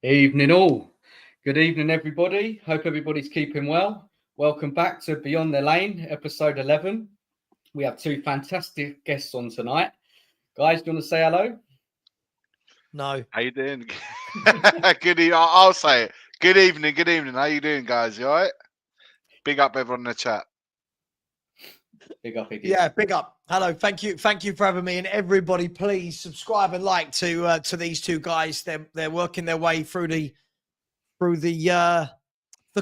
Evening all. Good evening, everybody. Hope everybody's keeping well. Welcome back to Beyond the Lane, episode 11. We have two fantastic guests on tonight. Guys, do you want to say hello? No. How you doing? Good evening. I'll say it. Good evening. Good evening. How you doing, guys? You all right? Big up everyone in the chat. Big up, Iggy. Yeah, big up. Hello, thank you for having me, and everybody, please subscribe and like to these two guys. They're working their way through the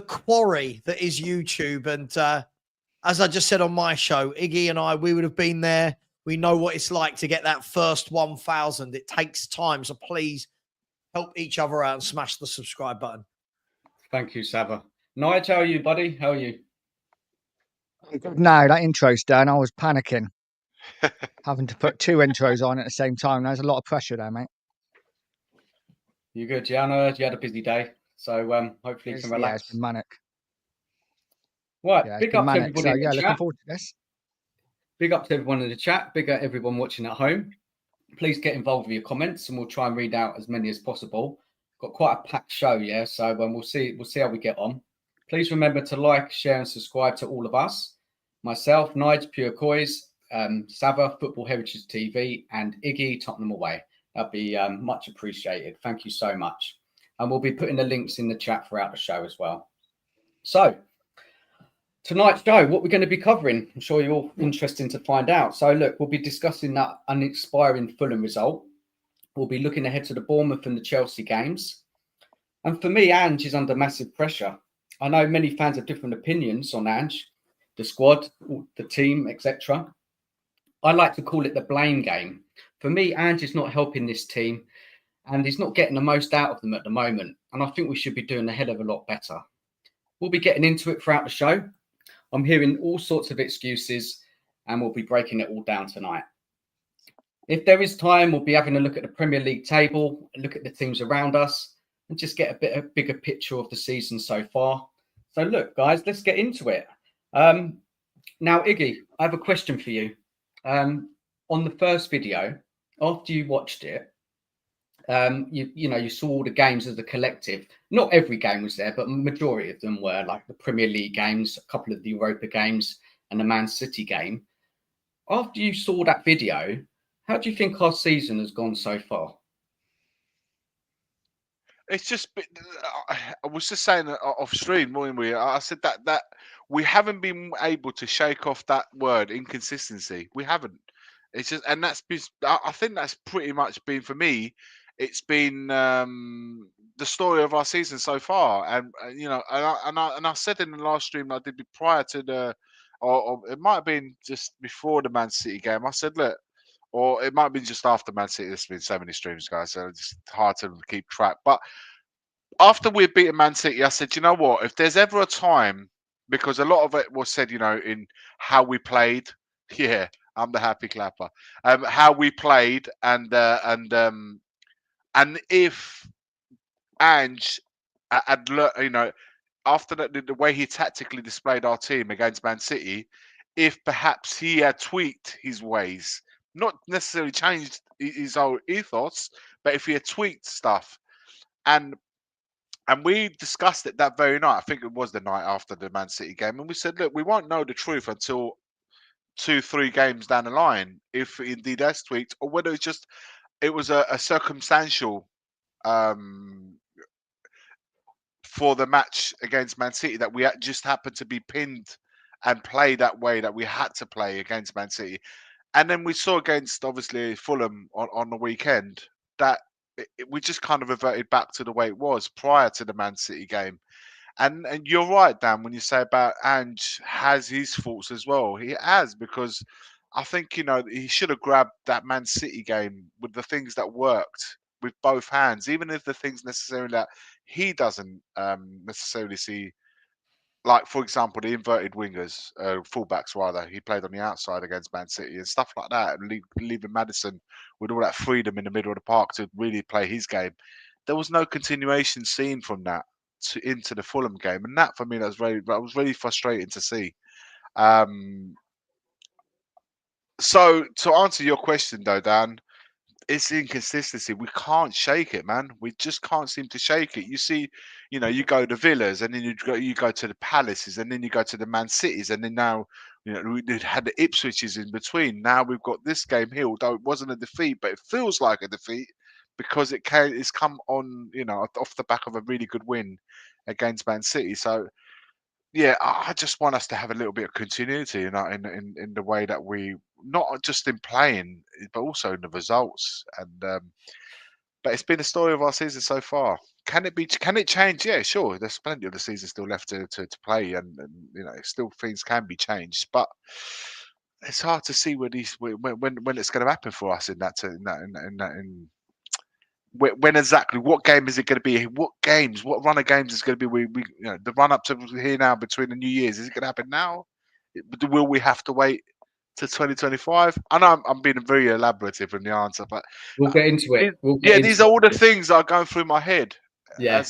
quarry that is YouTube, and as I just said on my show, Iggy and I, we would have been there. We know what it's like to get that first 1,000. It takes time, so please help each other out and smash the subscribe button. Thank you, Savva. Nigel, how are you, buddy? How are you? No, that intro's done. I was panicking. Having to put two intros on at the same time. There's a lot of pressure there, mate. You good, Gianna? You had a busy day, so hopefully you can relax. Yeah, it's been manic. Right, Yeah, big up to everybody in the looking chat. forward to this. Big up to everyone in the chat. Big up everyone watching at home. Please get involved with your comments, and we'll try and read out as many as possible. Got quite a packed show, yeah. So we'll see how we get on. Please remember to like, share, and subscribe to all of us. Myself, Nige, Pure Coys, Savva, Football Heritage TV, and Iggy, Tottenham Away. That'd be much appreciated. Thank you so much. And we'll be putting the links in the chat throughout the show as well. So, tonight's show, what we're going to be covering, I'm sure you're all interested to find out. So, look, we'll be discussing that uninspiring Fulham result. We'll be looking ahead to the Bournemouth and the Chelsea games. And for me, Ange is under massive pressure. I know many fans have different opinions on Ange, the squad, the team, etc. I like to call it the blame game. For me, Ange is not helping this team, and he's not getting the most out of them at the moment. And I think we should be doing a hell of a lot better. We'll be getting into it throughout the show. I'm hearing all sorts of excuses, and we'll be breaking it all down tonight. If there is time, we'll be having a look at the Premier League table, look at the teams around us, and just get a bigger picture of the season so far. So look, guys, let's get into it. Now, Iggy, I have a question for you. On the first video, after you watched it, you saw all the games as a collective. Not every game was there, but majority of them were, like the Premier League games, a couple of the Europa games, and the Man City game. After you saw that video, how do you think our season has gone so far? It's just, I was just saying off stream, weren't we? I said that we haven't been able to shake off that word inconsistency. We haven't. It's just, and I think that's pretty much been, for me, it's been the story of our season so far. And I said in the last stream I did prior to or it might have been just before the Man City game. I said, look, or it might have been just after Man City. There's been so many streams, guys, so it's hard to keep track. But after we've beaten Man City, I said, you know what? If there's ever a time, because a lot of it was said, in how we played. Yeah, I'm the happy clapper. How we played, and if Ange had learned, after the way he tactically displayed our team against Man City, if perhaps he had tweaked his ways, not necessarily changed his own ethos, but if he had tweaked stuff, and we discussed it that very night. I think it was the night after the Man City game, and we said, look, we won't know the truth until 2-3 games down the line, if indeed that's tweaked, or whether it was a circumstantial for the match against Man City, that we just happened to be pinned and play that way that we had to play against Man City. And then we saw against, obviously, Fulham on the weekend that we just kind of reverted back to the way it was prior to the Man City game. And you're right, Dan, when you say about Ange has his faults as well. He has, because I think, he should have grabbed that Man City game with the things that worked with both hands, even if the things necessarily that he doesn't necessarily see. Like, for example, the inverted wingers, fullbacks rather. He played on the outside against Man City and stuff like that, and leaving Maddison with all that freedom in the middle of the park to really play his game. There was no continuation seen from that into the Fulham game, and that for me, that was really frustrating to see. So to answer your question though, Dan, it's inconsistency. We can't shake it, man. We just can't seem to shake it. You see, you go to Villas, and then you go to the Palaces, and then you go to the Man Cities, and then now, we had the Ipswiches in between. Now we've got this game here, although it wasn't a defeat, but it feels like a defeat because it's come on, off the back of a really good win against Man City. So yeah, I just want us to have a little bit of continuity, in the way that we, not just in playing, but also in the results. And but it's been the story of our season so far. Can it be? Can it change? Yeah, sure. There's plenty of the season still left to play, and still things can be changed. But it's hard to see when it's going to happen for us when exactly, what game is it going to be? What run of games is going to be? The run up to here now between the New Year's, is it going to happen now? Will we have to wait to 2025? I know I'm being very elaborative in the answer, but We'll get into it. these are all the things that are going through my head. Yeah,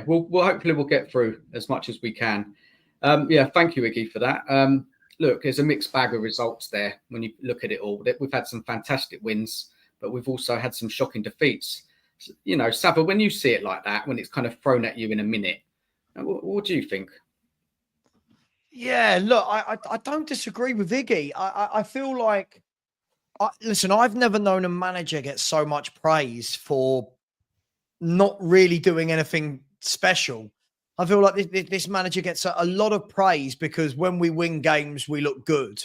we'll hopefully we'll get through as much as we can. Thank you, Iggy, for that. Look, there's a mixed bag of results there when you look at it all. We've had some fantastic wins, but we've also had some shocking defeats. Savva, when you see it like that, when it's kind of thrown at you in a minute, what do you think? Yeah, look, I don't disagree with Iggy. I feel like, listen, I've never known a manager get so much praise for not really doing anything special. I feel like this manager gets a lot of praise because when we win games, we look good.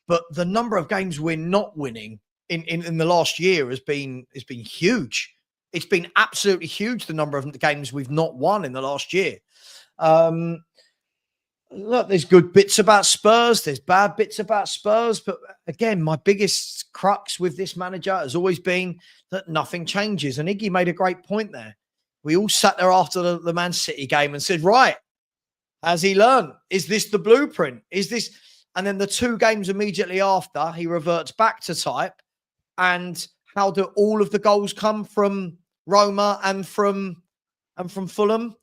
But the number of games we're not winning in the last year has been huge. It's been absolutely huge, the number of games we've not won in the last year. Look, there's good bits about Spurs. There's bad bits about Spurs. But again, my biggest crux with this manager has always been that nothing changes. And Iggy made a great point there. We all sat there after the Man City game and said, right, has he learned? Is this the blueprint? Is this? And then the 2 games immediately after, he reverts back to type. And how do all of the goals come from Roma and from Fulham?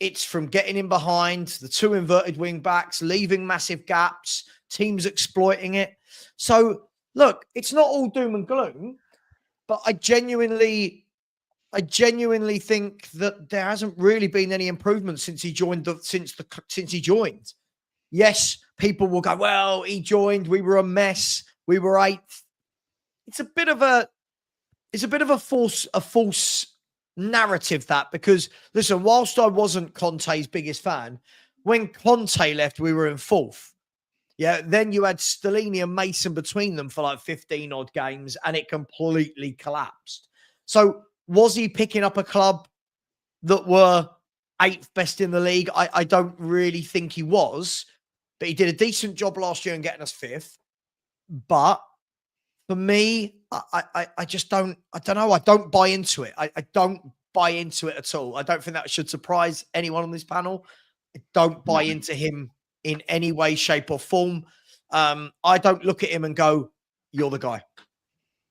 It's from getting in behind, the 2 inverted wing backs, leaving massive gaps, teams exploiting it. So, look, it's not all doom and gloom, but I genuinely think that there hasn't really been any improvement since he joined. Since he joined. Yes, people will go, well, he joined, we were a mess, we were 8th. It's a bit of a false narrative, that, because listen, whilst I wasn't Conte's biggest fan, when Conte left, we were in 4th. Yeah, then you had Stellini and Mason between them for like 15 odd games, and it completely collapsed. So was he picking up a club that were 8th best in the league? I don't really think he was, but he did a decent job last year in getting us 5th. But for me, I just don't, I don't know. I don't buy into it. I don't buy into it at all. I don't think that should surprise anyone on this panel. I don't buy into him in any way, shape or form. I don't look at him and go, you're the guy.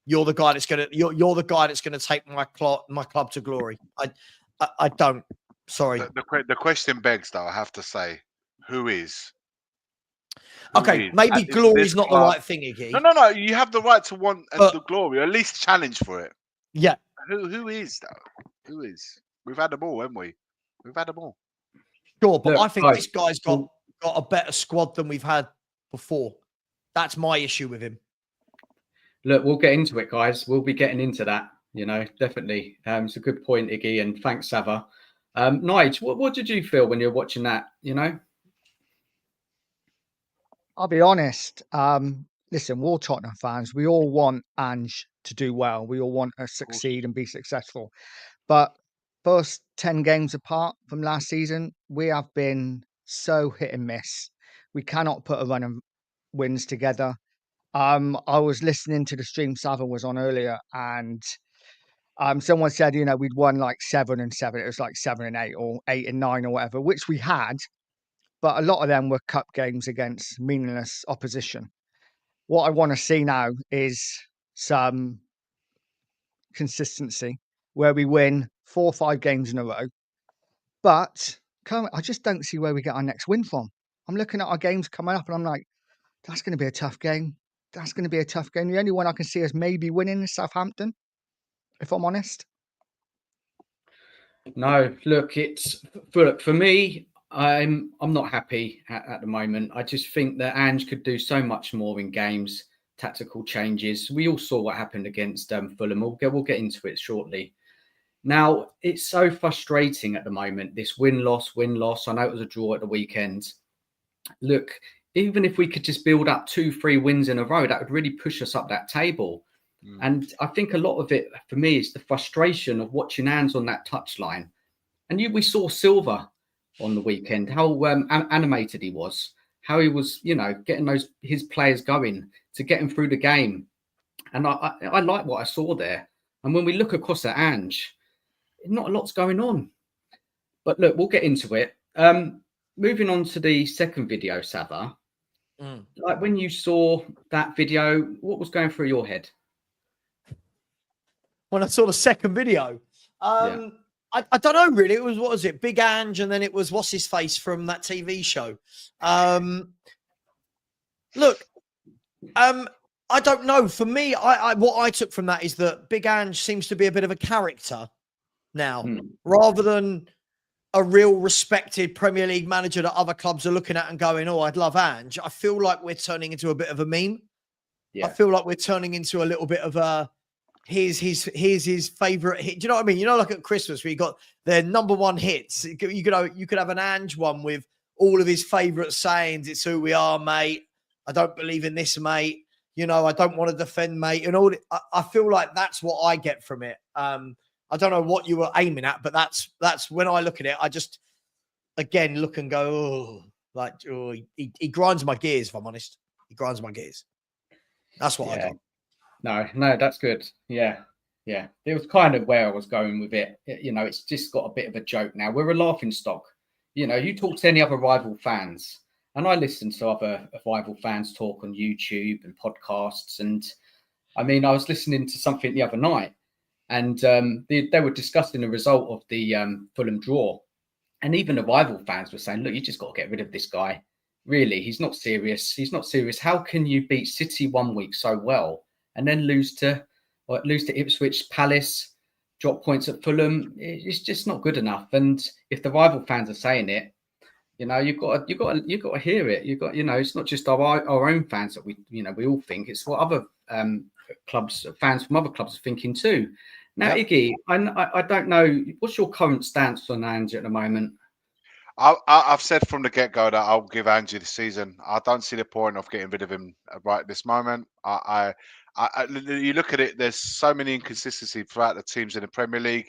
You're the guy that's going to, you're the guy that's going to take my club to glory. I don't. Sorry. The question begs, though, I have to say, who is? Okay, maybe glory is not the right thing, Iggy. No. You have the right to want the glory, or at least challenge for it. Yeah. Who is, though? Who is? We've had them all, haven't we? We've had them all. Sure, but I think this guy's got a better squad than we've had before. That's my issue with him. Look, we'll get into it, guys. We'll be getting into that, definitely. It's a good point, Iggy, and thanks, Savva. Nige, what did you feel when you were watching that, I'll be honest. Listen, we're all Tottenham fans. We all want Ange to do well. We all want to succeed and be successful. But first 10 games apart from last season, we have been so hit and miss. We cannot put a run of wins together. I was listening to the stream Savva was on earlier, and someone said, we'd won like 7 and 7. It was like 7 and 8 or 8 and 9 or whatever, which we had. But a lot of them were cup games against meaningless opposition. What I want to see now is some consistency where we win 4 or 5 games in a row. But I just don't see where we get our next win from. I'm looking at our games coming up and I'm like, that's going to be a tough game. that's going to be a tough game. The only one I can see us maybe winning is Southampton, if I'm honest. No, look, it's for me. I'm not happy at the moment. I just think that Ange could do so much more in games, tactical changes. We all saw what happened against Fulham. We'll get into it shortly. Now, it's so frustrating at the moment. This win loss. I know it was a draw at the weekend. Look, even if we could just build up 2-3 wins in a row, that would really push us up that table. And I think a lot of it for me is the frustration of watching Ange on that touchline. And we saw Silva on the weekend, how animated he was, how he was, getting his players going to get him through the game. And I like what I saw there. And when we look across at Ange, not a lot's going on. But look, we'll get into it. Moving on to the second video, Savva. Like when you saw that video, what was going through your head? When I saw the second video, I don't know really. It was, what was it? Big Ange, and then it was what's his face from that TV show. Look, I don't know. For me, what I took from that is that Big Ange seems to be a bit of a character now, rather than a real respected Premier League manager that other clubs are looking at and going, "Oh, I'd love Ange." I feel like we're turning into a bit of a meme. Yeah. I feel like we're turning into a little bit of a here's his favorite hit. Do you know what I mean? You know, like at Christmas, where you got their number one hits. You could have an Ange one with all of his favorite sayings. It's who we are, mate. I don't believe in this, mate. I don't want to defend, mate. And all. I feel like that's what I get from it. I don't know what you were aiming at, but that's when I look at it. I just again look and go, he grinds my gears. If I'm honest, he grinds my gears. That's what I got. No, that's good. Yeah. It was kind of where I was going with it. It's just got a bit of a joke now. We're a laughing stock. You talk to any other rival fans, and I listen to other rival fans talk on YouTube and podcasts. And I mean, I was listening to something the other night, and they were discussing the result of the Fulham draw. And even the rival fans were saying, look, you just got to get rid of this guy. Really, he's not serious. How can you beat City one week so well and then lose to Ipswich, Palace, drop points at Fulham? It's just not good enough. And if the rival fans are saying it, you've got to hear it. It's not just our own fans that we all think. It's what other fans from other clubs are thinking too. Now, yep. Iggy, I don't know. What's your current stance on Ange at the moment? I've said from the get-go that I'll give Ange the season. I don't see the point of getting rid of him right this moment. You look at it, there's so many inconsistencies throughout the teams in the Premier League.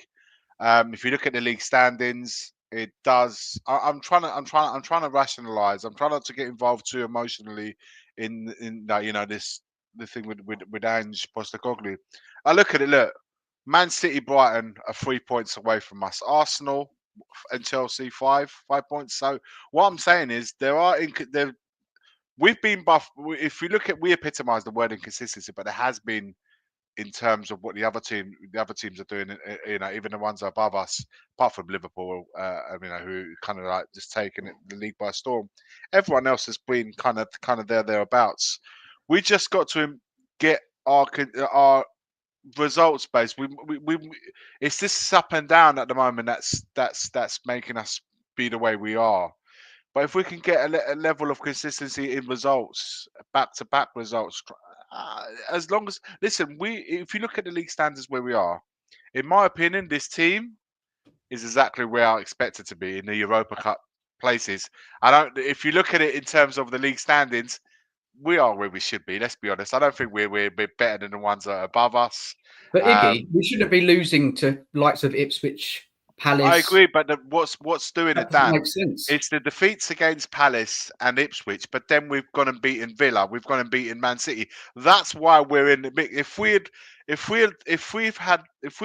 If you look at the league standings, it does. I'm trying to rationalise. I'm trying not to get involved too emotionally in the thing with Ange Postecoglou. I look at it. Look, Man City, Brighton are 3 points away from us. Arsenal and Chelsea 5 points. So what I'm saying is we've been buff. If we look at, we epitomise the word inconsistency, but there has been in terms of what the other teams are doing. Even the ones above us, apart from Liverpool, who kind of like just taking the league by storm. Everyone else has been kind of thereabouts. We just got to get our results based. We it's this up and down at the moment that's making us be the way we are. But if we can get a level of consistency in results, back-to-back results, as long as if you look at the league standards where we are, in my opinion, this team is exactly where I expect it to be in the Europa Cup places. If you look at it in terms of the league standings, we are where we should be. Let's be honest. I don't think we're better than the ones that are above us. But Iggy, we shouldn't be losing to likes of Ipswich, Palace. I agree, but what's doing it, Dan? Makes sense. It's the defeats against Palace and Ipswich, but then we've gone and beaten Villa. We've gone and beaten Man City. That's why we're in the mix. If we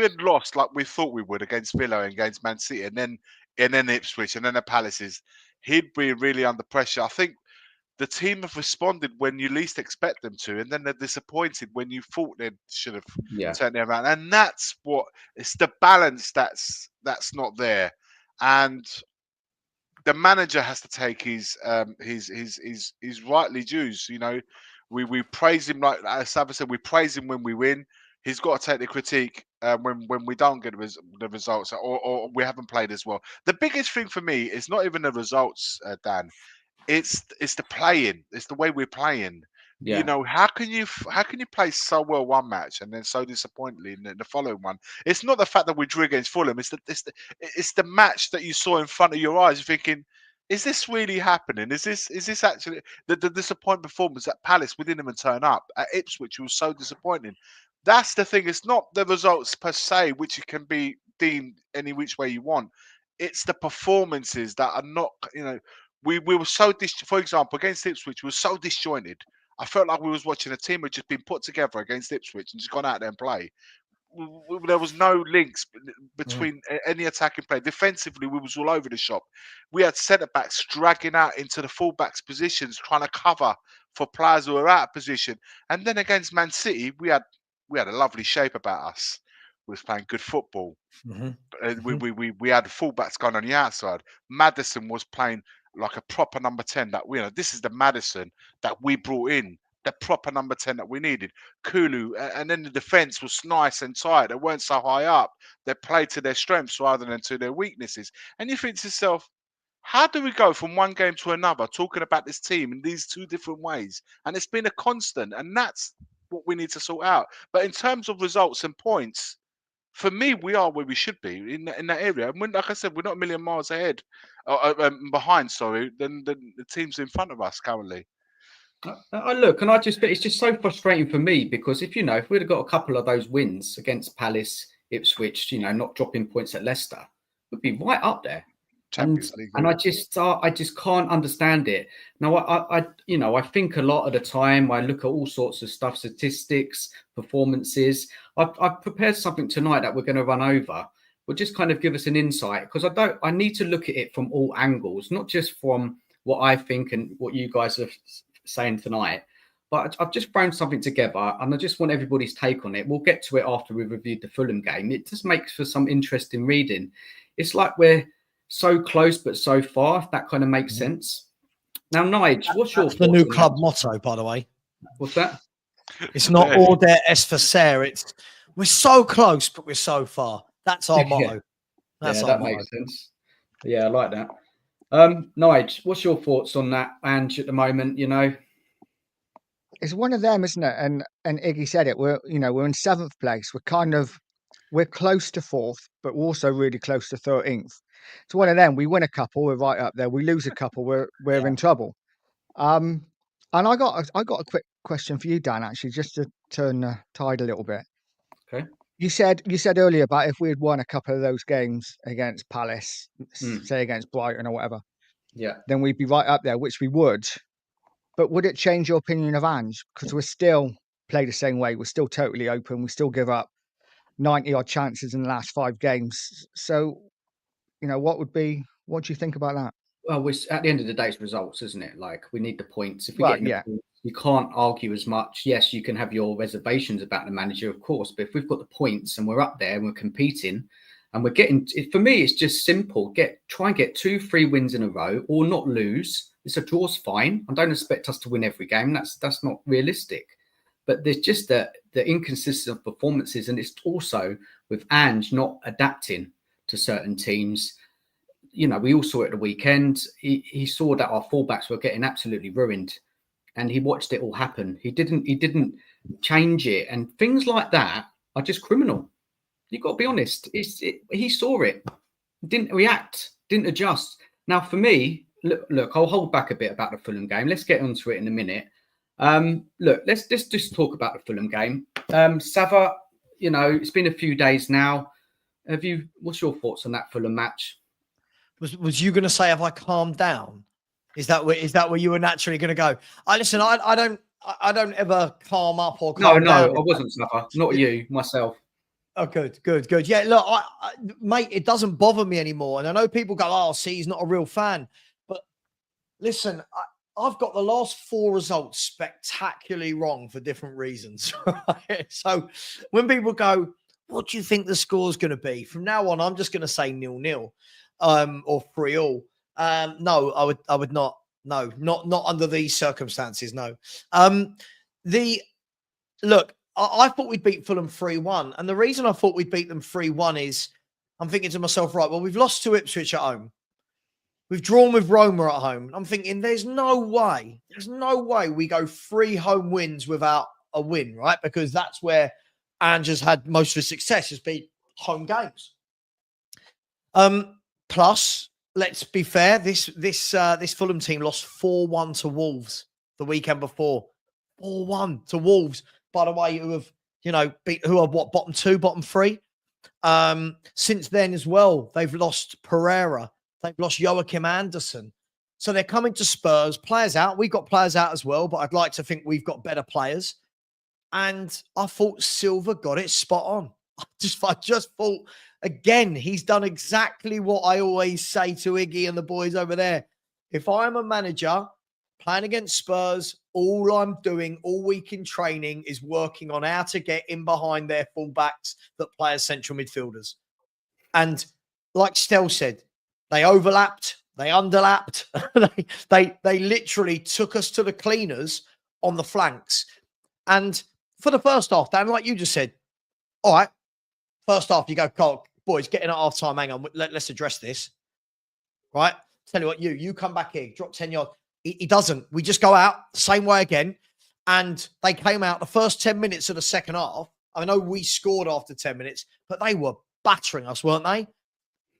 had lost like we thought we would against Villa and against Man City, and then Ipswich and then the Palaces, he'd be really under pressure. I think the team have responded when you least expect them to, and then they're disappointed when you thought they should have turned it around. And that's what it's the balance that's not there. And the manager has to take his rightly dues. We praise him, like as Savva said, we praise him when we win. He's got to take the critique when we don't get the results, or we haven't played as well. The biggest thing for me is not even the results, Dan. It's the playing. It's the way we're playing. You Yeah. know, how can you play so well one match and then so disappointingly in the following one? It's not the fact that we drew against Fulham. It's the match that you saw in front of your eyes. You're thinking, is this really happening? Is this actually the disappointing performance at Palace? We didn't even turn up. At Ipswich, it was so disappointing. That's the thing. It's not the results per se, which can be deemed any which way you want. It's the performances that are not, you know, we were so for example, against Ipswich, we were so disjointed. I felt like we was watching a team who had just been put together against Ipswich and just gone out there and play. There was no links between any attacking play. Defensively, we was all over the shop. We had centre backs dragging out into the full-backs positions, trying to cover for players who were out of position. And then against Man City, we had a lovely shape about us. We was playing good football. We had fullbacks going on the outside. Maddison was playing like a proper number 10. That this is the Maddison that we brought in, the proper number 10 that we needed. Kulu, and then the defense was nice and tight. They weren't so high up. They played to their strengths rather than to their weaknesses. And you think to yourself, how do we go from one game to another talking about this team in these two different ways? And it's been a constant, and that's what we need to sort out. But in terms of results and points, for me, we are where we should be in that area. And when, like I said, we're not a million miles ahead, behind. Sorry, than the teams in front of us currently. I look, and it's just so frustrating for me because if we'd have got a couple of those wins against Palace, Ipswich, not dropping points at Leicester, we'd be right up there. Champions League. And I just can't understand it. Now, I think a lot of the time I look at all sorts of stuff, statistics, performances. I've prepared something tonight that we're going to run over. But just kind of give us an insight because I need to look at it from all angles, not just from what I think and what you guys are saying tonight. But I've just thrown something together and I just want everybody's take on it. We'll get to it after we've reviewed the Fulham game. It just makes for some interesting reading. It's like we're so close but so far, if that kind of makes sense. Now, Nige, what's your the new club motto, by the way? What's that? It's not order es faire. It's we're so close but we're so far. That's our motto. That makes sense. Yeah, I like that. Nige, what's your thoughts on that Ange at the moment? It's one of them, isn't it? And Iggy said it. We're in 7th place. We're close to 4th, but we're also really close to 13th. It's one of them. We win a couple, we're right up there. We lose a couple, we're in trouble. And I got a quick question for you, Dan. Actually, just to turn the tide a little bit. Okay. You said earlier about if we had won a couple of those games against Palace, say against Brighton or whatever, then we'd be right up there, which we would. But would it change your opinion of Ange? Because we're still play the same way. We're still totally open. We still give up 90 odd chances in the last 5 games. So, what do you think about that? Well, at the end of the day, it's results, isn't it? Like we need the points. If we get the points, you can't argue as much. Yes, you can have your reservations about the manager, of course, but if we've got the points and we're up there and we're competing and we're getting, for me, it's just simple. Try and get 2-3 wins in a row or not lose. It's a draw's fine. I don't expect us to win every game. That's not realistic. But there's just the inconsistent performances, and it's also with Ange not adapting to certain teams. We all saw it at the weekend. He saw that our fullbacks were getting absolutely ruined, and he watched it all happen. He didn't change it, and things like that are just criminal. You've got to be honest. He saw it, didn't react, didn't adjust. Now, for me, look, I'll hold back a bit about the Fulham game. Let's get onto it in a minute. Look, let's just talk about the Fulham game. Savva, it's been a few days now. What's your thoughts on that Fulham match? Was you going to say, have I calmed down? Is that where you were naturally going to go? I don't ever calm up or calm down. No, I wasn't, Savva. Not you, myself. Oh, good. Yeah, look, mate, it doesn't bother me anymore. And I know people go, oh, see, he's not a real fan. But listen, I've got the last 4 results spectacularly wrong for different reasons. Right? So when people go, what do you think the score's going to be? From now on, I'm just going to say 0-0 or 3-3. No, I would not. No, not under these circumstances. No. Look, I thought we'd beat Fulham 3-1. And the reason I thought we'd beat them 3-1 is I'm thinking to myself, right, well, we've lost to Ipswich at home. We've drawn with Roma at home. I'm thinking there's no way we go 3 home wins without a win, right? Because that's where Ange has had most of his success, has been home games. Plus, let's be fair, this Fulham team lost 4-1 to Wolves the weekend before. 4-1 to Wolves, by the way, who are what, bottom 2, bottom 3. Since then as well, they've lost Pereira. They've lost Joachim Anderson. So they're coming to Spurs. Players out. We've got players out as well, but I'd like to think we've got better players. And I thought Silva got it spot on. I just thought, again, he's done exactly what I always say to Iggy and the boys over there. If I'm a manager playing against Spurs, all I'm doing all week in training is working on how to get in behind their fullbacks that play as central midfielders. And like Stel said, they overlapped, they underlapped, they literally took us to the cleaners on the flanks. And for the first half, Dan, like you just said, all right, first half, you go, Carl, boys, get in at half time. Hang on, let's address this. Right? Tell you what, you come back here, drop 10 yards. He doesn't. We just go out the same way again. And they came out the first 10 minutes of the second half. I know we scored after 10 minutes, but they were battering us, weren't they?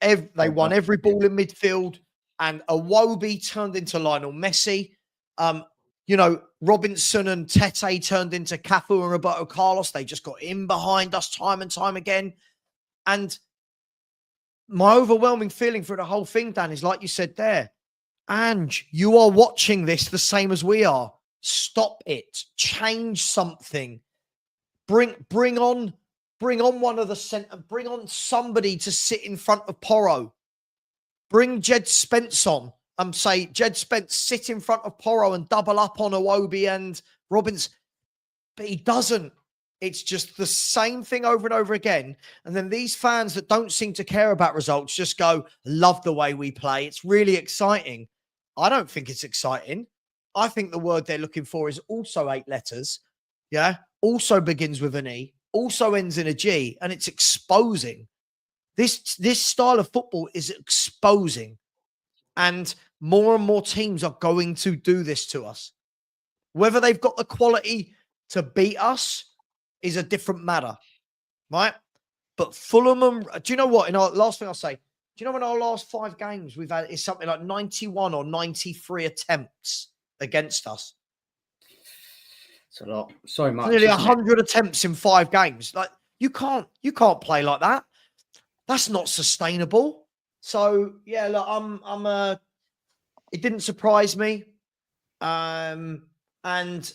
They won every ball in midfield, and Iwobi turned into Lionel Messi. Robinson and Tete turned into Cafu and Roberto Carlos. They just got in behind us time and time again. And my overwhelming feeling for the whole thing, Dan, is like you said there, Ange, you are watching this the same as we are. Stop it. Change something. Bring on one of the centre. Bring on somebody to sit in front of Porro. Bring Jed Spence on and say, Jed Spence, sit in front of Porro and double up on Iwobi and Robbins. But he doesn't. It's just the same thing over and over again. And then these fans that don't seem to care about results just go, love the way we play. It's really exciting. I don't think it's exciting. I think the word they're looking for is also 8 letters. Yeah. Also begins with an E. Also ends in a G, and it's exposing. This style of football is exposing, and more teams are going to do this to us. Whether they've got the quality to beat us is a different matter, right? But Fulham, do you know what? In our last thing I'll say, do you know in our last 5 games we've had is something like 91 or 93 attempts against us? It's a lot. So much. Nearly 100 attempts in 5 games. Like you can't play like that. That's not sustainable. So yeah, look, it didn't surprise me. And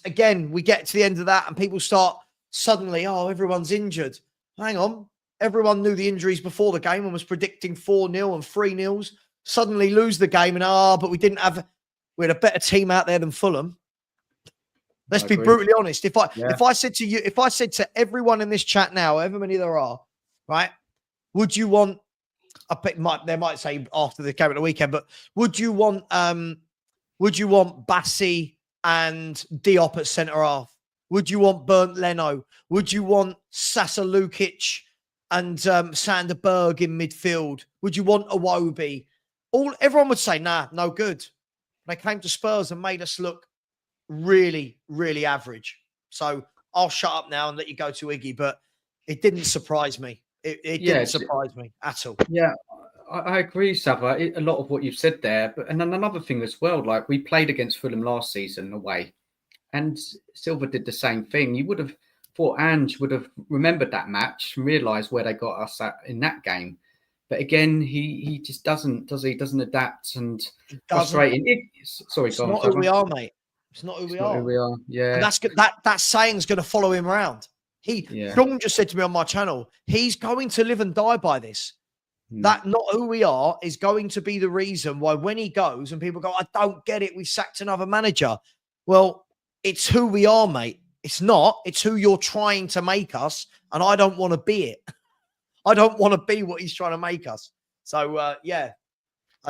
again, we get to the end of that and people start suddenly, everyone's injured. Hang on. Everyone knew the injuries before the game and was predicting 4-0 and 3-0. Suddenly lose the game and but we had a better team out there than Fulham. Let's be brutally honest. If I said to everyone in this chat now, however many there are, right? Would you want? They might say after the game at the weekend, but would you want Bassi and Diop at centre half? Would you want Bernd Leno? Would you want Sasa Lukic and Sander Berg in midfield? Would you want Iwobi? Everyone would say, nah, no good. They came to Spurs and made us look really, really average. So I'll shut up now and let you go to Iggy, but it didn't surprise me. It didn't surprise me at all. Yeah, I agree, Savva. A lot of what you've said there. And then another thing as well, like we played against Fulham last season away, and Silva did the same thing. You would have thought Ange would have remembered that match and realised where they got us at in that game. But again, he just doesn't, does he? Doesn't adapt and frustrating. Sorry, it's not who we are, mate. It's not who we are. Who we are. Yeah. And that saying's going to follow him around. Sean just said to me on my channel, he's going to live and die by this. That not who we are is going to be the reason why when he goes and people go, I don't get it, we sacked another manager. Well, it's who we are, mate. It's not. It's who you're trying to make us, and I don't want to be it. I don't want to be what he's trying to make us. So, I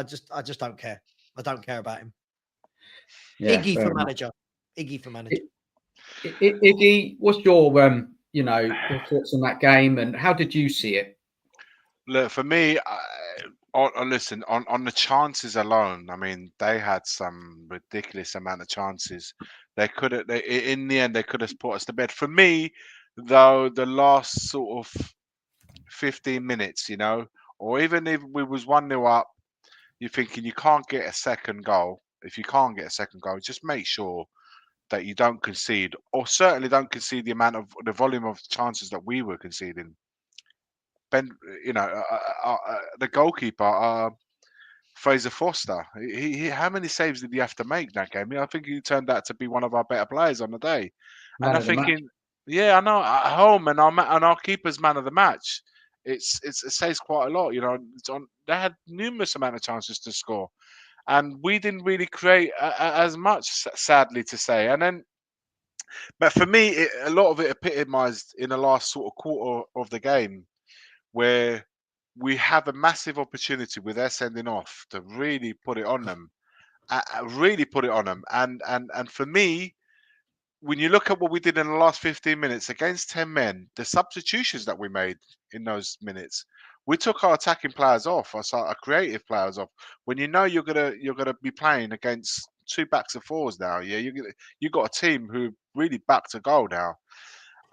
just don't care. I don't care about him. Yeah, Iggy for manager. Iggy for manager. Iggy, what's your your thoughts on that game, and how did you see it? Look, for me, listen, on the chances alone, I mean, they had some ridiculous amount of chances. They could have, in the end, they could have put us to bed. For me, though, the last sort of 15 minutes, or even if we was 1-0 up, you're thinking you can't get a second goal. If you can't get a second goal, just make sure that you don't concede, or certainly don't concede the volume of chances that we were conceding. Ben, the goalkeeper, Fraser Foster. How many saves did he have to make that game? I think he turned out to be one of our better players on the day. Man And I'm of the match. thinking, yeah, I know at home and our keeper's man of the match. It says quite a lot, they had numerous amount of chances to score, and we didn't really create as much, sadly to say. And then, but for me, a lot of it epitomised in the last sort of quarter of the game, where we have a massive opportunity with their sending off to really put it on them, really put it on them. And for me, when you look at what we did in the last 15 minutes against 10 men, the substitutions that we made in those minutes, we took our attacking players off, our creative players off. When you're gonna be playing against two backs of fours now, yeah, you got a team who really back to goal now,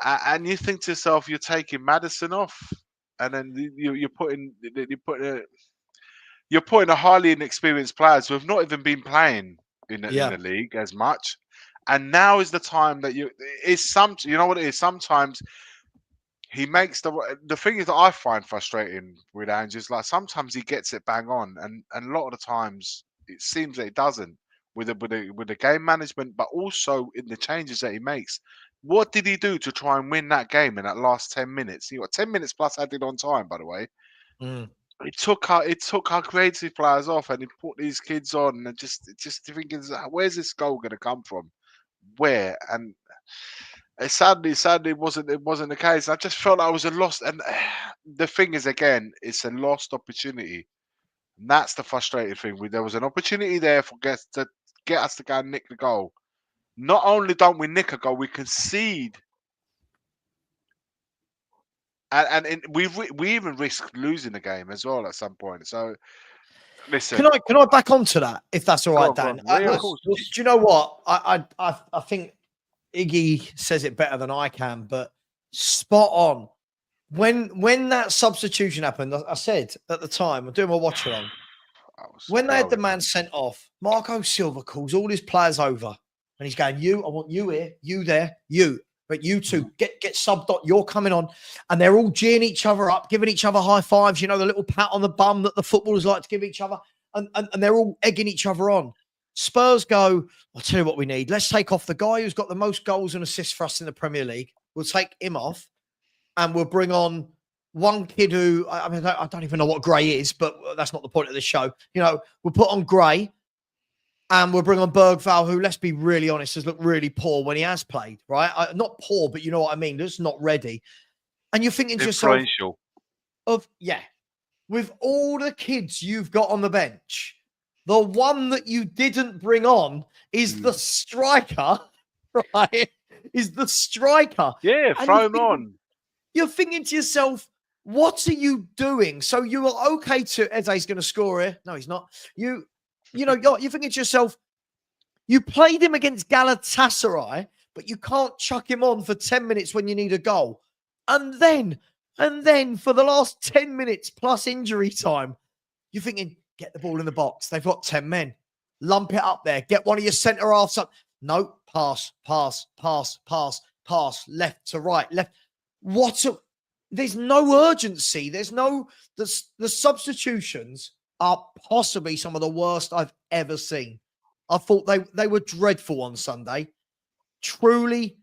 and you think to yourself, you're taking Maddison off, and then you're putting a highly inexperienced players who have not even been playing in the league as much. And now is the time that you know what it is. Sometimes he makes the thing is that I find frustrating with Ange is, like, sometimes he gets it bang on, and a lot of the times it seems that he doesn't with the game management, but also in the changes that he makes. What did he do to try and win that game in that last 10 minutes? He got 10 minutes plus added on time, by the way. It took our creative players off, and he put these kids on, and just thinking, where's this goal going to come from? Where? And sadly, it wasn't the case. I just felt like I was a lost. And the thing is, again, it's a lost opportunity. And that's the frustrating thing. There was an opportunity there to get us to go and nick the goal. Not only don't we nick a goal, we concede, and we even risked losing the game as well at some point. So listen, Can I back onto that, if that's all right, go on. Dan? Yeah, of course. Do you know what? I think Iggy says it better than I can, but spot on. When that substitution happened, I said at the time, I'm doing my watch along. When they had the man sent off, Marco Silva calls all his players over, and he's going, I want you here, you there, you. But you two, get subbed on. You're coming on. And they're all geeing each other up, giving each other high fives, the little pat on the bum that the footballers like to give each other. And they're all egging each other on. Spurs go, I'll tell you what we need. Let's take off the guy who's got the most goals and assists for us in the Premier League. We'll take him off, and we'll bring on one kid who, I don't even know what Gray is, but that's not the point of the show. We'll put on Gray, and we'll bring on Bergvall, who, let's be really honest, has looked really poor when he has played, right? Not poor, but you know what I mean? Just not ready. And you're thinking to yourself, with all the kids you've got on the bench, the one that you didn't bring on is the striker, right? Is the striker. Yeah, throw him on. You're thinking to yourself, what are you doing? So you are okay to Eze's going to score here. No, he's not. You're thinking to yourself, you played him against Galatasaray, but you can't chuck him on for 10 minutes when you need a goal. And then for the last 10 minutes plus injury time, you're thinking, get the ball in the box. They've got 10 men. Lump it up there. Get one of your centre halves up. No, pass, left to right, left. There's no urgency. There's no, the substitutions are possibly some of the worst I've ever seen. I thought they were dreadful on Sunday. Truly,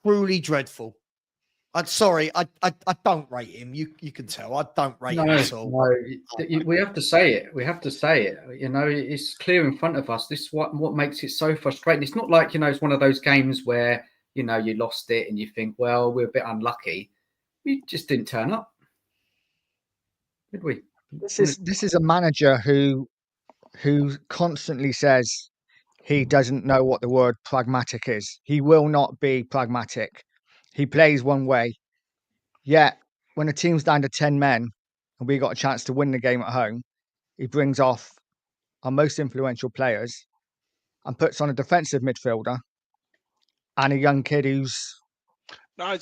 truly dreadful. I'm sorry, I don't rate him. You can tell I don't rate him at all. No, we have to say it. We have to say it. It's clear in front of us. This is what makes it so frustrating. It's not like, it's one of those games where, you lost it and you think, well, we're a bit unlucky. We just didn't turn up, did we? This is a manager who constantly says he doesn't know what the word pragmatic is. He will not be pragmatic. He plays one way. Yet, when a team's down to 10 men and we got a chance to win the game at home, he brings off our most influential players and puts on a defensive midfielder and a young kid who's, No,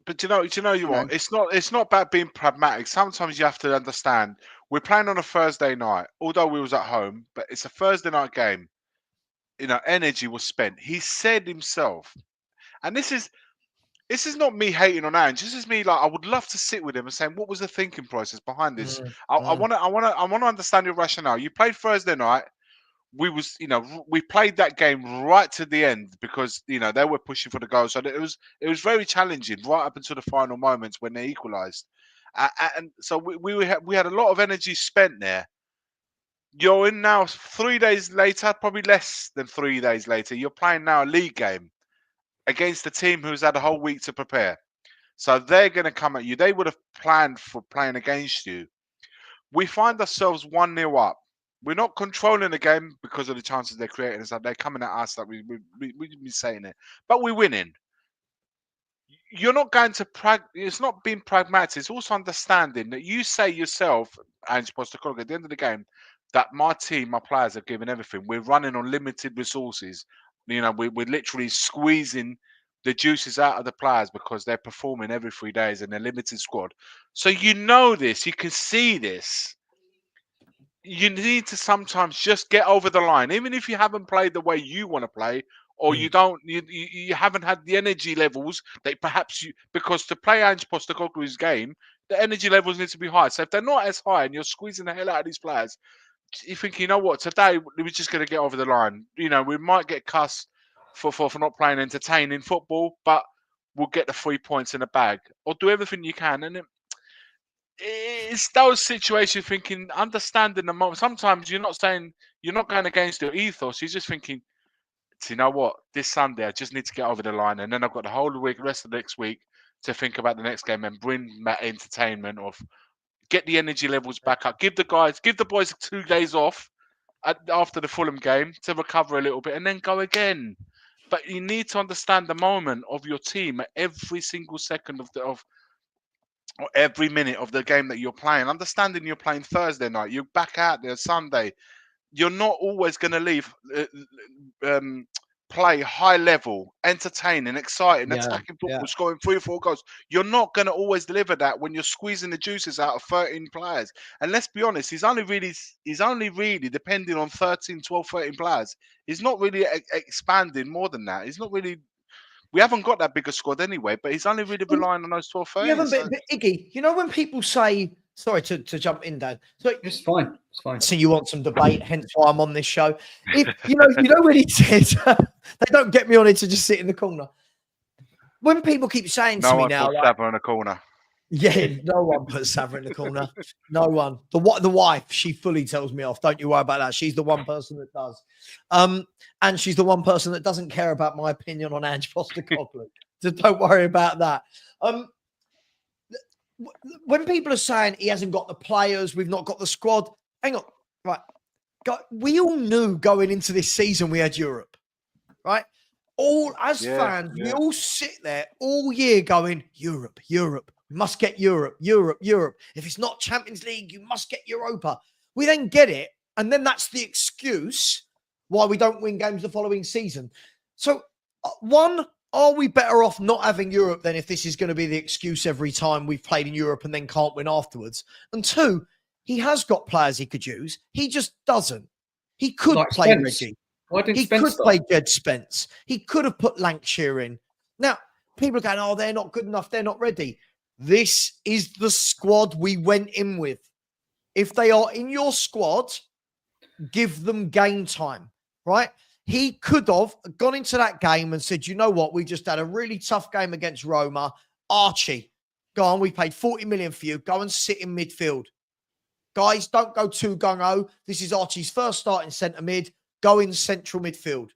but do you know what? It's not about being pragmatic. Sometimes you have to understand. We're playing on a Thursday night, although we was at home, but it's a Thursday night game. You know, energy was spent. He said himself, and this is not me hating on Ange. This is me like I would love to sit with him and say, what was the thinking process behind this? I want to understand your rationale. You played Thursday night. We played that game right to the end because they were pushing for the goal. So it was very challenging right up until the final moments when they equalised, and so we had a lot of energy spent there. You're in now 3 days later, probably less than 3 days later. You're playing now a league game against a team who's had a whole week to prepare. So they're going to come at you. They would have planned for playing against you. We find ourselves 1-0 up. We're not controlling the game because of the chances they're creating. So they're coming at us like we've been saying it. But we're winning. You're not going to it's not being pragmatic. It's also understanding that you say yourself, Ange Postecoglou, at the end of the game, that my team, my players are giving everything. We're running on limited resources. We're literally squeezing the juices out of the players because they're performing every 3 days and they're limited squad. So this, you can see this. You need to sometimes just get over the line, even if you haven't played the way you want to play, or you haven't had the energy levels that perhaps because to play Ange Postecoglou's game, the energy levels need to be high. So if they're not as high and you're squeezing the hell out of these players, you think, you know what, today we're just going to get over the line. We might get cussed for not playing entertaining football, but we'll get the 3 points in the bag, or do everything you can. And it's those situations, thinking, understanding the moment. Sometimes you're not going against your ethos. You're just thinking, you know what, this Sunday I just need to get over the line, and then I've got the whole week, rest of the next week to think about the next game and bring that entertainment of get the energy levels back up. Give the boys 2 days off after the Fulham game to recover a little bit, and then go again. But you need to understand the moment of your team at every single second of every minute of the game that you're playing. Understanding you're playing Thursday night, you're back out there Sunday. You're not always going to leave play high level, entertaining, exciting, attacking football, scoring 3 or 4 goals. You're not going to always deliver that when you're squeezing the juices out of 13 players. And let's be honest, he's only really depending on 13 players. He's not really expanding more than that. He's not really. We haven't got that bigger squad anyway, but he's only really relying on those 12, 13. But Iggy, when people say, sorry to jump in, Dad. So it's fine. It's fine. So you want some debate, hence why I'm on this show. If you know when he says they don't get me on it to just sit in the corner. When people keep saying to me now, like, Savva in the corner. Yeah, no one puts Savva in the corner. No one. The wife, she fully tells me off. Don't you worry about that. She's the one person that does. And she's the one person that doesn't care about my opinion on Ange Postecoglou. So don't worry about that. When people are saying he hasn't got the players, we've not got the squad. Hang on, right? We all knew going into this season we had Europe, right? Fans, we all sit there all year going, Europe. We must get Europe. If it's not Champions League, you must get Europa. We then get it, and then that's the excuse why we don't win games the following season. So, one, are we better off not having Europe than if this is going to be the excuse every time we've played in Europe and then can't win afterwards? And two, he has got players he could use. He just doesn't. He could play Reggie. He could play Jed Spence. He could have put Lancashire in. Now, people are going, they're not good enough. They're not ready. This is the squad we went in with. If they are in your squad, give them game time, right? He could have gone into that game and said, you know what? We just had a really tough game against Roma. Archie, go on. We paid 40 million for you. Go and sit in midfield. Guys, don't go too gung-ho. This is Archie's first start in centre mid. Go in central midfield,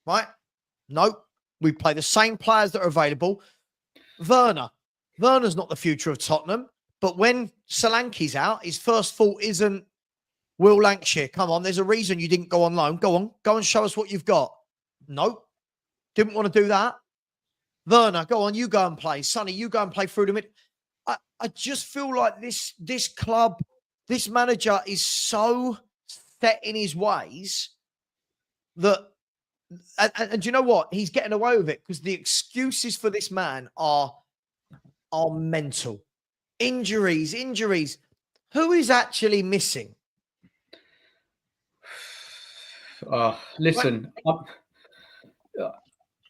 right? No, we play the same players that are available. Werner's not the future of Tottenham, but when Solanke's out, his first thought isn't, Will Lancashire, come on. There's a reason you didn't go on loan. Go on. Go and show us what you've got. Nope. Didn't want to do that. Werner, go on. You go and play. Sonny, you go and play through the mid. I just feel like this club, this manager is so set in his ways that, and you know what? He's getting away with it because the excuses for this man are mental. Injuries. Who is actually missing? Listen,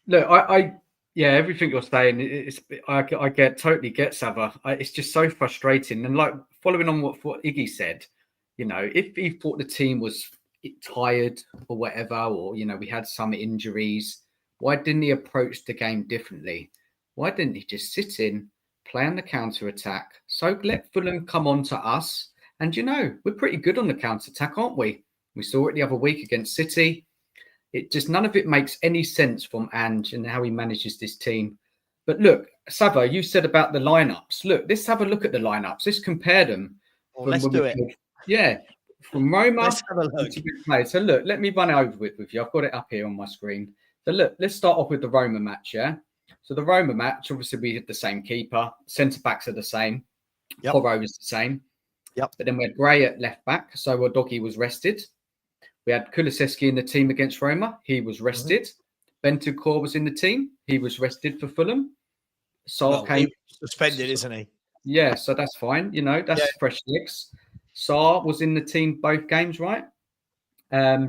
look, yeah, everything you're saying, I totally get Savva. It's just so frustrating. And like following on what Iggy said, you know, if he thought the team was tired or whatever, or, you know, we had some injuries, why didn't he approach the game differently? Why didn't he just sit in, play on the counter attack? So let Fulham come on to us. And, you know, we're pretty good on the counter attack, aren't we? We saw it the other week against City. It just, none of it makes any sense from Ange and how he manages this team. But look, Savva, you said about the lineups. Look, let's have a look at the lineups. Let's compare them. Well, let's do it. Yeah, from Roma Let's have a look. to big players. So look, let me run it over with you. I've got it up here on my screen. So look, let's start off with the Roma match, yeah? So the Roma match, obviously we had the same keeper. Centre-backs are the same. Yep. Porro is the same. Yep. But then we had Gray at left-back. So Doggy was rested. We had Kulusevski in the team against Roma. He was rested. Bentancur was in the team. He was rested for Fulham. Sarr came suspended, isn't he? Yeah, so that's fine. You know, that's fresh legs. Sarr was in the team both games, right?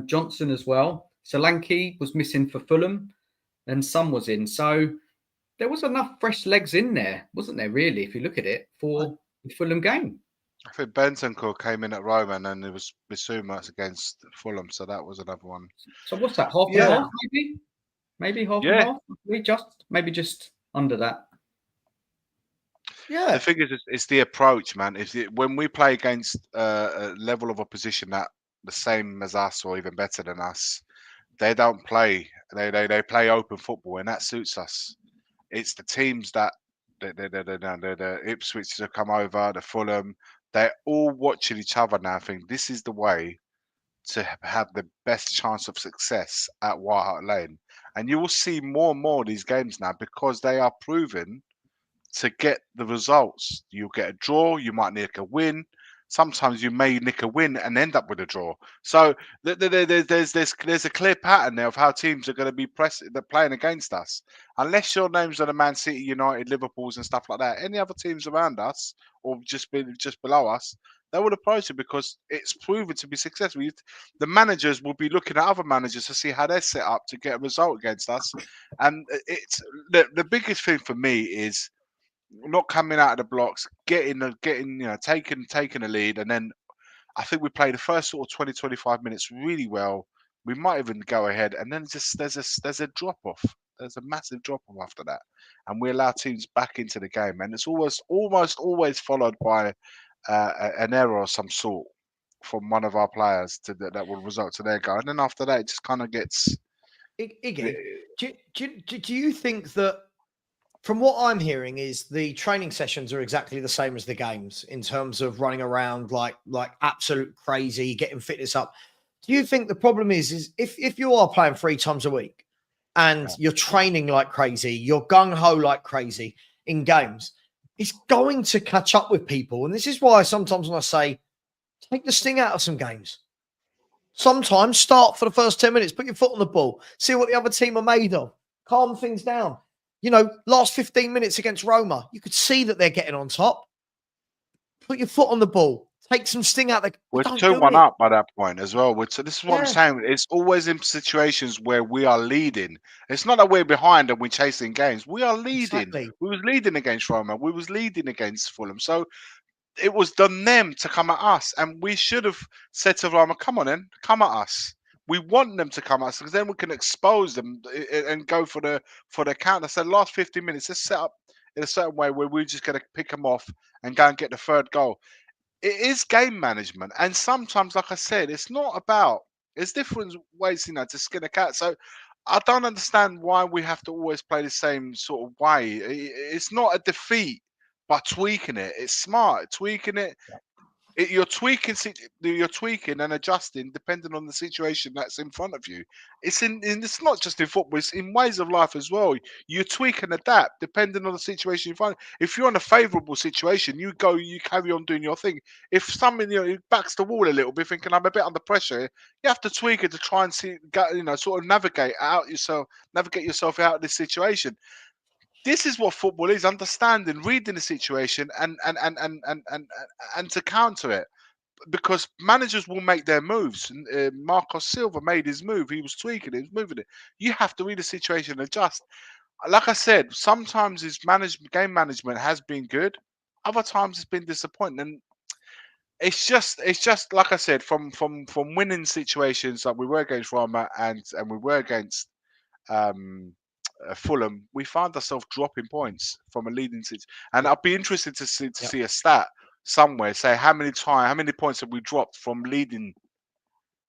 Johnson as well. Solanke was missing for Fulham, and Son was in. So there was enough fresh legs in there, wasn't there? Really, if you look at it, for the Fulham game. I think Bentancur came in at Roma, and then it was Bissouma against Fulham, so that was another one. So what's that? Half and half, maybe? Maybe half and half? Maybe just under that. Yeah. The thing is, it's the approach, man. When we play against a level of opposition that the same as us or even better than us, they don't play. They play open football, and that suits us. It's the teams that the Ipswich have come over, the Fulham. They're all watching each other now. I think this is the way to have the best chance of success at White Hart Lane, and you will see more and more of these games now because they are proven to get the results. You'll get a draw, you might nick a win. Sometimes you may nick a win and end up with a draw. So there's a clear pattern there of how teams are going to be playing against us. Unless your names are the Man City, United, Liverpools and stuff like that, any other teams around us or just below us, they will approach it because it's proven to be successful. The managers will be looking at other managers to see how they're set up to get a result against us. And it's the biggest thing for me is not coming out of the blocks, taking a lead, and then I think we played the first sort of 20, 25 minutes really well. We might even go ahead, and then just there's a drop off. There's a massive drop off after that, and we allow teams back into the game, and it's almost always followed by an error of some sort from one of our players that will result to their goal, and then after that, it just kind of gets. Iggy, do you think that? From what I'm hearing is the training sessions are exactly the same as the games in terms of running around like absolute crazy, getting fitness up. Do you think the problem is if you are playing 3 times a week and you're training like crazy, you're gung-ho like crazy in games, it's going to catch up with people. And this is why sometimes when I say, take the sting out of some games. Sometimes start for the first 10 minutes, put your foot on the ball, see what the other team are made of, calm things down. Last 15 minutes against Roma, you could see that they're getting on top. Put your foot on the ball. Take some sting out. We're 2-1 up by that point as well. So this is what I'm saying. It's always in situations where we are leading. It's not that we're behind and we're chasing games. We are leading. Exactly. We was leading against Roma. We was leading against Fulham. So it was done them to come at us. And we should have said to Roma, come on then, come at us. We want them to come at us because then we can expose them and go for the counter. So the last 15 minutes, let's set up in a certain way where we're just going to pick them off and go and get the third goal. It is game management. And sometimes, like I said, it's different ways, to skin a cat. So I don't understand why we have to always play the same sort of way. It's not a defeat by tweaking it. It's smart. Tweaking it You're tweaking and adjusting depending on the situation that's in front of you. It's not just in football; it's in ways of life as well. You tweak and adapt depending on the situation you find. If you're in a favourable situation, you carry on doing your thing. If something it backs the wall a little bit, thinking I'm a bit under pressure, you have to tweak it to try and sort of navigate yourself out of this situation. This is what football is: understanding, reading the situation, and to counter it. Because managers will make their moves. Marcos Silva made his move. He was tweaking it. He was moving it. You have to read the situation and adjust. Like I said, sometimes his game management has been good. Other times it's been disappointing. And it's just like I said, from winning situations like we were against Roma and we were against Fulham, we find ourselves dropping points from a leading situation. And I'd be interested to see a stat somewhere say how many points have we dropped from leading.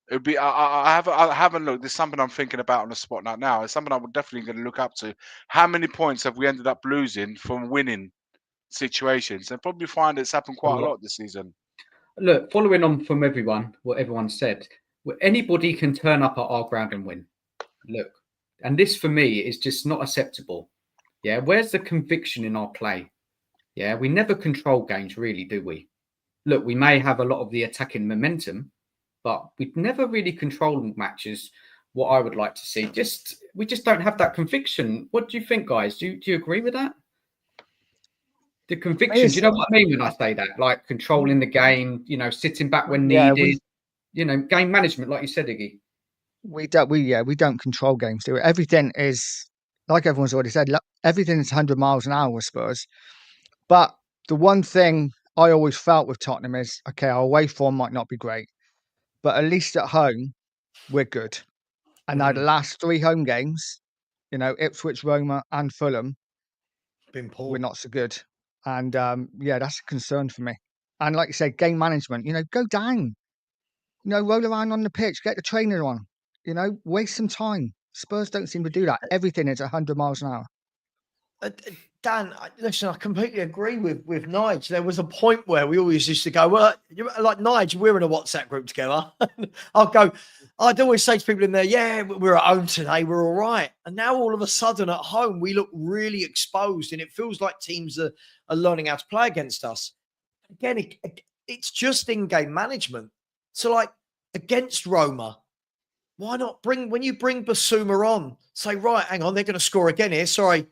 It would be I haven't looked. There's something I'm thinking about on the spot now. It's something I'm definitely going to look up to. How many points have we ended up losing from winning situations? And probably find it's happened quite a lot this season. Look, following on from what everyone said, anybody can turn up at our ground and win. Look, and this for me is just not acceptable. Yeah, where's the conviction in our play? Yeah, we never control games, really, do we? Look, we may have a lot of the attacking momentum, but we never really control matches. What I would like to see, we just don't have that conviction. What do you think, guys? Do you agree with that? The conviction. Do you know what I mean when I say that? Like controlling the game, sitting back when needed. Game management, like you said, Iggy. We don't control games, do we? Everything is, like everyone's already said, everything is 100 miles an hour with Spurs. But the one thing I always felt with Tottenham is, okay, our away form might not be great, but at least at home, we're good. And now the last 3 home games, Ipswich, Roma and Fulham, we're not so good. And that's a concern for me. And like you said, game management, go down, roll around on the pitch, get the trainer on, waste some time. Spurs don't seem to do that. Everything is 100 miles an hour. Dan, listen, I completely agree with Nige. There was a point where we always used to go, well, like Nige, we're in a WhatsApp group together. I'd always say to people in there, yeah, we're at home today, we're all right. And now all of a sudden at home, we look really exposed and it feels like teams are learning how to play against us. Again, it's just in-game management. So like against Roma, why not when you bring Basuma on, say, right, hang on, they're going to score again here. Sorry.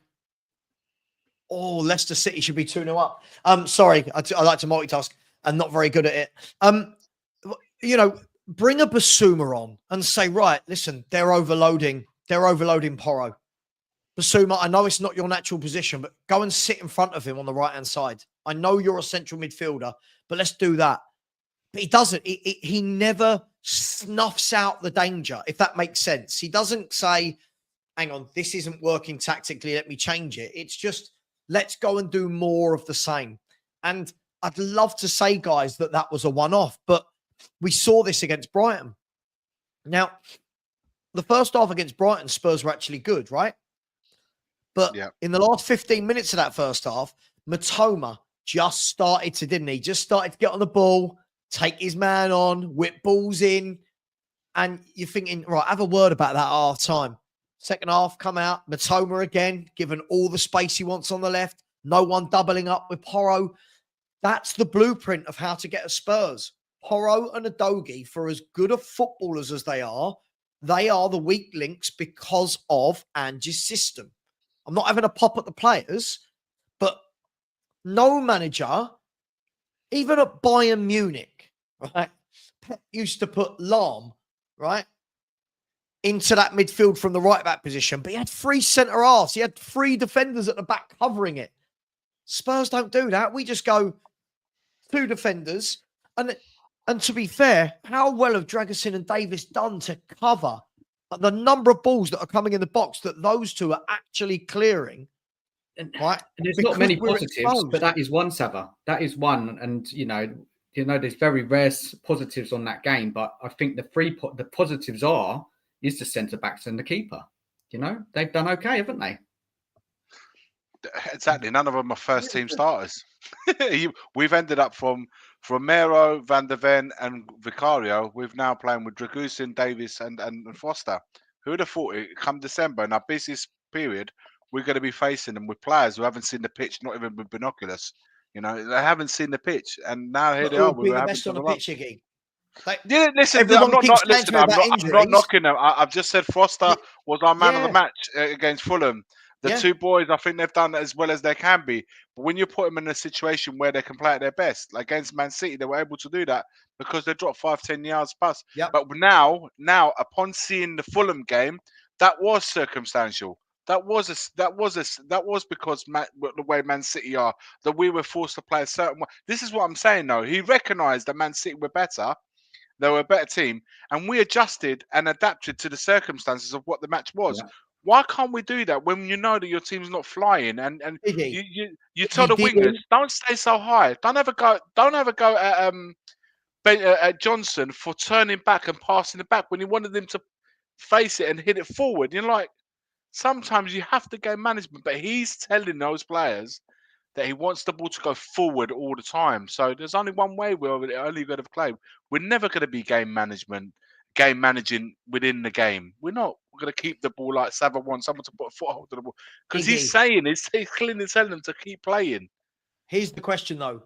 Oh, Leicester City should be 2-0 up. Sorry, I like to multitask and not very good at it. Bring a Basuma on and say, right, listen, they're overloading Porro. Basuma, I know it's not your natural position, but go and sit in front of him on the right-hand side. I know you're a central midfielder, but let's do that. But he doesn't. He never snuffs out the danger, if that makes sense. He doesn't say, hang on, this isn't working tactically, let me change it. It's just, let's go and do more of the same. And I'd love to say, guys, that was a one-off, but we saw this against Brighton. Now, the first half against Brighton, Spurs were actually good, right? But in the last 15 minutes of that first half, Matoma just started to get on the ball, take his man on, whip balls in. And you're thinking, right, have a word about that at half time. Second half, come out, Matoma again, given all the space he wants on the left. No one doubling up with Porro. That's the blueprint of how to get a Spurs. Porro and Udogie, for as good of footballers as they are the weak links because of Ange's system. I'm not having a pop at the players, but no manager, even at Bayern Munich, right, Pep used to put Lahm, right, into that midfield from the right-back position, but he had 3 centre-halves. He had 3 defenders at the back covering it. Spurs don't do that. We just go 2 defenders. And to be fair, how well have Dragusin and Davis done to cover the number of balls that are coming in the box that those 2 are actually clearing? Right? And there's not many positives, but that is one, Savva. That is one. And, there's very rare positives on that game, but I think the positives is the centre-backs and the keeper. They've done okay, haven't they? Exactly. None of them are first-team starters. We've ended up from Romero, Van der Ven, and Vicario. We've now playing with Dragusin, Davis, and Foster. Who would have thought it come December in our busiest period, we're going to be facing them with players who haven't seen the pitch, not even with binoculars. You know, they haven't seen the pitch, and now here But they who are. would We be were the having best to on the run. pitch, Iggy? Yeah, listen. Everyone keeps saying Listen. to me about I'm not injuries. knocking them. I've just said Foster was our man of the Yeah. match against Fulham. The Yeah. two boys, I think they've done as well as they can be. But when you put them in a situation where they can play at their best, like against Man City, they were able to do that because they dropped 5-10 yards plus. Yep. But now, upon seeing the Fulham game, that was circumstantial. That was because the way Man City are, that we were forced to play a certain way. This is what I'm saying, though. He recognised that Man City were better. They were a better team, and we adjusted and adapted to the circumstances of what the match was. Yeah. Why can't we do that when you know that your team's not flying? And Iggy, you tell the wingers, didn't- don't stay so high. Don't ever go at Johnson for turning back and passing it back when you wanted him to face it and hit it forward. You're like, sometimes you have to gain management, but he's telling those players that he wants the ball to go forward all the time. So there's only one way we're only going to play. We're never going to be game managing within the game. We're not. We're going to keep the ball like Savva wants someone to put a foothold to the ball because he's clearly telling them to keep playing. Here's the question, though.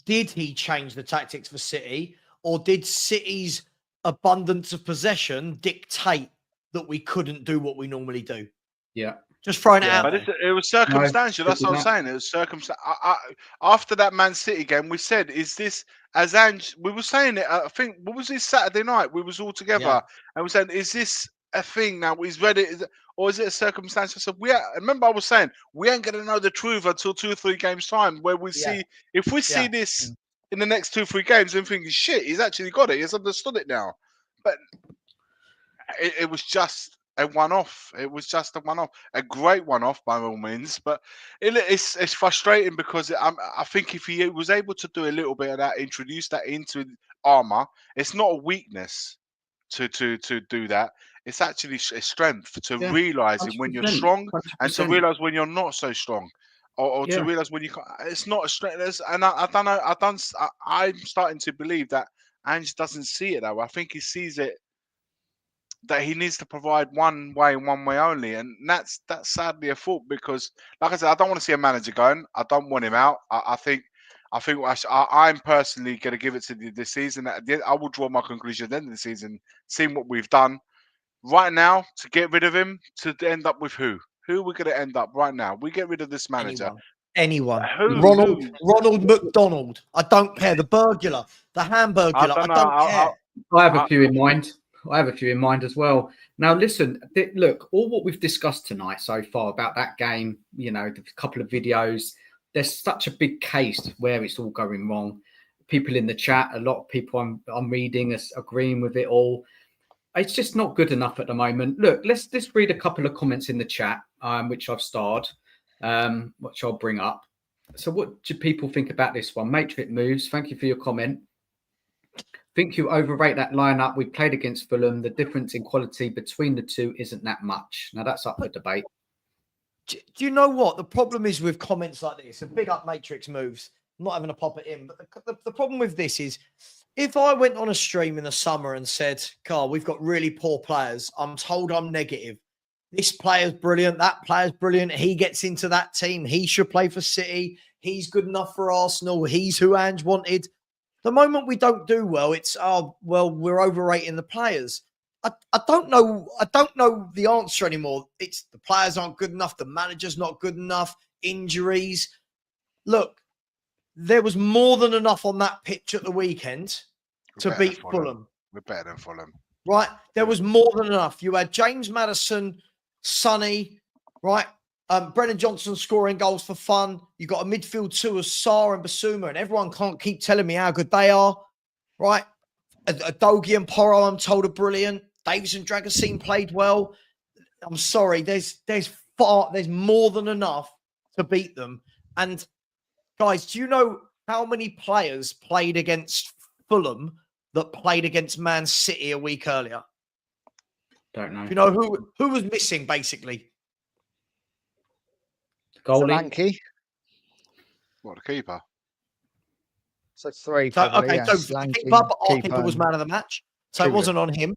Did he change the tactics for City, or did City's abundance of possession dictate that we couldn't do what we normally do? Yeah. Just throwing it out But there. it was circumstantial. No, That's what I'm saying. It was circumstantial. After that Man City game, we said, "Is this as Ange?" We were saying it. I think what was this Saturday night? We was all together Yeah. and we said, "Is this a thing now? He's ready, or is it a circumstantial?" So remember I was saying we ain't gonna know the truth until 2 or 3 games time, where we see if we see this in the next 2 or 3 games and thinking, "Shit, he's actually got it. He's understood it now." But it was just a one-off. It was just a one-off, a great one-off by all means. But it's frustrating because I think if he was able to do a little bit of that, introduce that into armor, it's not a weakness to do that. It's actually a strength to realizing when you're 100%, strong and to 100%. realize when you're not so strong. Or to realize when you can't. It's not a strength. And I don't know. I'm starting to believe that Ange doesn't see it that way. I think he sees it that he needs to provide one way and one way only, and that's sadly a fault because, like I said, I don't want to see a manager going. I don't want him out. I think I'm personally going to give it to this season. I will draw my conclusion at the end of the season, seeing what we've done right now to get rid of him. To end up with who? Who are we going to end up right now? We get rid of this manager. Anyone. Who? Ronald McDonald. I don't care. The burglar, the hamburger. I don't care. I have a few in mind. I have a few in mind as well. Now, listen, look, all what we've discussed tonight so far about that game, you know, the couple of videos, there's such a big case where it's all going wrong. People in the chat, a lot of people I'm reading are agreeing with it all. It's just not good enough at the moment. Look, let's read a couple of comments in the chat, which I've starred, which I'll bring up. So what do people think about this one? Matrix Moves, thank you for your comment. Think you overrate that lineup. We played against Fulham. The difference in quality between the two isn't that much. Now that's up for debate. Do you know what the problem is with comments like this? A big up Matrix Moves. I'm not having to pop it in, but the problem with this is, if I went on a stream in the summer and said, "Carl, we've got really poor players," I'm told I'm negative. This player's brilliant. That player's brilliant. He gets into that team. He should play for City. He's good enough for Arsenal. He's who Ange wanted. The moment we don't do well, it's, oh, well, we're overrating the players. I don't know. I don't know the answer anymore. It's the players aren't good enough. The manager's not good enough. Injuries. Look, there was more than enough on that pitch at the weekend to beat Fulham. We're better than Fulham. Right? There was more than enough. You had James Maddison, Sonny, right? Brennan Johnson scoring goals for fun. You got a midfield two of Sarr and Basuma, and everyone can't keep telling me how good they are, right? Adogi and Porro, I'm told, are brilliant. Davis and Dragusin played well. I'm sorry, there's more than enough to beat them. And guys, do you know how many players played against Fulham that played against Man City a week earlier? Don't know. Do you know who was missing basically? Goalie. Solanke. What, the keeper? So 3 So, probably, okay, yeah. so Solanke, our keeper was and man of the match. So it Tudor. wasn't on him,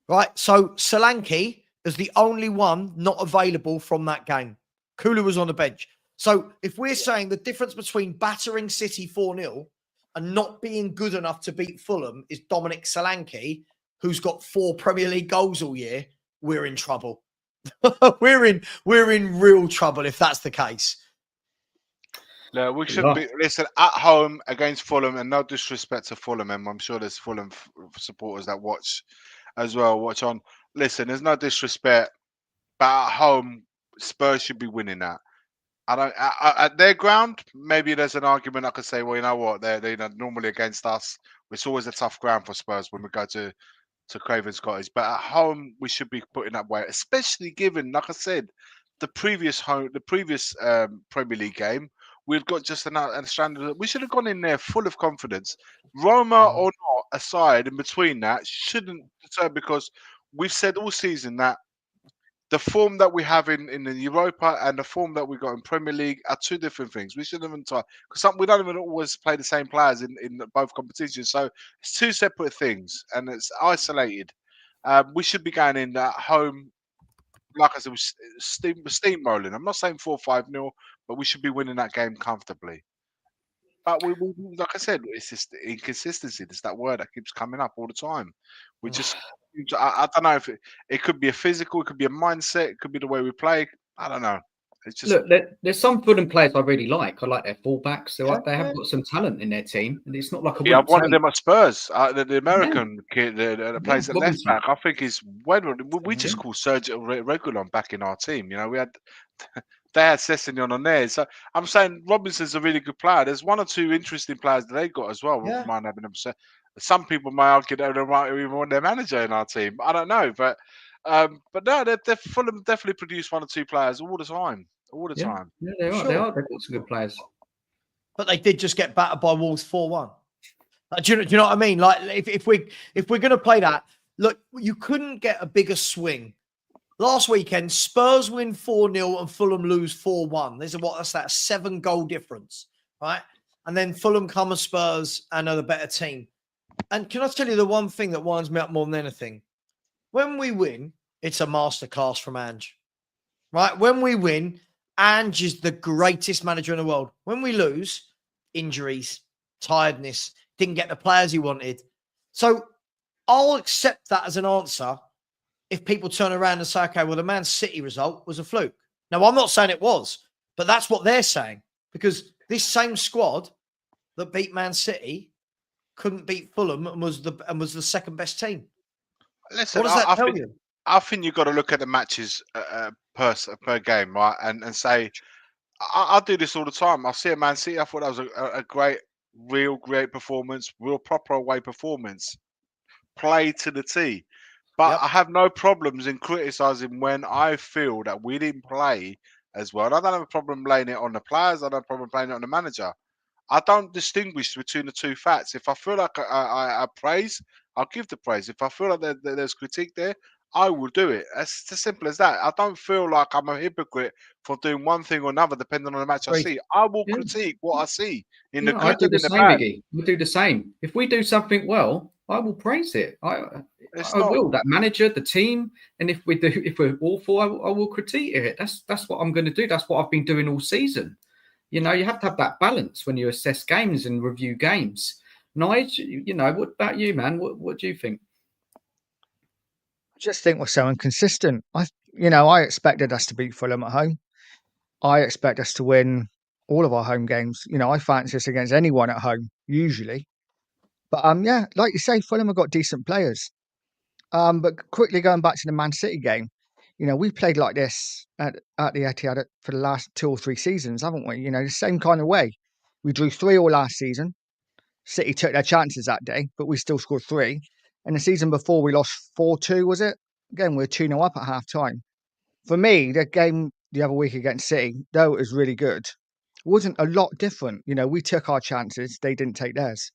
right? So Solanke is the only one not available from that game. Kulu was on the bench. So if we're saying the difference between battering City 4-0 and not being good enough to beat Fulham is Dominic Solanke, who's got 4 Premier League goals all year, we're in trouble. we're in real trouble if that's the case. No, we should be. Listen, at home against Fulham, and no disrespect to Fulham, and I'm sure there's Fulham supporters that watch as well. Watch on. Listen, there's no disrespect, but at home, Spurs should be winning that. I don't at their ground. Maybe there's an argument I could say. Well, you know what? They're normally against us. It's always a tough ground for Spurs when we go to Craven's Cottage. But at home, we should be putting that weight, especially given, like I said, the previous Premier League game. We've got just a standard. We should have gone in there full of confidence. Roma or not, aside in between that, shouldn't deter, because we've said all season that the form that we have in the Europa and the form that we got in Premier League are 2 different things. We shouldn't even try, because we don't even always play the same players in both competitions. So it's 2 separate things and it's isolated. We should be going in at home, like I said, steamrolling. I'm not saying 4-5-0, but we should be winning that game comfortably. But we like I said, it's just inconsistency. There's that word that keeps coming up all the time. We just, I don't know if it could be a physical, it could be a mindset, it could be the way we play. I don't know. It's just Look, there's some Fulham players I really like. I like their fullbacks. They have got some talent in their team, and it's not like I wanted them at Spurs. The American kid that plays at left Robinson. back, I think he's we just called Sergio Regulon back in our team. You know, we had they had Sessegnon on there. So I'm saying Robinson's a really good player. There's 1 or 2 interesting players that they got as well. Yeah. Mind having them. Some people might argue that they might even want their manager in our team. I don't know, but no, they're Fulham definitely produce 1 or 2 players all the time. All the time. Yeah, they are. Sure. They are. They've got some good players. But they did just get battered by Wolves 4-1. Do you know what I mean? Like if we're going to play that, look, you couldn't get a bigger swing. Last weekend, Spurs win 4-0 and Fulham lose 4-1. That's that 7-goal difference, right? And then Fulham come as Spurs and are the better team. And can I tell you the one thing that winds me up more than anything? When we win, it's a masterclass from Ange, right? When we win, Ange is the greatest manager in the world. When we lose, injuries, tiredness, didn't get the players he wanted. So I'll accept that as an answer if people turn around and say, okay, well, the Man City result was a fluke. Now, I'm not saying it was, but that's what they're saying, because this same squad that beat Man City couldn't beat Fulham and was the second best team. Listen, what does that tell you? I think you've got to look at the matches per game, right? And say, I do this all the time. I see a Man City. I thought that was a great, great performance, real proper away performance, play to the T. But I have no problems in criticising when I feel that we didn't play as well. I don't have a problem laying it on the players. I don't have a problem playing it on the manager. I don't distinguish between the 2 facts. If I feel like I praise, I'll give the praise. If I feel like there's critique there, I will do it. It's as simple as that. I don't feel like I'm a hypocrite for doing one thing or another, depending on the match I see. I will critique what I see in the good I do and the in the same, bad. Iggy. We do the same. If we do something well, I will praise it. I not- will. That manager, the team, and if we're awful, I will critique it. That's what I'm going to do. That's what I've been doing all season. You know, you have to have that balance when you assess games and review games. Nige, you know, what about you, man? What do you think? I just think we're so inconsistent. I expected us to beat Fulham at home. I expect us to win all of our home games. You know, I fancy us against anyone at home, usually. But yeah, like you say, Fulham have got decent players. But quickly going back to the Man City game, you know, we played like this at the Etihad for the last 2 or 3 seasons, haven't we? You know, the same kind of way. We drew 3-3 last season. City took their chances that day, but we still scored 3. And the season before, we lost 4-2, was it? Again, we were 2-0 up at half time. For me, the game the other week against City, though it was really good, wasn't a lot different. You know, we took our chances, they didn't take theirs.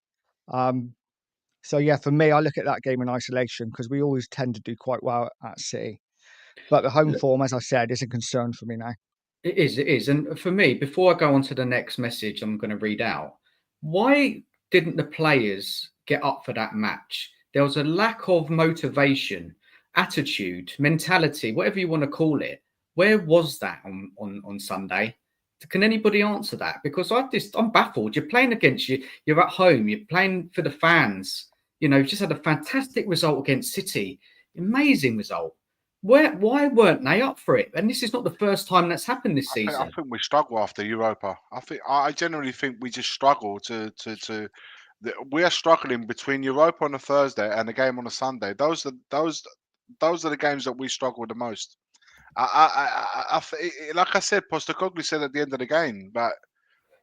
So yeah, for me, I look at that game in isolation because we always tend to do quite well at City. But the home form, as I said, is a concern for me now. It is. And for me, before I go on to the next message I'm going to read out, why didn't the players get up for that match? There was a lack of motivation, attitude, mentality, whatever you want to call it. Where was that on Sunday? Can anybody answer that? Because I'm baffled. You're playing against you're at home. You're playing for the fans. You know, you've just had a fantastic result against City. Amazing result. Why weren't they up for it? And this is not the first time that's happened this season. I think we struggle after Europa. I generally think we just struggle we are struggling between Europa on a Thursday and the game on a Sunday. Those are the games that we struggle the most. Like I said, Postecoglou said at the end of the game, but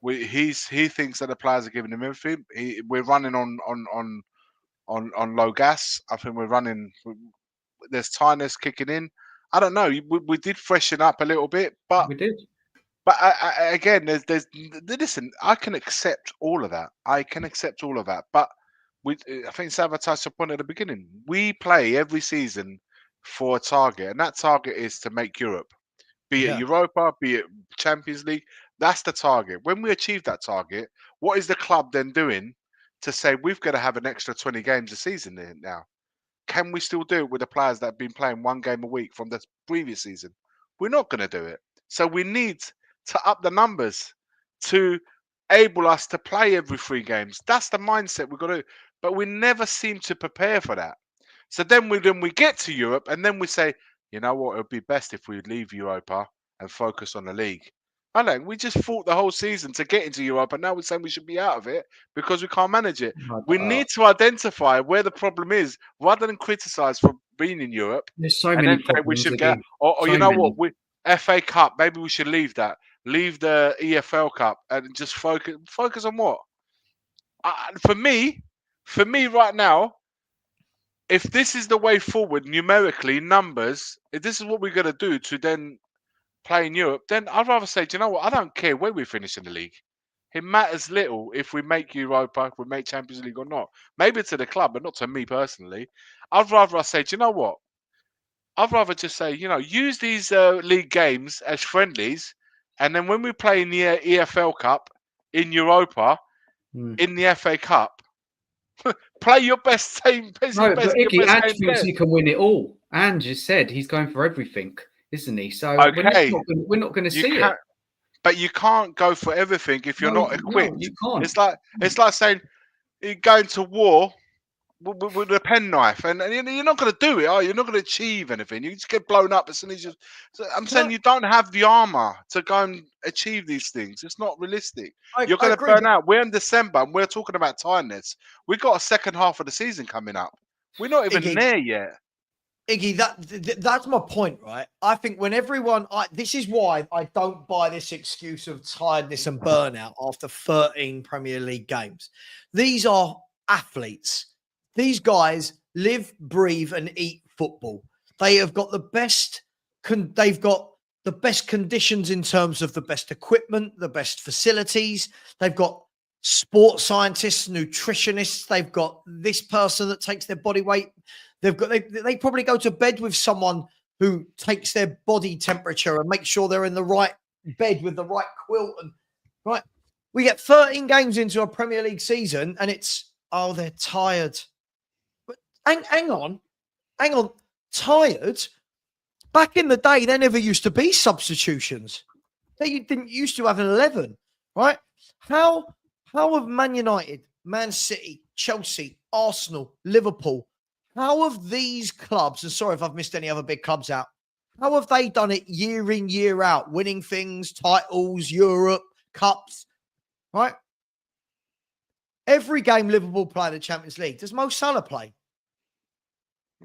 he thinks that the players are giving him everything. We're running on low gas. I think we're running. There's tiredness kicking in. I don't know. We did freshen up a little bit, but we did. But again, there's listen. I can accept all of that. But I think Savva touched upon at the beginning. We play every season for a target, and that target is to make Europe, be it Europa, be it Champions League. That's the target. When we achieve that target, what is the club then doing to say we've got to have an extra 20 games a season now? Can we still do it with the players that have been playing one game a week from the previous season? We're not going to do it. So we need to up the numbers to enable us to play every 3 games. That's the mindset we've got to. But we never seem to prepare for that. So then we get to Europe and then we say, you know what, it would be best if we leave Europa and focus on the league. I don't. We just fought the whole season to get into Europe, and now we're saying we should be out of it because we can't manage it. We need to identify where the problem is, rather than criticise for being in Europe. There's so many problems. We should get, or you know what, FA Cup. Maybe we should leave that. Leave the EFL Cup and just focus on what? For me, right now, if this is the way forward numerically, numbers, if this is what we're going to do to then play in Europe, then I'd rather say, do you know what? I don't care where we finish in the league. It matters little if we make Europa, if we make Champions League or not. Maybe to the club, but not to me personally. I'd rather say, do you know what? I'd rather just say, use these league games as friendlies, and then when we play in the EFL Cup, in Europa, in the FA Cup, play your best team. No, but Iggy, Ange thinks he can win it all. Ange has said he's going for everything, isn't he? So we're not going to see it. But you can't go for everything if you're not equipped. No, you can't. It's like saying you're going to war with a penknife, and you're not going to do it, are you? You're not going to achieve anything. You just get blown up as soon as you. So I'm saying you don't have the armor to go and achieve these things. It's not realistic. You're going to burn out. We're in December, and we're talking about tiredness. We've got a second half of the season coming up. We're not even there yet. Iggy, that's my point, right? I think when this is why I don't buy this excuse of tiredness and burnout after 13 Premier League games. These are athletes. These guys live, breathe, and eat football. They have got the best. They've got the best conditions in terms of the best equipment, the best facilities. They've got sports scientists, nutritionists. They've got this person that takes their body weight. They probably go to bed with someone who takes their body temperature and makes sure they're in the right bed with the right quilt. And right, we get 13 games into a Premier League season, and it's they're tired. But hang on, tired. Back in the day, there never used to be substitutions. They didn't used to have an 11, right? How have Man United, Man City, Chelsea, Arsenal, Liverpool? How have these clubs, and sorry if I've missed any other big clubs out, how have they done it year in, year out, winning things, titles, Europe, cups, right? Every game Liverpool play in the Champions League, does Mo Salah play?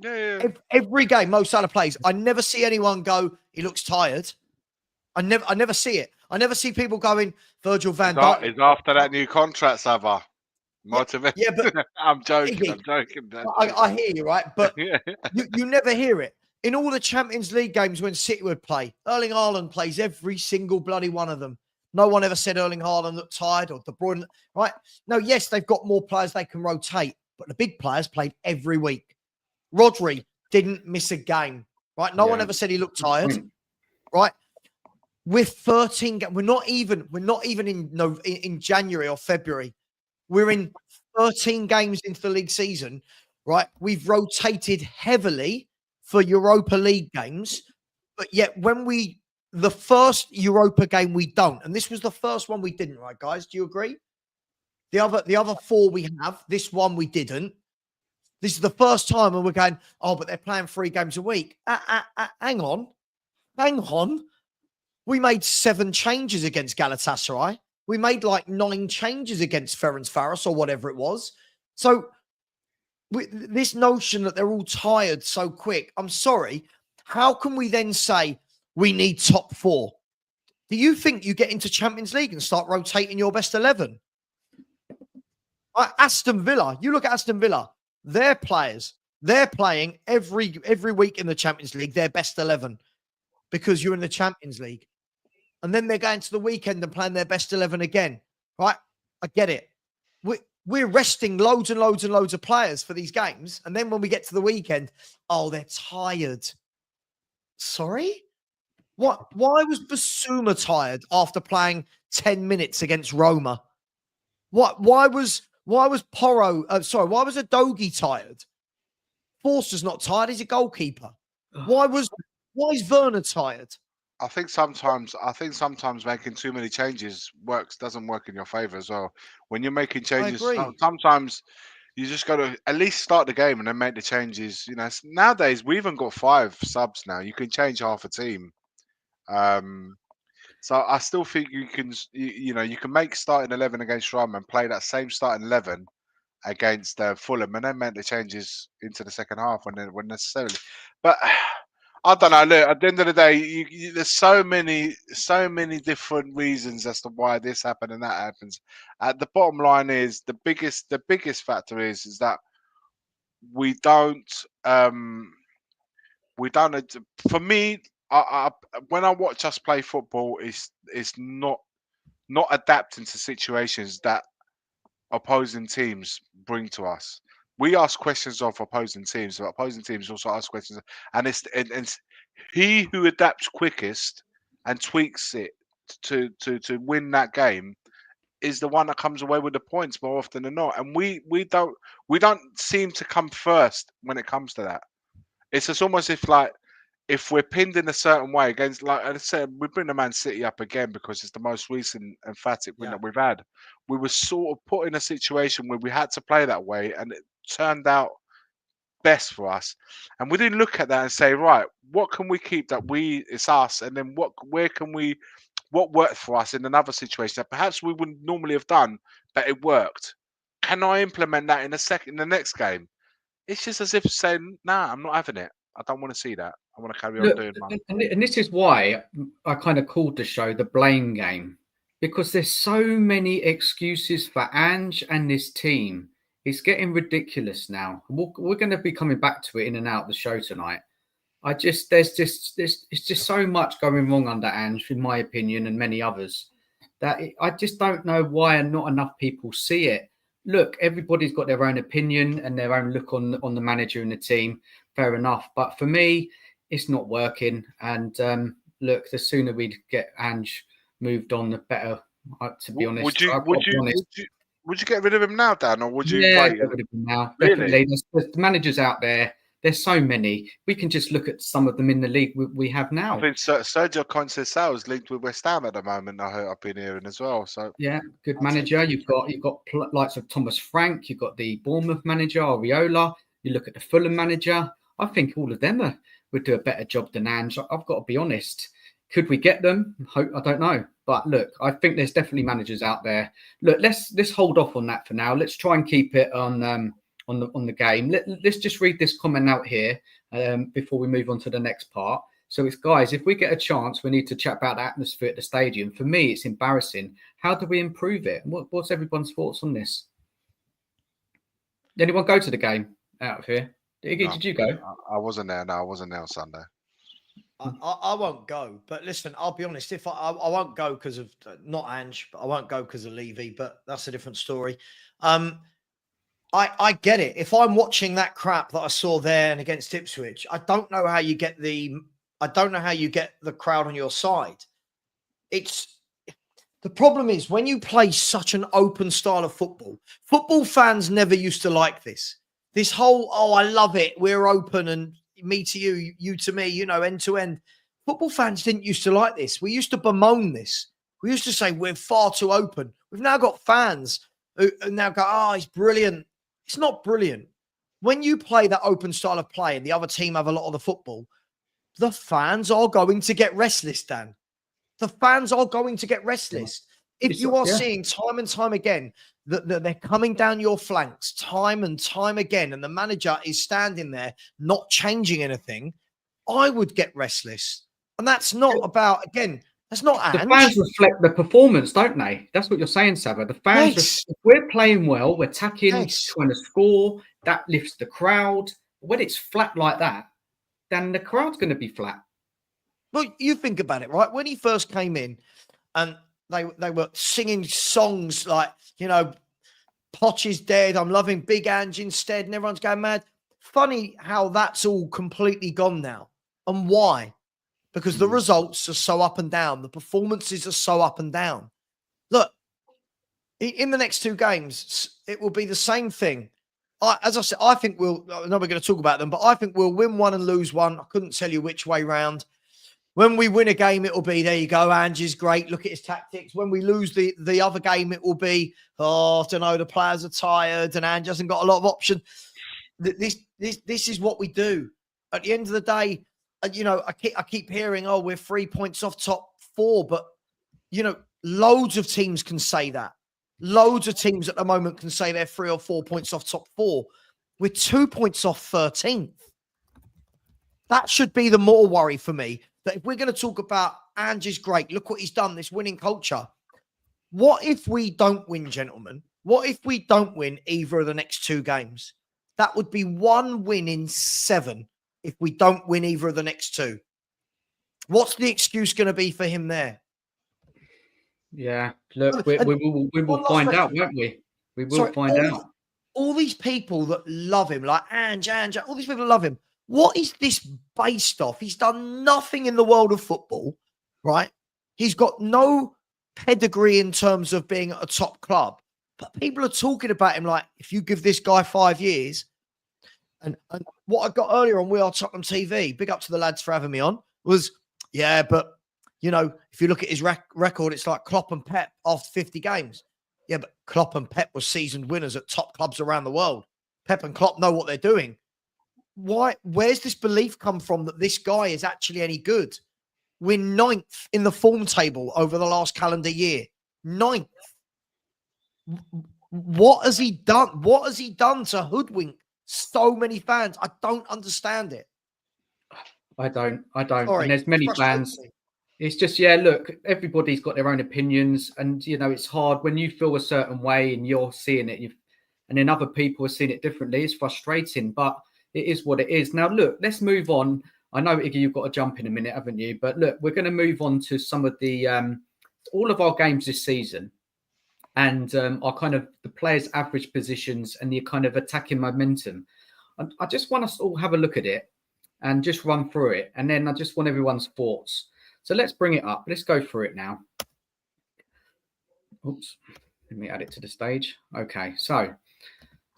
Yeah. Every game Mo Salah plays, I never see anyone go, he looks tired. I never see it. I never see people going, Virgil van Dijk. It's after that new contract, Savva. Motivate. Yeah, but I'm joking. I hear you, right? But you never hear it. In all the Champions League games when City would play, Erling Haaland plays every single bloody one of them. No one ever said Erling Haaland looked tired or De Bruyne, right? No, yes, they've got more players they can rotate, but the big players played every week. Rodri didn't miss a game, right? No one ever said he looked tired, right? We're 13. We're not even in January or February. We're in 13 games into the league season, right? We've rotated heavily for Europa League games, but yet the first Europa game we don't, and this was the first one we didn't, right, guys? Do you agree? The other four we have, this one we didn't. This is the first time when we're going, oh, but they're playing 3 games a week. Hang on. We made 7 changes against Galatasaray. We made like 9 changes against Ferencvaros or whatever it was. So this notion that they're all tired so quick, I'm sorry. How can we then say we need top 4? Do you think you get into Champions League and start rotating your best 11? Aston Villa, you look at Aston Villa, their players, they're playing every week in the Champions League, their best 11, because you're in the Champions League. And then they're going to the weekend and playing their best 11 again, right? I get it. We're resting loads and loads and loads of players for these games. And then when we get to the weekend, oh, they're tired. Sorry? What? Why was Basuma tired after playing 10 minutes against Roma? Why was Porro, why was Adogi tired? Forster's not tired. He's a goalkeeper. Why is Werner tired? I think sometimes making too many changes doesn't work in your favor as well. When you're making changes, sometimes you just got to at least start the game and then make the changes. You know, nowadays we even got 5 subs now. You can change half a team. So I still think you can make starting 11 against Roma and play that same starting 11 against Fulham, and then make the changes into the second half when necessarily. But I don't know. Look, at the end of the day, there's so many different reasons as to why this happened and that happens. The bottom line is the biggest factor is that we don't. For me, when I watch us play football, it's not adapting to situations that opposing teams bring to us. We ask questions of opposing teams, but opposing teams also ask questions, and it's he who adapts quickest and tweaks it to win that game is the one that comes away with the points more often than not. And we don't seem to come first when it comes to that. It's just almost if we're pinned in a certain way against, like I said, we bring the Man City up again because it's the most recent emphatic win that we've had. We were sort of put in a situation where we had to play that way, and it turned out best for us. And we didn't look at that and say, right, what can we keep it's us, and then what worked for us in another situation that perhaps we wouldn't normally have done, but it worked. Can I implement that in the next game? It's just as if saying, nah, I'm not having it. I don't want to see that. I want to carry on doing mine. And this is why I kind of called the show the blame game, because there's so many excuses for Ange and this team. It's getting ridiculous now. We're going to be coming back to it in and out of the show tonight. It's just so much going wrong under Ange, in my opinion, and many others, that I just don't know why not enough people see it. Look, everybody's got their own opinion and their own look on the manager and the team. Fair enough. But for me, it's not working. And look, the sooner we get Ange moved on, the better, to be honest. Would you get rid of him now, Dan, or would you wait? Get rid of him now. Really? Definitely. There's the managers out there. There's so many. We can just look at some of them in the league we have now. I think Sergio Conceição is linked with West Ham at the moment. I've been hearing as well. So yeah, good manager. You've got likes of Thomas Frank. You've got the Bournemouth manager, Areola. You look at the Fulham manager. I think all of them would do a better job than Ange. I've got to be honest. Could we get them? I don't know. But look, I think there's definitely managers out there. Look, let's hold off on that for now. Let's try and keep it on the game. Let's just read this comment out here before we move on to the next part. So it's, guys, if we get a chance, we need to chat about the atmosphere at the stadium. For me, it's embarrassing. How do we improve it? What's everyone's thoughts on this? Did anyone go to the game out of here? Iggy, did you go? I wasn't there. No, I wasn't there on Sunday. I won't go. But listen, I'll be honest. If I won't go because of not Ange, but I won't go because of Levy. But that's a different story. I get it. If I'm watching that crap that I saw there and against Ipswich, I don't know how you get the crowd on your side. The problem is when you play such an open style of football fans never used to like this. This whole, oh, I love it. We're open and me to you, you to me, end to end. Football fans didn't used to like this. We used to bemoan this. We used to say we're far too open. We've now got fans who now go, oh, it's brilliant. It's not brilliant. When you play that open style of play and the other team have a lot of the football, the fans are going to get restless, Dan. The fans are going to get restless. If you are seeing time and time again that they're coming down your flanks time and time again, and the manager is standing there not changing anything, I would get restless. And that's not about, again, that's not Ange. The fans reflect the performance, don't they? That's what you're saying, Savva. The fans, if we're playing well, we're attacking, trying to score, that lifts the crowd. When it's flat like that, then the crowd's going to be flat. Well, you think about it, right? When he first came in and they were singing songs like, Poch is dead, I'm loving Big Ange instead, and everyone's going mad. Funny how that's all completely gone now. And why? Because the results are so up and down. The performances are so up and down. Look, in the next two games, it will be the same thing. As I said, I think I know we're going to talk about them, but I think we'll win one and lose one. I couldn't tell you which way round. When we win a game, it will be, there you go, Ange is great. Look at his tactics. When we lose the other game, it will be, I don't know, the players are tired and Ange hasn't got a lot of options. This is what we do. At the end of the day, I keep hearing, oh, we're 3 points off top 4. But, loads of teams can say that. Loads of teams at the moment can say they're 3 or 4 points off top 4. We're 2 points off 13th. That should be the more worry for me. That if we're going to talk about Ange is great, look what he's done, this winning culture. What if we don't win, gentlemen? What if we don't win either of the next 2 games? That would be 1 win in 7 if we don't win either of the next 2. What's the excuse going to be for him there? Yeah, look, we will find out, won't we? We will find out. All these people that love him, like Ange, all these people love him. What is this based off? He's done nothing in the world of football, right? He's got no pedigree in terms of being at a top club. But people are talking about him like, if you give this guy 5 years, and what I got earlier on We Are Tottenham TV, big up to the lads for having me on, was, but, if you look at his record, it's like Klopp and Pep after 50 games. Yeah, but Klopp and Pep were seasoned winners at top clubs around the world. Pep and Klopp know what they're doing. Why? Where's this belief come from that this guy is actually any good? We're 9th in the form table over the last calendar year. 9th. What has he done? What has he done to hoodwink so many fans? I don't understand it. I don't. Sorry, and there's many fans. It's just, look, everybody's got their own opinions. And, it's hard when you feel a certain way and you're seeing it. And then other people are seeing it differently. It's frustrating, but it is what it is. Now, look, let's move on. I know, Iggy, you've got to jump in a minute, haven't you? But look, we're going to move on to some of the all of our games this season and our kind of the players' average positions and the kind of attacking momentum. I just want us to all have a look at it and just run through it. And then I just want everyone's thoughts. So let's bring it up. Let's go through it now. Oops. Let me add it to the stage. Okay, so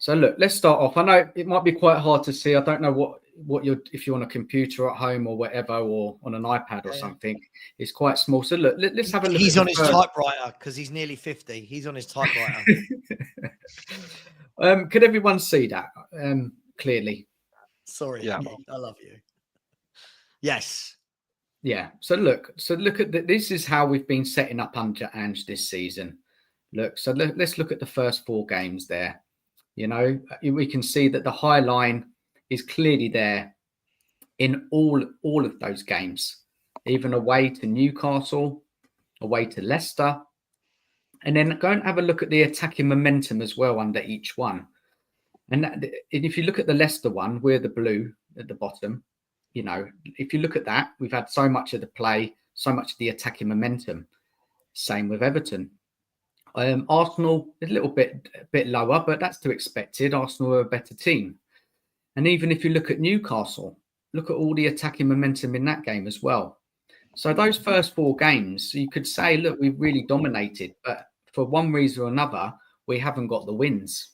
look, let's start off. I know it might be quite hard to see. I don't know what you're, if you're on a computer at home or whatever, or on an iPad or something. It's quite small. So look, let's have a look. He's on his typewriter because he's nearly 50. He's on his typewriter. Could everyone see that clearly? Sorry, yeah. I love you. Yes. Yeah. So look at this is how we've been setting up under Ange this season. Look, so let's look at the first 4 games there. We can see that the high line is clearly there in all of those games, even away to Newcastle, away to Leicester. And then go and have a look at the attacking momentum as well under each one. And if you look at the Leicester one, we're the blue at the bottom. If you look at that, we've had so much of the play, so much of the attacking momentum. Same with Everton. Arsenal is a little bit lower, but that's to be expected. Arsenal are a better team. And even if you look at Newcastle, look at all the attacking momentum in that game as well. So those first 4 games, you could say, look, we've really dominated, but for one reason or another, we haven't got the wins.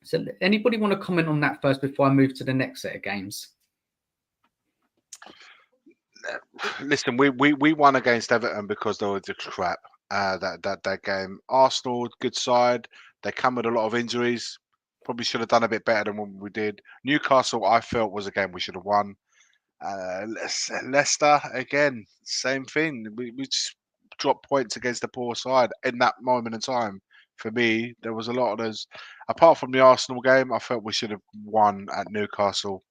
So anybody want to comment on that first before I move to the next set of games? Listen, we won against Everton because they were just crap. That game. Arsenal, good side. They come with a lot of injuries. Probably should have done a bit better than what we did. Newcastle, I felt, was a game we should have won. Leicester, again, same thing. We just dropped points against the poor side in that moment in time. For me, there was a lot of those. Apart from the Arsenal game, I felt we should have won at Newcastle.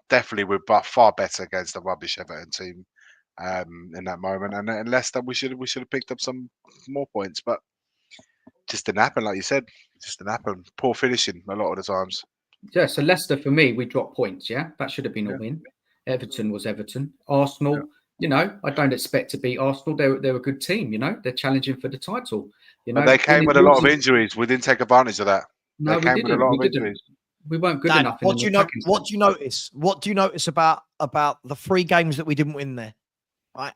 Definitely, we're far better against the rubbish Everton team in that moment. And Leicester, we should have picked up some more points, but just didn't happen. Like you said, just didn't happen. Poor finishing a lot of the times. Yeah, so Leicester, for me, we dropped points, yeah? That should have been a win. Everton was Everton. Arsenal, I don't expect to beat Arsenal. They're a good team, they're challenging for the title. But they came with a lot of injuries. We didn't take advantage of that. No, they came with a lot of injuries. We weren't good Dad, enough. What do you notice? What do you notice about the 3 games that we didn't win there? Right,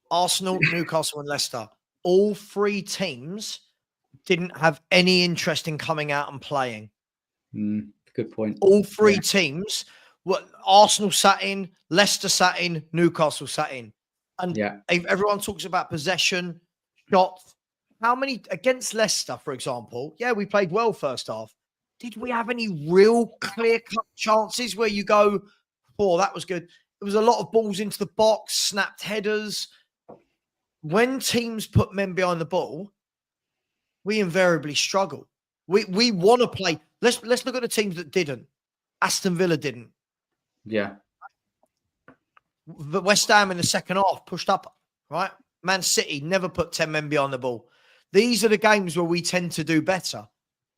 Arsenal, Newcastle, and Leicester. All 3 teams didn't have any interest in coming out and playing. Good point. All 3 teams. What Arsenal sat in, Leicester sat in, Newcastle sat in, and everyone talks about possession, shots. How many against Leicester, for example? Yeah, we played well first half. Did we have any real clear-cut chances where you go, "Oh, that was good"? There was a lot of balls into the box, snapped headers. When teams put men behind the ball, we invariably struggle. We want to play. Let's look at the teams that didn't. Aston Villa didn't. Yeah. But West Ham in the second half pushed up, right? Man City never put 10 men behind the ball. These are the games where we tend to do better.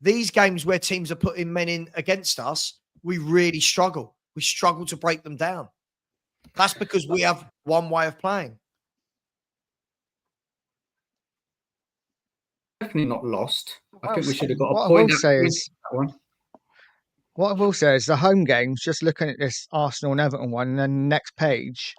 These games where teams are putting men in against us, we really struggle. We struggle to break them down. That's because we have one way of playing. Definitely not lost. I think we should have got what a point. What I will say is the home games, just looking at this Arsenal and Everton one, and then the next page,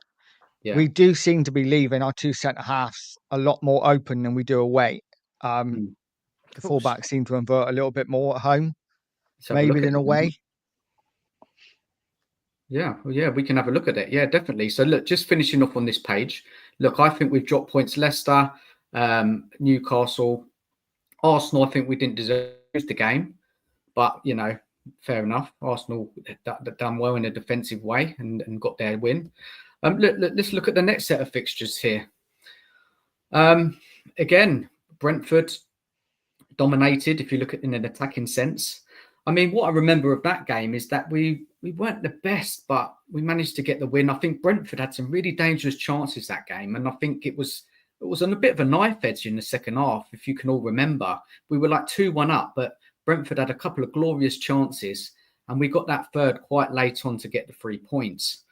we do seem to be leaving our 2 centre-halves a lot more open than we do away. The fullbacks seem to invert a little bit more at home, maybe than away. Yeah, we can have a look at it. Yeah, definitely. So look, just finishing off on this page. Look, I think we've dropped points. Leicester, Newcastle, Arsenal. I think we didn't deserve the game, but fair enough. Arsenal done well in a defensive way and got their win. Let's look at the next set of fixtures here. Again, Brentford dominated. If you look at in an attacking sense, I mean, what I remember of that game is that we weren't the best, but we managed to get the win. I think Brentford had some really dangerous chances that game, and I think it was on a bit of a knife edge in the second half. If you can all remember, we were like 2-1 up, but Brentford had a couple of glorious chances, and we got that third quite late on to get the 3 points.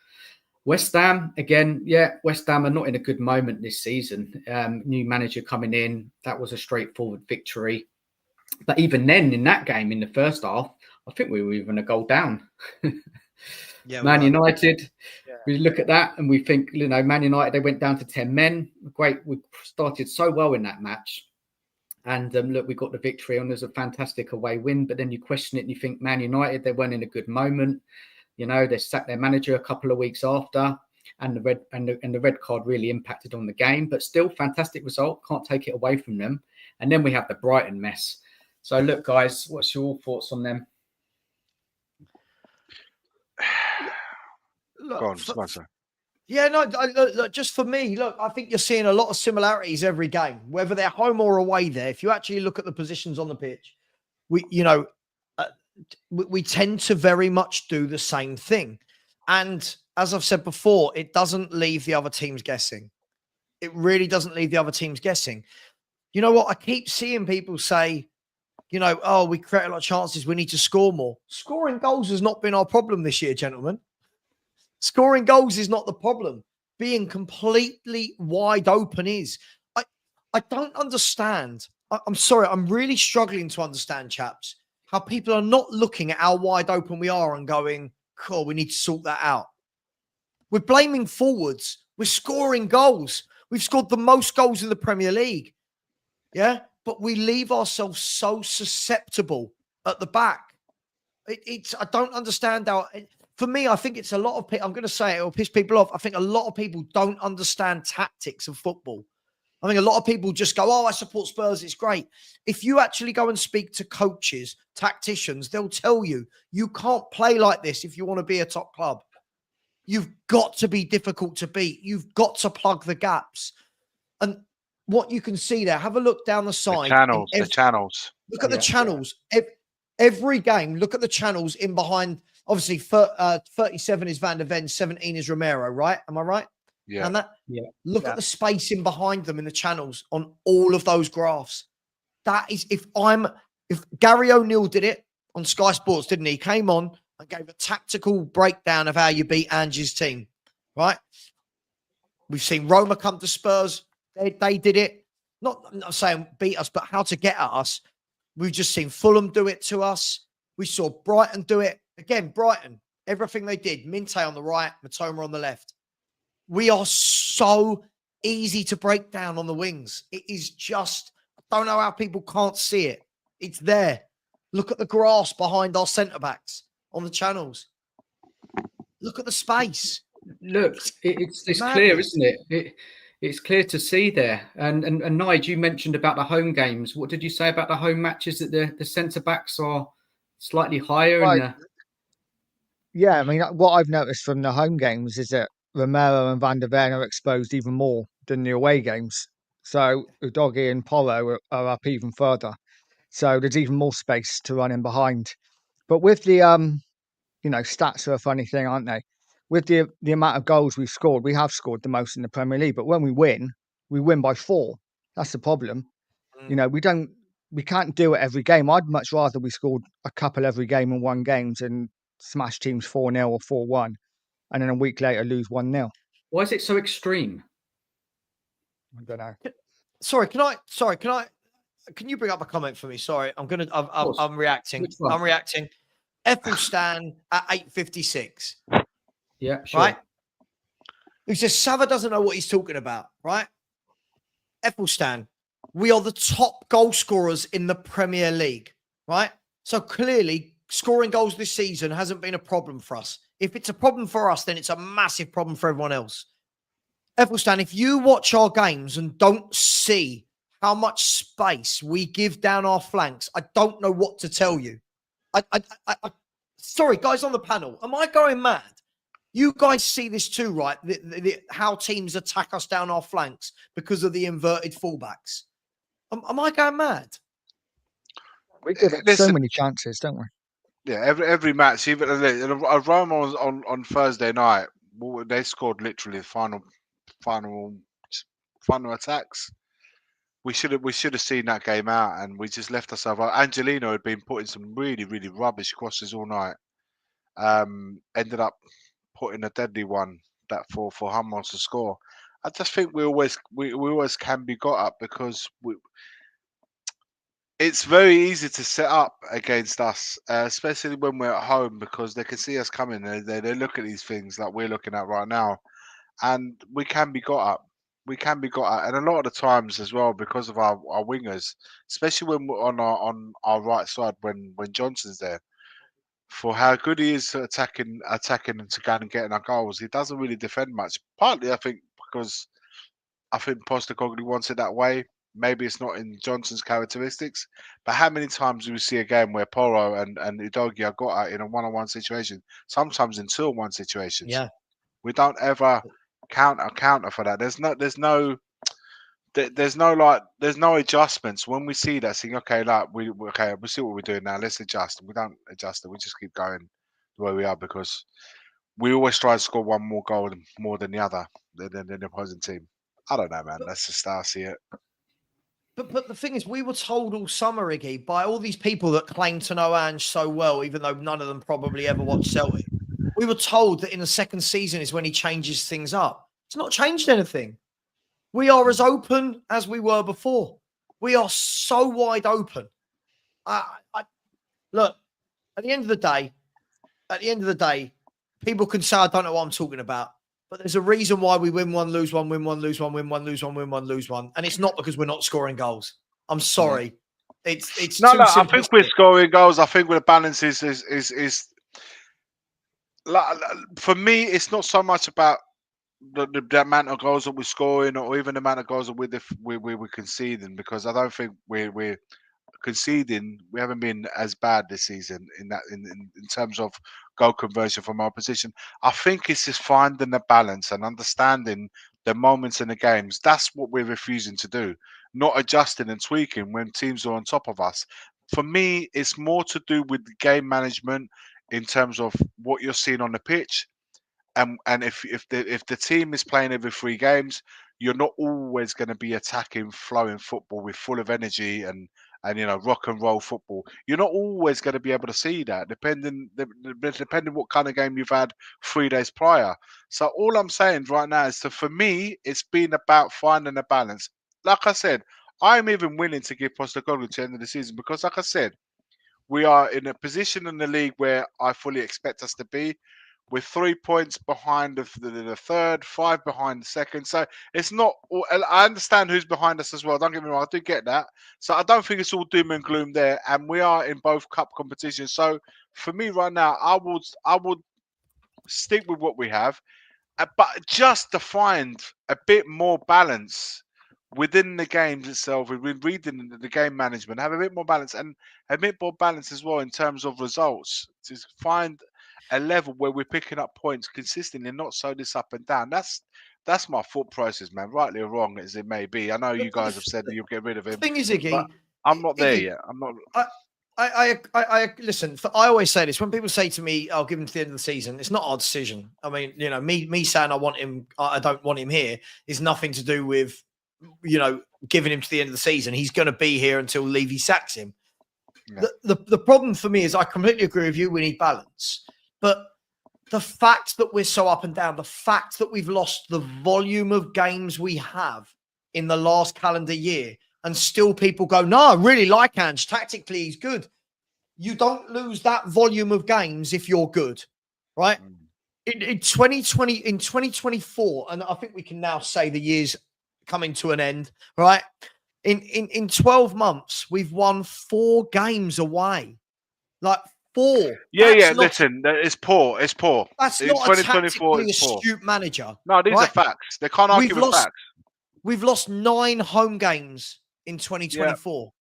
West Ham, again, West Ham are not in a good moment this season. New manager coming in, that was a straightforward victory. But even then, in that game, in the first half, I think we were even a goal down. Man United, we look at that and we think, Man United, they went down to 10 men. Great, we started so well in that match. And look, we got the victory and there's a fantastic away win. But then you question it and you think, Man United, they weren't in a good moment. They sacked their manager a couple of weeks after, and the red card really impacted on the game. But still, fantastic result. Can't take it away from them. And then we have the Brighton mess. So look, guys, what's your thoughts on them? Look, just for me, look, I think you're seeing a lot of similarities every game, whether they're home or away there. If you actually look at the positions on the pitch, we tend to very much do the same thing. And as I've said before, it doesn't leave the other teams guessing. It really doesn't leave the other teams guessing. You know what? I keep seeing people say, we create a lot of chances. We need to score more. Scoring goals has not been our problem this year, gentlemen. Scoring goals is not the problem. Being completely wide open is. I don't understand. I'm sorry. I'm really struggling to understand, chaps, how people are not looking at how wide open we are and going, cool, we need to sort that out. We're blaming forwards. We're scoring goals. We've scored the most goals in the Premier League. Yeah. But we leave ourselves so susceptible at the back. I don't understand how. For me, I think it's a lot of people. I'm going to say it will piss people off. I think a lot of people don't understand tactics of football. I think a lot of people just go, "Oh, I support Spurs. It's great." If you actually go and speak to coaches, tacticians, they'll tell you you can't play like this if you want to be a top club. You've got to be difficult to beat. You've got to plug the gaps. And what you can see there, have a look down the side. The channels. Look at the channels. Every game, look at the channels in behind. Obviously, 37 is Van der Ven, 17 is Romero, right? Am I right? Yeah. And look at the space in behind them in the channels on all of those graphs. That is, if Gary O'Neill did it on Sky Sports, didn't he? Came on and gave a tactical breakdown of how you beat Ange's team, right? We've seen Roma come to Spurs. They did it. Not saying beat us, but how to get at us. We've just seen Fulham do it to us. We saw Brighton do it. Again, Brighton, everything they did. Minte on the right, Matoma on the left. We are so easy to break down on the wings. It is just, I don't know how people can't see it. It's there. Look at the grass behind our centre-backs on the channels. Look at the space. Look, it's clear, isn't it? It's clear to see there. And Nigel, you mentioned about the home games. What did you say about the home matches? That the centre backs are slightly higher. Right. Yeah, I mean, what I've noticed from the home games is that Romero and Van der Ven are exposed even more than the away games. So Udogie and Porro are up even further. So there's even more space to run in behind. But with the stats are a funny thing, aren't they? With the amount of goals we've scored, we have scored the most in the Premier League. But when we win by 4. That's the problem. We can't do it every game. I'd much rather we scored a couple every game in one game than smash teams 4-0 or 4-1, and then a week later lose 1-0. Why is it so extreme? I don't know. Can you bring up a comment for me? Sorry, I'm reacting. Which one? I'm reacting. Ep11 at 8:56. Yeah, sure. Right? Who says Savva doesn't know what he's talking about, right? Ep11, we are the top goal scorers in the Premier League, right? So clearly, scoring goals this season hasn't been a problem for us. If it's a problem for us, then it's a massive problem for everyone else. Ep11, if you watch our games and don't see how much space we give down our flanks, I don't know what to tell you. Sorry, guys on the panel, am I going mad? You guys see this too, right? How teams attack us down our flanks because of the inverted fullbacks. Am I going mad? We give it so many chances, don't we? Yeah, every match, even Roma on Thursday night, they scored literally the final attacks. We should have seen that game out, and we just left ourselves out. Angelino had been putting some really, really rubbish crosses all night. Ended up putting a deadly one that for Hummels to score. I just think we always can be got up because it's very easy to set up against us, especially when we're at home, because they can see us coming. They look at these things like we're looking at right now, and we can be got up. We can be got at, and a lot of the times as well because of our wingers, especially when we're on our right side when Johnson's there. For how good he is at attacking and to go and getting our goals, he doesn't really defend much. Partly, I think, because I think Postecoglou wants it that way. Maybe it's not in Johnson's characteristics, but how many times do we see a game where Porro and Udogie are got at in a one-on-one situation, sometimes in 2-on-1 situations? Yeah. We don't ever counter for that. There's no adjustments when we see that. Saying, okay, we see what we're doing now. Let's adjust. We don't adjust it. We just keep going the way we are because we always try to score one more goal more than the other than the opposing team. I don't know, man. That's just how I see it. But the thing is, we were told all summer, Iggy, by all these people that claim to know Ange so well, even though none of them probably ever watched Celtic. We were told that in the second season is when he changes things up. It's not changed anything. We are as open as we were before. We are so wide open. Look, at the end of the day, people can say, I don't know what I'm talking about. But there's a reason why we win one, lose one, win one, lose one, win one, lose one, win one, lose one. And it's not because we're not scoring goals. I'm sorry. It's No, too no. I think we're simplistic. scoring goals. I think the balance is like, for me. It's not so much about the amount of goals that we're scoring, or even the amount of goals that we're conceding, because I don't think we're conceding. We haven't been as bad this season in terms of goal conversion from our position. I think it's just finding the balance and understanding the moments in the games. That's what we're refusing to do, not adjusting and tweaking when teams are on top of us. For me, it's more to do with game management in terms of what you're seeing on the pitch. And if the team is playing every 3 games, you're not always going to be attacking, flowing football with full of energy and rock and roll football. You're not always going to be able to see that, depending what kind of game you've had 3 days prior. So all I'm saying right now is, for me, it's been about finding a balance. Like I said, I'm even willing to give Postecoglou to the end of the season, because, like I said, we are in a position in the league where I fully expect us to be. We're 3 points behind the third, 5 behind the second. So it's not. I understand who's behind us as well. Don't get me wrong, I do get that. So I don't think it's all doom and gloom there. And we are in both cup competitions. So for me right now, I would stick with what we have, but just to find a bit more balance within the games itself. We've been reading the game management, have a bit more balance, and a bit more balance as well in terms of results, to find a level where we're picking up points consistently and not so this up and down. That's my thought process, man. Rightly or wrong as it may be. I know you guys have said that you'll get rid of him. The thing is, but Iggy, I'm not there yet. I'm not. I listen. I always say this when people say to me, "I'll give him to the end of the season." It's not our decision. I mean, me saying I want him, I don't want him here, is nothing to do with giving him to the end of the season. He's going to be here until Levy sacks him. Yeah. The problem for me is, I completely agree with you. We need balance, but the fact that we're so up and down, the fact that we've lost the volume of games we have in the last calendar year, and still people go, "No, I really like Ange. Tactically, he's good." You don't lose that volume of games if you're good, right? In 2020, in 2024, and I think we can now say the year's coming to an end, right? In 12 months, we've won 4 games away. Like 4. Yeah. Listen, it's poor. It's poor. That's in not 2024, a tactically astute manager. No, these are facts. They can't argue with facts. We've lost 9 home games in 2024,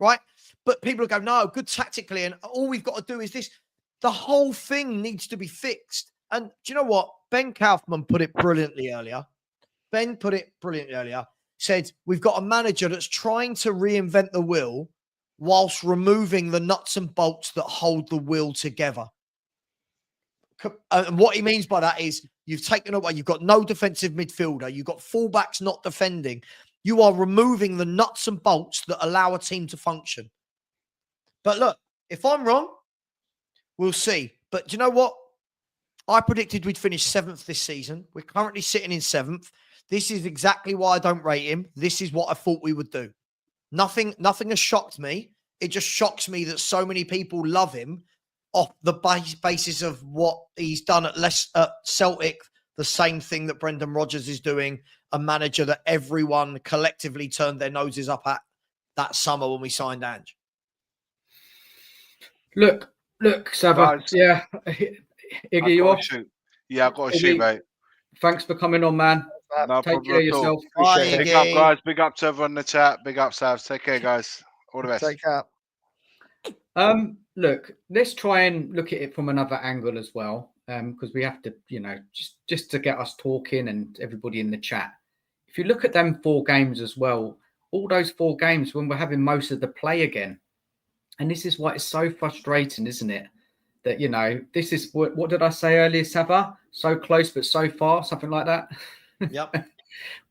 right? But people go, "No, good tactically, and all we've got to do is this." The whole thing needs to be fixed. And do you know what? Ben Kaufman put it brilliantly earlier. Said, "We've got a manager that's trying to reinvent the wheel whilst removing the nuts and bolts that hold the wheel together." And what he means by that is, you've taken away, you've got no defensive midfielder, you've got fullbacks not defending. You are removing the nuts and bolts that allow a team to function. But look, if I'm wrong, we'll see. But do you know what? I predicted we'd finish 7th this season. We're currently sitting in 7th. This is exactly why I don't rate him. This is what I thought we would do. Nothing has shocked me. It just shocks me that so many people love him off the basis of what he's done at Celtic, the same thing that Brendan Rodgers is doing, a manager that everyone collectively turned their noses up at that summer when we signed Ange. Look, Savva. Yeah. Iggy, you off? Yeah, I've got to shoot, mate. Thanks for coming on, man. No Take care of yourself. Big up, guys. Big up to everyone in the chat. Big up, Sav. Take care, guys. All the best. Take care. Look, let's try and look at it from another angle as well, because we have to, just to get us talking and everybody in the chat. If you look at them 4 games as well, all those 4 games when we're having most of the play again, and this is why it's so frustrating, isn't it? That, this is what did I say earlier, Savva? So close but so far, something like that. Yep.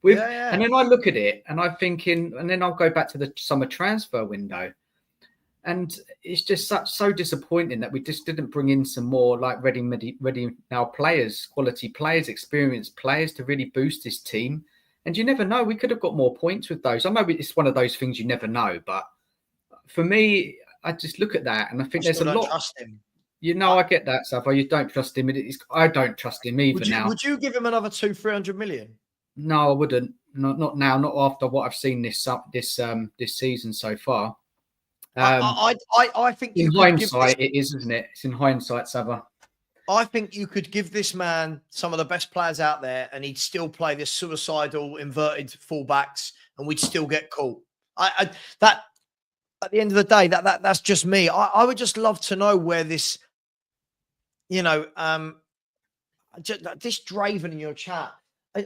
And then I look at it and I'm thinking, and then I'll go back to the summer transfer window. And it's just so disappointing that we just didn't bring in some more like ready now players, quality players, experienced players to really boost this team. And you never know, we could have got more points with those. I know it's one of those things you never know, but for me, I just look at that and I think there's a lot. Trust him. I get that, Savva. You don't trust him. I don't trust him either now. Would you give him another 200-300 million? No, I wouldn't. Not now. Not after what I've seen this season so far. I think in hindsight, it is, isn't it? It's in hindsight, Savva. I think you could give this man some of the best players out there, and he'd still play this suicidal inverted fullbacks, and we'd still get caught. That at the end of the day, that's just me. I would just love to know where this, this Draven in your chat.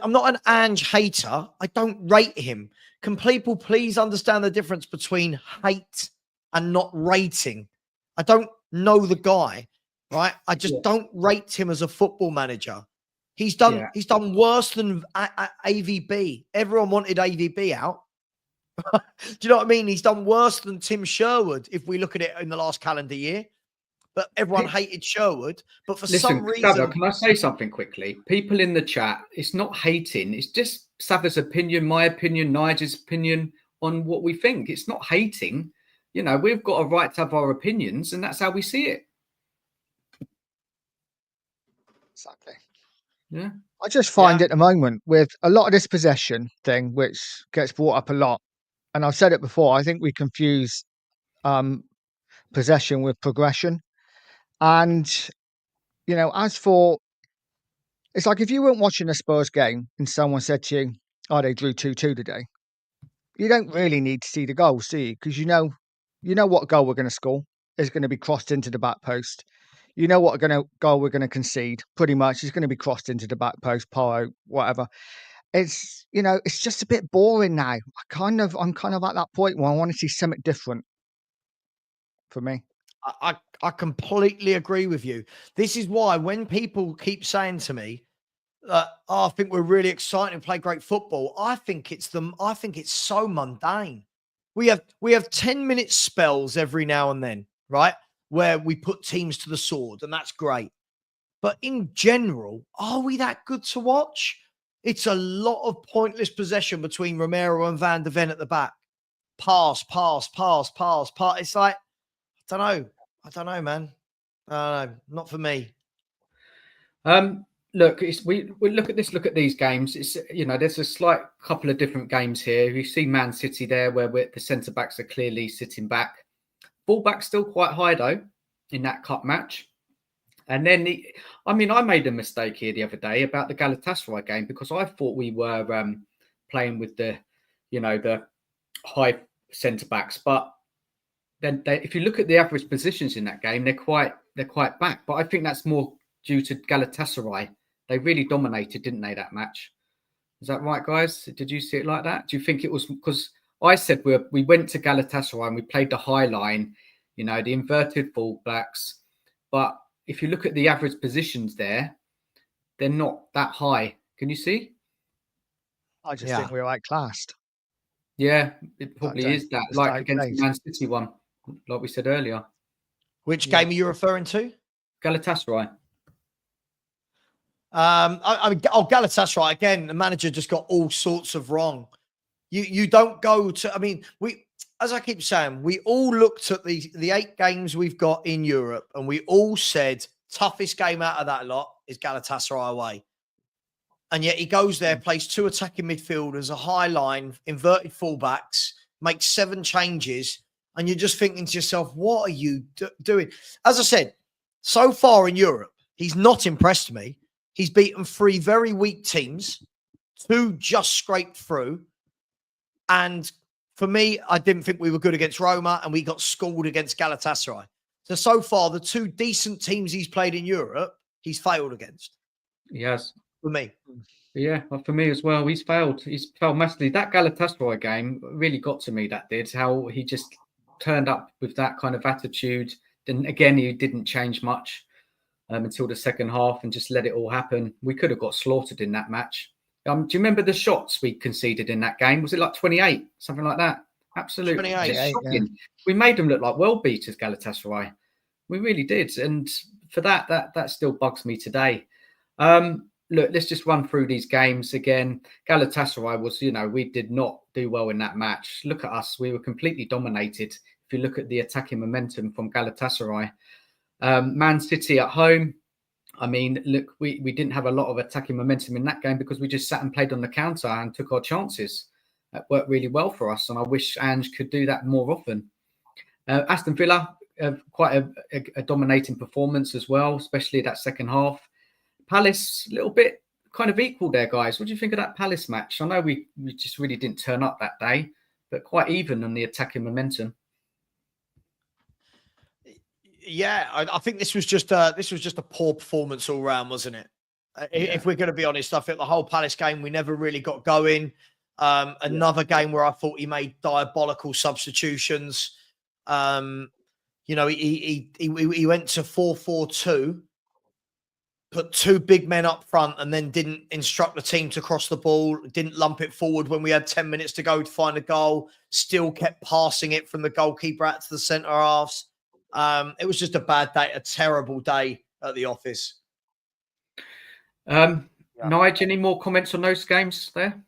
I'm not an Ange hater. I don't rate him. Can people please understand the difference between hate and not rating? I don't know the guy. Right, I just don't rate him as a football manager. He's done worse than AVB. Everyone wanted AVB out. Do you know what I mean? He's done worse than Tim Sherwood if we look at it in the last calendar year. But everyone hated Sherwood. But for some reason, Savva, can I say something quickly? People in the chat, it's not hating. It's just Savva's opinion, my opinion, Nigel's opinion on what we think. It's not hating. We've got a right to have our opinions, and that's how we see it. Exactly. Yeah. I just find at the moment with a lot of this possession thing, which gets brought up a lot, and I've said it before, I think we confuse possession with progression. And, as for, it's like if you weren't watching a Spurs game and someone said to you, oh, they drew 2-2 today, you don't really need to see the goals, do you? Because you know what goal we're going to score is going to be crossed into the back post. You know what goal we're going to concede. Pretty much, it's going to be crossed into the back post, Paro, whatever. It's it's just a bit boring now. I'm kind of at that point where I want to see something different. For me, I completely agree with you. This is why when people keep saying to me, I think we're really excited and play great football, I think it's so mundane. We have 10-minute spells every now and then, right? Where we put teams to the sword, and that's great. But in general, are we that good to watch? It's a lot of pointless possession between Romero and Van de Ven at the back. Pass. It's like, I don't know, man. Not for me. Look, we look at this. Look at these games. It's there's a slight couple of different games here. You see Man City there, where the centre backs are clearly sitting back. Fullback's still quite high though in that cup match. And then I made a mistake here the other day about the Galatasaray game because I thought we were playing with the high centre backs, but then if you look at the average positions in that game, they're quite back. But I think that's more due to Galatasaray. They really dominated, didn't they, that match? Is that right, guys? Did you see it like that? Do you think it was because I said we went to Galatasaray and we played the high line, the inverted fullbacks. But if you look at the average positions there, they're not that high. Can you see? I just think we're outclassed. Yeah, it probably is that. Like against the Man City one, like we said earlier. Which game are you referring to? Galatasaray. Galatasaray again. The manager just got all sorts of wrong. You don't go to. As I keep saying, we all looked at the 8 games we've got in Europe, and we all said toughest game out of that lot is Galatasaray away. And yet he goes there, plays 2 attacking midfielders, a high line, inverted fullbacks, makes 7 changes, and you're just thinking to yourself, what are you doing? As I said, so far in Europe, he's not impressed me. He's beaten 3 very weak teams, 2 just scraped through. And for me, I didn't think we were good against Roma, and we got schooled against Galatasaray. So far, the 2 decent teams he's played in Europe, he's failed against. Yes. For me. Yeah, well, for me as well. He's failed. He's failed massively. That Galatasaray game really got to me, that did. How he just turned up with that kind of attitude. Then again, he didn't change much until the second half and just let it all happen. We could have got slaughtered in that match. Do you remember the shots we conceded in that game? Was it like 28? Something like that? Absolutely. 28, shocking. Yeah. We made them look like world beaters, Galatasaray. We really did. And for that still bugs me today. Look, let's just run through these games again. Galatasaray was, we did not do well in that match. Look at us. We were completely dominated. If you look at the attacking momentum from Galatasaray. Man City at home. I mean, look, we didn't have a lot of attacking momentum in that game because we just sat and played on the counter and took our chances. That worked really well for us, and I wish Ange could do that more often. Aston Villa, quite a dominating performance as well, especially that second half. Palace, a little bit kind of equal there, guys. What do you think of that Palace match? I know we just really didn't turn up that day, but quite even on the attacking momentum. Yeah, I think this was just a poor performance all round, wasn't it? If we're going to be honest, I think the whole Palace game we never really got going. Another game where I thought he made diabolical substitutions. You know, he went to 4-4-2, put two big men up front, and then didn't instruct the team to cross the ball. Didn't lump it forward when we had 10 minutes to go to find a goal. Still kept passing it from the goalkeeper out to the centre halves. It was just a bad day, a terrible day at the office. Nigel, any more comments on those games there?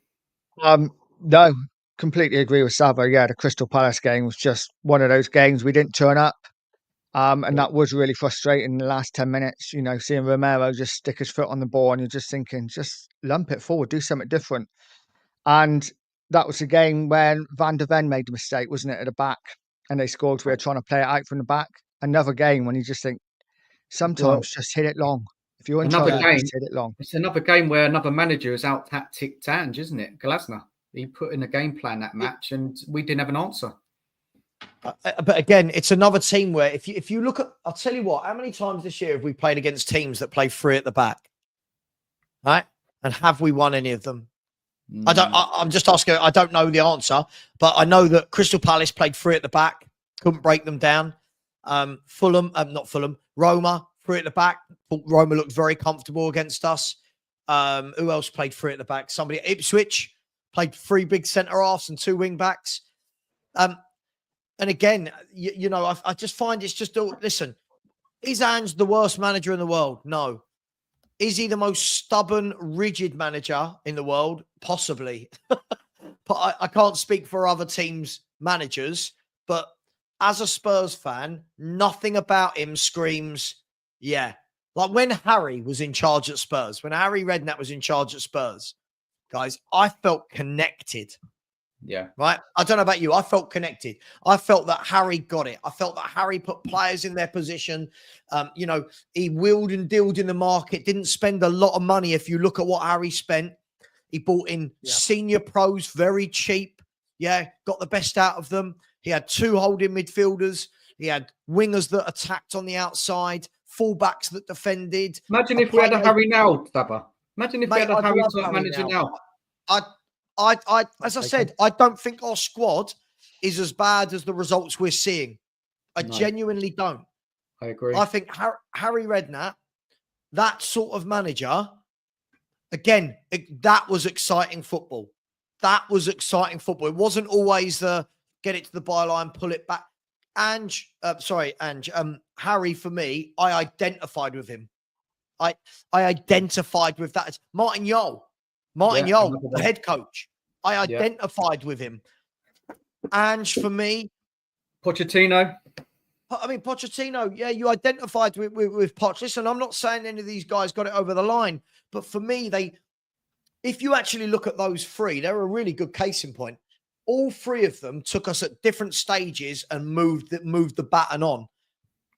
No, completely agree with Savva. Yeah, the Crystal Palace game was just one of those games we didn't turn up. And that was really frustrating in the last 10 minutes, you know, seeing Romero just stick his foot on the ball and you're just thinking, just lump it forward, do something different. And that was a game when Van der Ven made the mistake, wasn't it, at the back? And they scored. We were trying to play it out from the back. Another game when you just think, sometimes just hit it long. If you're in trouble, just hit it long. It's another game where another manager has out-tacticked Ange, isn't it? Glasner. He put in a game plan that match and we didn't have an answer. But again, it's another team where if you look at, I'll tell you what, how many times this year have we played against teams that play three at the back? Right? And have we won any of them? I'm just asking, I don't know the answer, but I know that Crystal Palace played three at the back, couldn't break them down. Roma, three at the back. Roma looked very comfortable against us. Who else played three at the back? Somebody at Ipswich played three big centre halves and two wing backs. And again, you know, I just find it's just, listen, is Ange the worst manager in the world? No. Is he the most stubborn, rigid manager in the world? Possibly. But I can't speak for other teams' managers. But as a Spurs fan, nothing about him screams, yeah. Like when Harry was in charge at Spurs, when Harry Redknapp was in charge at Spurs, guys, I felt connected. Yeah. Right. I don't know about you. I felt connected. I felt that Harry got it. I felt that Harry put players in their position. You know, he wheeled and dealed in the market, didn't spend a lot of money. If you look at what Harry spent, he bought in senior pros very cheap. Yeah. Got the best out of them. He had two holding midfielders. He had wingers that attacked on the outside, fullbacks that defended. Imagine if we had a Harry now, Savva. Imagine if we had a Harry type manager now. As I said, I don't think our squad is as bad as the results we're seeing. I genuinely don't. I agree. I think Harry Redknapp, that sort of manager, again, that was exciting football. That was exciting football. It wasn't always the get it to the byline, pull it back. Harry, for me, I identified with him. I identified with that. Martin Jol, the head coach. I identified with him. Ange, for me. Pochettino. I mean, Pochettino, yeah, you identified with Poch. Listen, I'm not saying any of these guys got it over the line, but for me, if you actually look at those three, they're a really good case in point. All three of them took us at different stages and moved the baton on.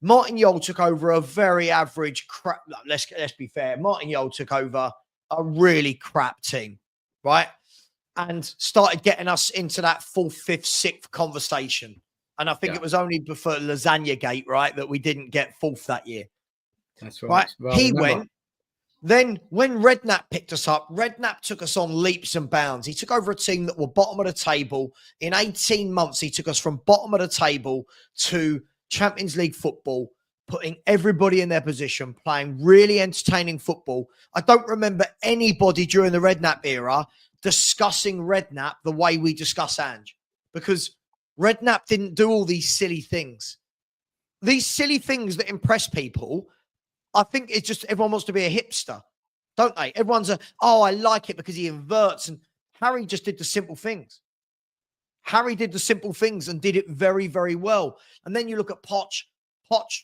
Martin Jol took over a very average crap. Let's be fair. Martin Jol took over a really crap team, right? And started getting us into that fourth, fifth, sixth conversation. And I think it was only before Lasagna Gate, right, that we didn't get fourth that year. That's right. Well, he went. Then when Redknapp picked us up, Redknapp took us on leaps and bounds. He took over a team that were bottom of the table. In 18 months, he took us from bottom of the table to Champions League football, putting everybody in their position, playing really entertaining football. I don't remember anybody during the Redknapp era discussing Redknapp the way we discuss Ange, because Redknapp didn't do all these silly things. These silly things that impress people, I think it's just everyone wants to be a hipster, don't they? Everyone's I like it because he inverts. And Harry just did the simple things. Harry did the simple things and did it very, very well. And then you look at Poch. Poch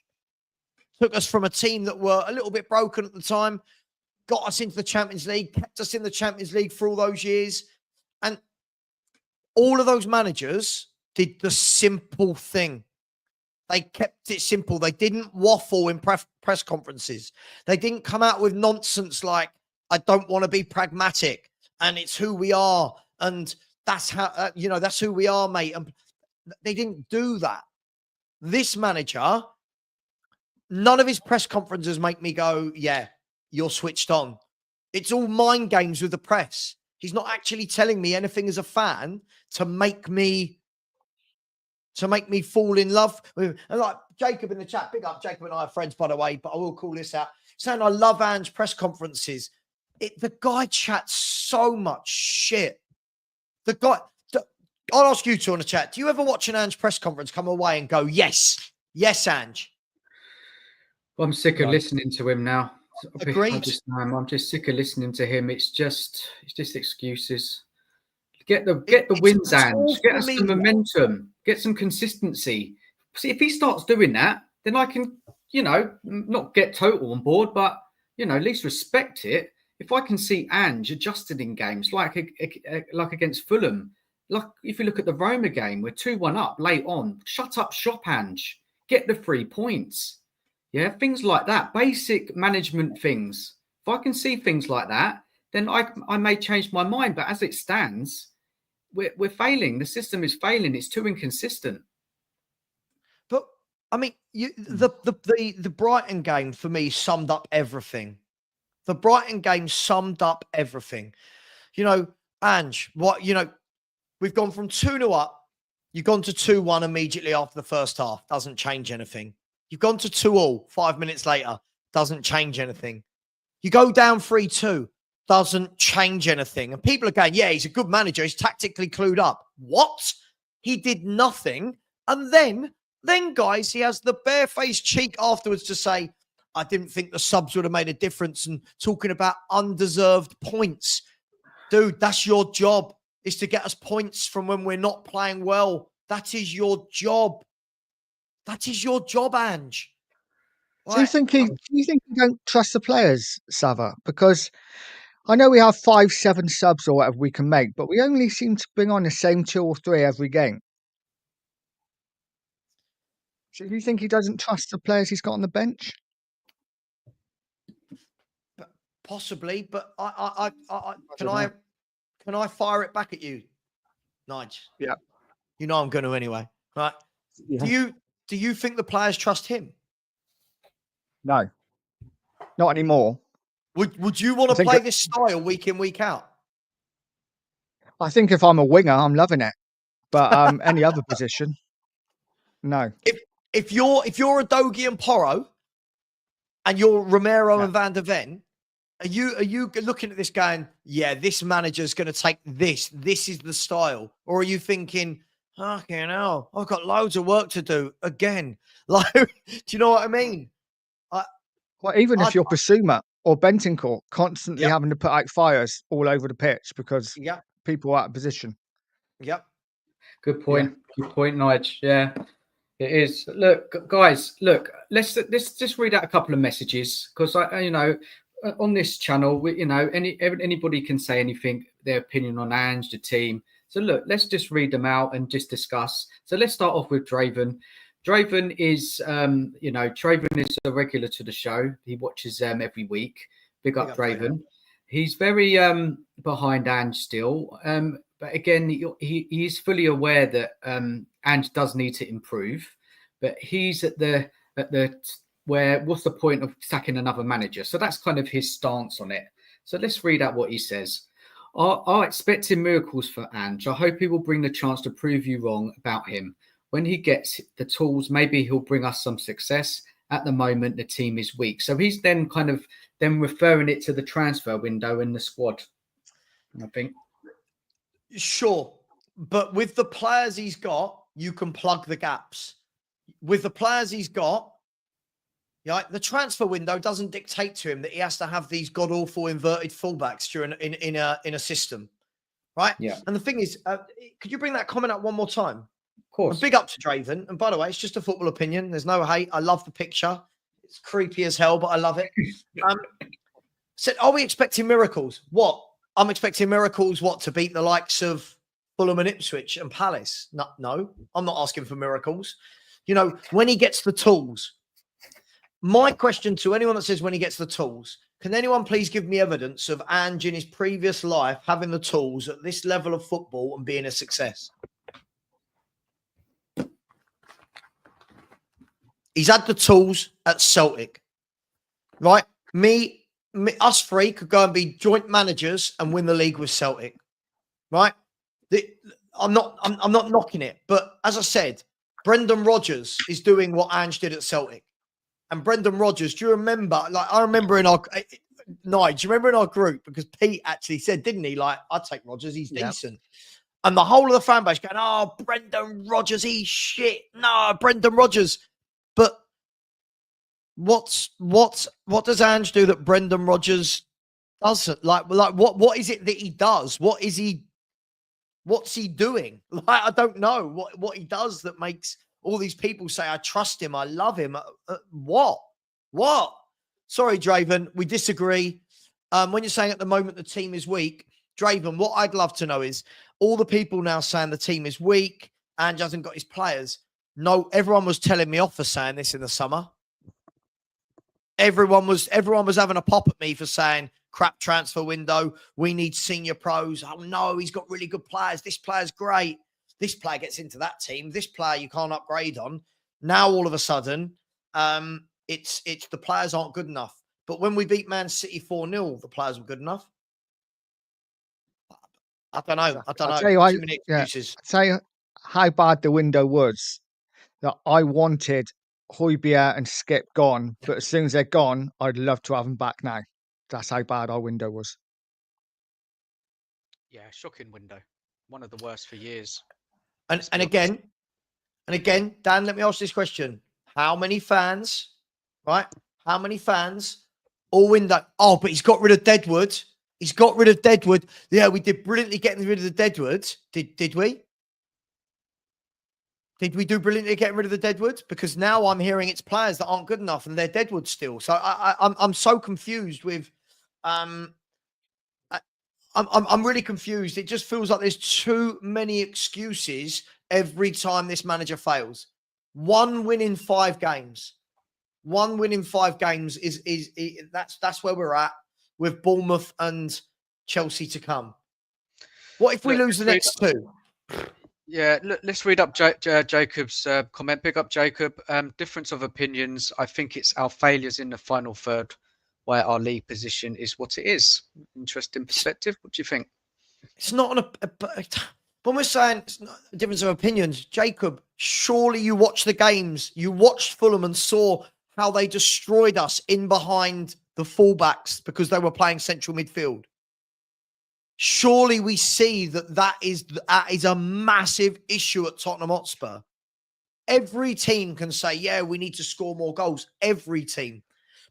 took us from a team that were a little bit broken at the time, got us into the Champions League, kept us in the Champions League for all those years. And all of those managers did the simple thing. They kept it simple. They didn't waffle in press conferences. They didn't come out with nonsense like, I don't want to be pragmatic and it's who we are. And that's how, that's who we are, mate. And they didn't do that. This manager, none of his press conferences make me go, yeah, you're switched on. It's all mind games with the press. He's not actually telling me anything as a fan to make me fall in love with. And like Jacob in the chat, big up, Jacob and I are friends, by the way, but I will call this out, saying I love Ange press conferences. The guy chats so much shit. I'll ask you two on the chat. Do you ever watch an Ange press conference, come away and go, yes, Ange? Well, I'm sick of listening to him now. Agreed. I'm just sick of listening to him. It's just excuses. Get the wins, Ange. Get us some momentum. Get some consistency. See, if he starts doing that, then I can, not get total on board, but at least respect it. If I can see Ange adjusted in games like against Fulham, like if you look at the Roma game, we're 2-1 up late on. Shut up shop, Ange. Get the 3 points. Yeah, things like that. Basic management things. If I can see things like that, then I may change my mind. But as it stands, we're failing. The system is failing. It's too inconsistent. But I mean, the Brighton game for me summed up everything. The Brighton game summed up everything. Ange, we've gone from 2-0 up. You've gone to 2-1 immediately after the first half. Doesn't change anything. You've gone to 2-2 5 minutes later. Doesn't change anything. You go down 3-2. Doesn't change anything. And people are going, yeah, he's a good manager. He's tactically clued up. What? He did nothing. And then guys, he has the barefaced cheek afterwards to say, I didn't think the subs would have made a difference, and talking about undeserved points. Dude, that's your job, is to get us points from when we're not playing well. That is your job. That is your job, Ange. Do you think he don't trust the players, Savva? Because I know we have 5-7 subs or whatever we can make, but we only seem to bring on the same 2 or 3 every game. So do you think he doesn't trust the players he's got on the bench? Possibly, but can I fire it back at you, Nige? Yeah. I'm going to anyway, right? Yeah. Do you think the players trust him? No, not anymore. Would you want to play this style week in, week out? I think if I'm a winger, I'm loving it. But any other position, no. If you're a Dogie and Porro, and you're Romero and Van der Ven, are you looking at this going, yeah, this manager's going to take this. This is the style, or are you thinking, fucking hell, I've got loads of work to do again? Like, do you know what I mean? Well, even if you're Basuma or Bentancur, constantly having to put out fires all over the pitch because people are out of position. Yep. Good point. Yeah. Good point, Nige. Yeah, it is. Look, guys, let's just read out a couple of messages because on this channel, anybody can say anything, their opinion on Ange, the team. So look, let's just read them out and just discuss. So let's start off with Draven. Draven is, Draven is a regular to the show. He watches them every week. Big up Draven. He's very behind Ange still. But again, he is fully aware that Ange does need to improve. But he's at the where what's the point of sacking another manager? So that's kind of his stance on it. So let's read out what he says. I'm expecting miracles for Ange. I hope he will bring the chance to prove you wrong about him. When he gets the tools, maybe he'll bring us some success. At the moment, the team is weak. So he's then kind of referring it to the transfer window in the squad, I think. Sure. But with the players he's got, you can plug the gaps. With the players he's got, the transfer window doesn't dictate to him that he has to have these god-awful inverted fullbacks during in a system, right? Yeah. And the thing is, could you bring that comment up one more time? Of course. And big up to Draven. And by the way, it's just a football opinion. There's no hate. I love the picture. It's creepy as hell, but I love it. Said, are we expecting miracles? What? I'm expecting miracles, what, to beat the likes of Fulham and Ipswich and Palace? No, I'm not asking for miracles. You know, when he gets the tools, my question to anyone that says when he gets the tools, can anyone please give me evidence of Ange in his previous life having the tools at this level of football and being a success? He's had the tools at Celtic, right? Us three could go and be joint managers and win the league with Celtic, right? I'm not knocking it, but as I said, Brendan Rodgers is doing what Ange did at Celtic. And Brendan Rodgers, do you remember? Like, I remember in our Nige, do you remember in our group? Because Pete actually said, didn't he? Like, I'd take Rodgers, he's decent. And the whole of the fan base going, oh, Brendan Rodgers, he's shit. No, Brendan Rodgers. But what does Ange do that Brendan Rodgers doesn't? Like what is it that he does? What's he doing? Like, I don't know what he does that makes all these people say, I trust him, I love him. What? Sorry, Draven, we disagree. When you're saying at the moment the team is weak, Draven, what I'd love to know is all the people now saying the team is weak and hasn't got his players. No, everyone was telling me off for saying this in the summer. Everyone was having a pop at me for saying crap transfer window. We need senior pros. Oh no, he's got really good players. This player's great. This player gets into that team. This player you can't upgrade on. Now all of a sudden, it's the players aren't good enough. But when we beat Man City 4-0, the players were good enough. I don't know. I'll tell you, too many excuses. I'll tell you how bad the window was. That I wanted Højbjerg and Skip gone, but as soon as they're gone, I'd love to have them back now. That's how bad our window was. Yeah, shocking window. One of the worst for years. And again, Dan, let me ask this question. How many fans, right? How many fans all window? Oh, but he's got rid of Deadwood. He's got rid of Deadwood. Yeah, we did brilliantly getting rid of the Deadwood. Did we? Did we do brilliantly getting rid of the Deadwood? Because now I'm hearing it's players that aren't good enough and they're Deadwood still. So I'm so confused with I'm really confused. It just feels like there's too many excuses every time this manager fails. One win in 5 games. One win in 5 games is that's where we're at with Bournemouth and Chelsea to come. What if we lose the next 2? Yeah, let's read up Jacob's comment. Pick up Jacob. Difference of opinions. I think it's our failures in the final third why our league position is what it is. Interesting perspective. What do you think? It's not when we're saying it's not a difference of opinions, Jacob, surely you watched the games. You watched Fulham and saw how they destroyed us in behind the fullbacks because they were playing central midfield. Surely we see that is a massive issue at Tottenham Hotspur. Every team can say, yeah, we need to score more goals. Every team.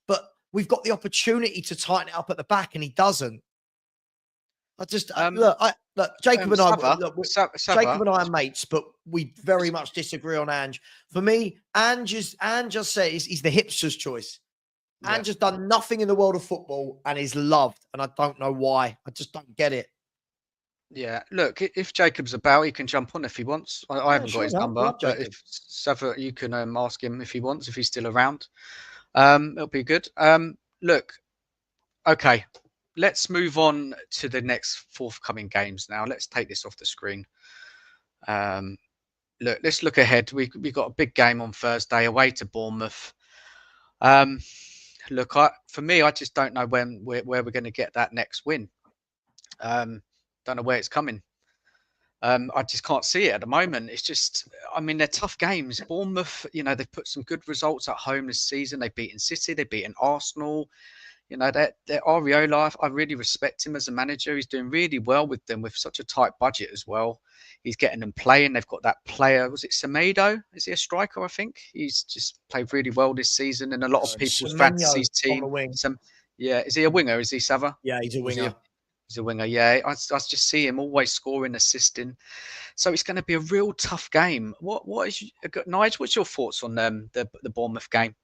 But we've got the opportunity to tighten it up at the back, and he doesn't. I just look, Jacob and Jacob and I are mates, but we very much disagree on Ange. For me, Ange just says he's the hipster's choice. Yeah. Ange has done nothing in the world of football and is loved, and I don't know why. I just don't get it. Yeah, look, if Jacob's about, he can jump on if he wants. I haven't got his number, but if Savva, you can ask him if he wants, if he's still around. It'll be good. Look, okay, let's move on to the next forthcoming games now. Let's take this off the screen. Look, let's look ahead. We got a big game on Thursday away to Bournemouth. Look, for me, I just don't know where we're going to get that next win. Don't know where it's coming. I just can't see it at the moment. It's just, I mean, they're tough games. Bournemouth, they've put some good results at home this season. They've beaten City, they've beaten Arsenal. They're Areola, I really respect him as a manager. He's doing really well with them with such a tight budget as well. He's getting them playing. They've got that player. Was it Semedo? Is he a striker? I think he's just played really well this season in a lot of people's fantasy team. Yeah, is he a winger? Is he Savva? Yeah, he's a winger. He's a winger. Yeah, I just see him always scoring, assisting. So it's going to be a real tough game. What is Nigel? What's your thoughts on the Bournemouth game?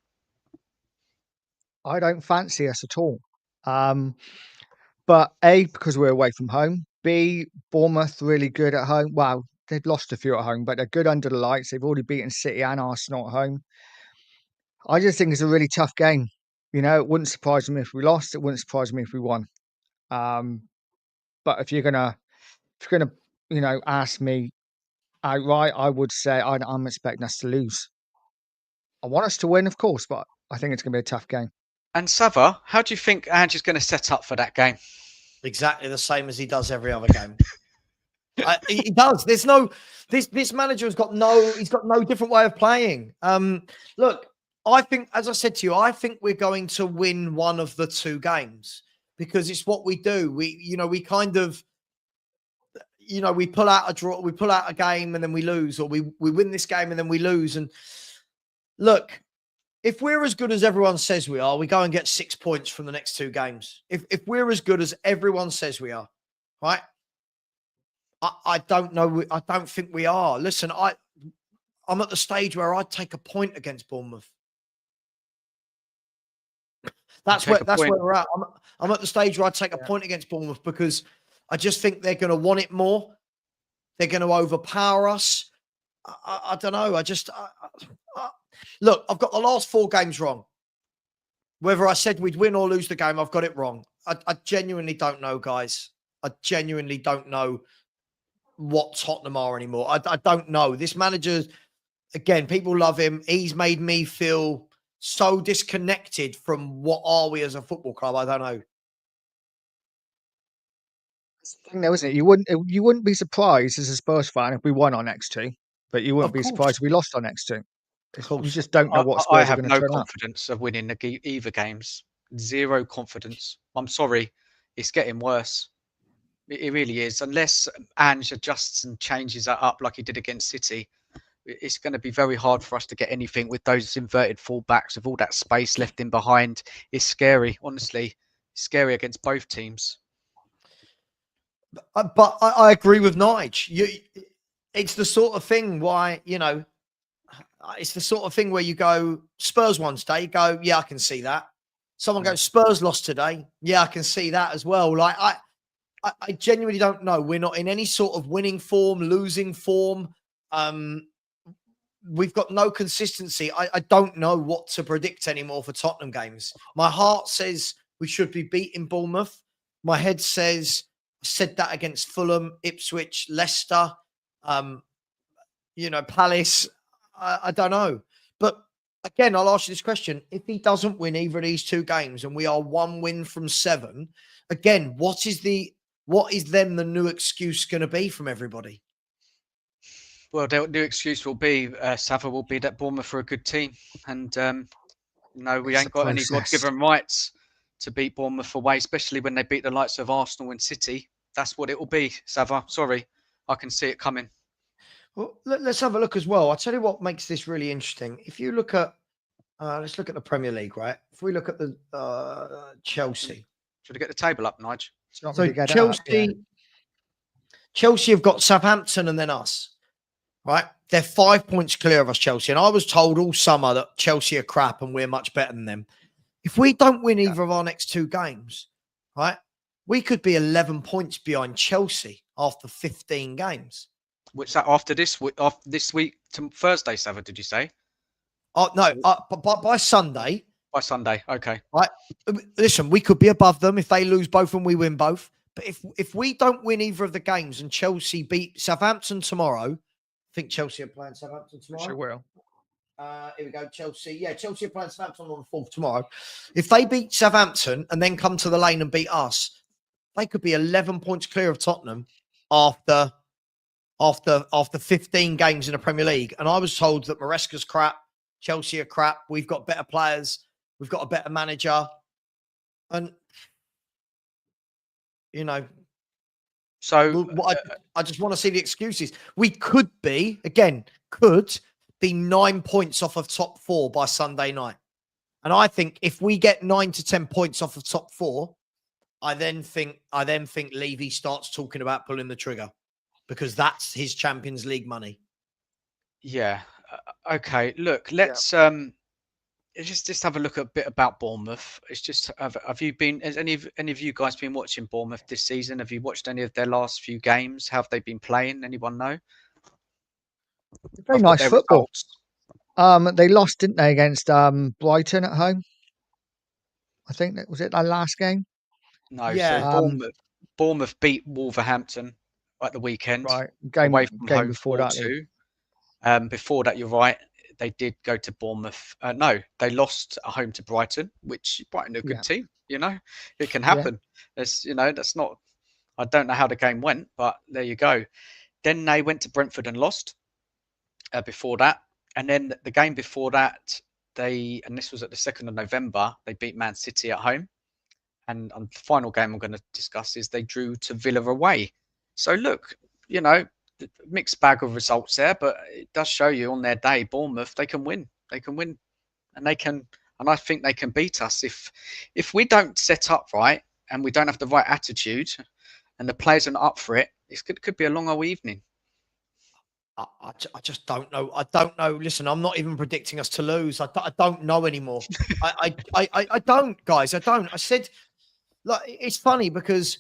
I don't fancy us at all. But A, because we're away from home. B, Bournemouth really good at home. Well, they've lost a few at home, but they're good under the lights. They've already beaten City and Arsenal at home. I just think it's a really tough game. It wouldn't surprise me if we lost. It wouldn't surprise me if we won. But if you're gonna, ask me outright, I would say I'm expecting us to lose. I want us to win, of course, but I think it's gonna be a tough game. And Savva, how do you think Ange is going to set up for that game? Exactly the same as he does every other game. He does. There's no this manager he's got no different way of playing. Look, I think, as I said to you, I think we're going to win one of the two games because it's what we do. We kind of, we pull out a draw, we pull out a game and then we lose, or we win this game and then we lose. And look, if we're as good as everyone says we are, we go and get 6 points from the next two games. If we're as good as everyone says we are, right? I don't know. I don't think we are. Listen, I'm at the stage where I'd take a point against Bournemouth. That's where we're at. I'm at the stage where I'd take a point against Bournemouth because I just think they're going to want it more. They're going to overpower us. I don't know. Look, I've got the last 4 games wrong. Whether I said we'd win or lose the game, I've got it wrong. I genuinely don't know, guys. I genuinely don't know what Tottenham are anymore. I don't know. This manager, again, people love him. He's made me feel so disconnected from what are we as a football club. I don't know. That's the thing, though, isn't it? You wouldn't be surprised as a Spurs fan if we won our next 2, but you wouldn't be surprised if we lost our next 2. You just don't know what Spurs are going to turn up. I have no confidence of winning either games. Zero confidence. I'm sorry. It's getting worse. It really is. Unless Ange adjusts and changes that up like he did against City, it's going to be very hard for us to get anything with those inverted fullbacks, with all that space left in behind. It's scary, honestly. It's scary against both teams. But I agree with Nige. It's the sort of thing it's the sort of thing where you go, Spurs one day, you go, yeah, I can see that. Someone goes, Spurs lost today. Yeah, I can see that as well. Like, I genuinely don't know. We're not in any sort of winning form, losing form. We've got no consistency. I don't know what to predict anymore for Tottenham games. My heart says we should be beating Bournemouth. My head says, I said that against Fulham, Ipswich, Leicester, Palace. I don't know. But again, I'll ask you this question. If he doesn't win either of these 2 games and we are 1 win from 7, again, what is then the new excuse going to be from everybody? Well, the new excuse will be, Savva will be that Bournemouth are a good team. And, we ain't got any God-given rights to beat Bournemouth away, especially when they beat the likes of Arsenal and City. That's what it will be, Savva. Sorry, I can see it coming. Well, let's have a look as well. I'll tell you what makes this really interesting. If you look at, let's look at the Premier League, right? If we look at the Chelsea. Should I get the table up, Nige? So Chelsea have got Southampton and then us, right? They're 5 points clear of us, Chelsea. And I was told all summer that Chelsea are crap and we're much better than them. If we don't win either of our next 2 games, right, we could be 11 points behind Chelsea after 15 games. Which that after this week to Thursday, Savva, did you say? Oh no, by Sunday. By Sunday, okay. Right. Listen, we could be above them if they lose both and we win both. But if we don't win either of the games and Chelsea beat Southampton tomorrow, I think Chelsea are playing Southampton tomorrow. Sure will. Here we go, Chelsea. Yeah, Chelsea are playing Southampton on the 4th tomorrow. If they beat Southampton and then come to the lane and beat us, they could be 11 points clear of Tottenham after 15 games in the Premier League. And I was told that Maresca's crap, Chelsea are crap. We've got better players. We've got a better manager. And, so I just want to see the excuses. We could be 9 points off of top 4 by Sunday night. And I think if we get 9 to 10 points off of top 4, I then think Levy starts talking about pulling the trigger because that's his Champions League money. Yeah. Okay. Look, let's just have a look a bit about Bournemouth. It's just have you been? Has any of you guys been watching Bournemouth this season? Have you watched any of their last few games? How have they been playing? Anyone know? Very I've got nice their football. results. They lost, didn't they, against Brighton at home? I think that was it. Their last game. No, so Yeah. Bournemouth beat Wolverhampton at the weekend Right. away from Game home before that. 4-2. Before that, you're right. They did go to Bournemouth. No, they lost at home to Brighton, which Brighton are a good Yeah. team. You know, it can Yeah. happen. That's not. I don't know how the game went, but there you go. Then they went to Brentford and lost before that, and then the game before that, and this was at the 2nd of November. They beat Man City at home, and the final game I'm going to discuss is they drew to Villa away. So look, mixed bag of results there, but it does show you on their day, Bournemouth, they can win. They can win, and I think they can beat us if we don't set up right and we don't have the right attitude, and the players are not up for it. It could be a long old evening. I just don't know. I don't know. Listen, I'm not even predicting us to lose. I don't know anymore. I don't, guys. I don't. I said, like, it's funny because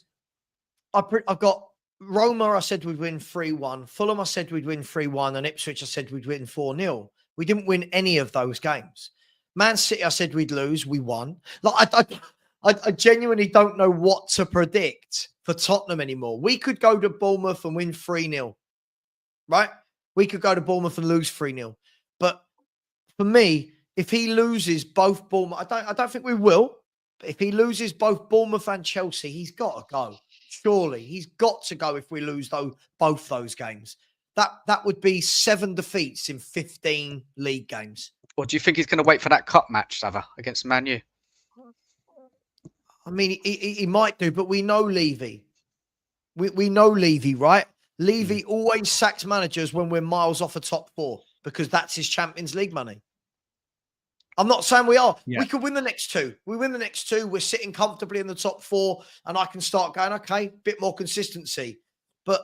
I've got Roma. I said we'd win 3-1. Fulham. I said we'd win 3-1, and Ipswich. I said we'd win 4-0. We didn't win any of those games. Man City. I said we'd lose. We won. Like I genuinely don't know what to predict for Tottenham anymore. We could go to Bournemouth and win 3-0. Right? We could go to Bournemouth and lose 3-0. But for me, if he loses both Bournemouth, I don't think we will. But if he loses both Bournemouth and Chelsea, he's got to go. Surely he's got to go if we lose both those games. That would be 7 defeats in 15 league games. Or do you think he's going to wait for that cup match, Savva, against Man U? I mean, he might do, but we know Levy. We know Levy, right? Levy always sacks managers when we're miles off a top 4 because that's his Champions League money. I'm not saying we are. Yeah. We could win the next 2. We win the next 2. We're sitting comfortably in the top 4, and I can start going, okay, bit more consistency. But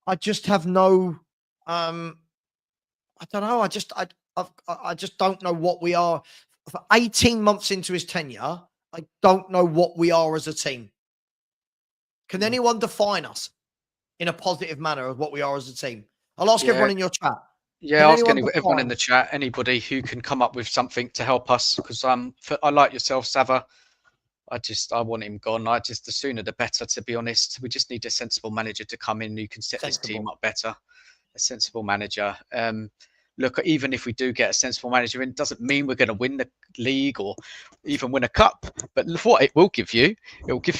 I just have no. I don't know. I just don't know what we are. For 18 months into his tenure, I don't know what we are as a team. Can anyone define us in a positive manner of what we are as a team? I'll ask everyone in your chat. Yeah, ask everyone in the chat, anybody who can come up with something to help us, because I like yourself, Savva. I want him gone. The sooner the better, to be honest. We just need a sensible manager to come in who can set this team up better. A sensible manager. Look, even if we do get a sensible manager in, it doesn't mean we're going to win the league or even win a cup. But what it will give you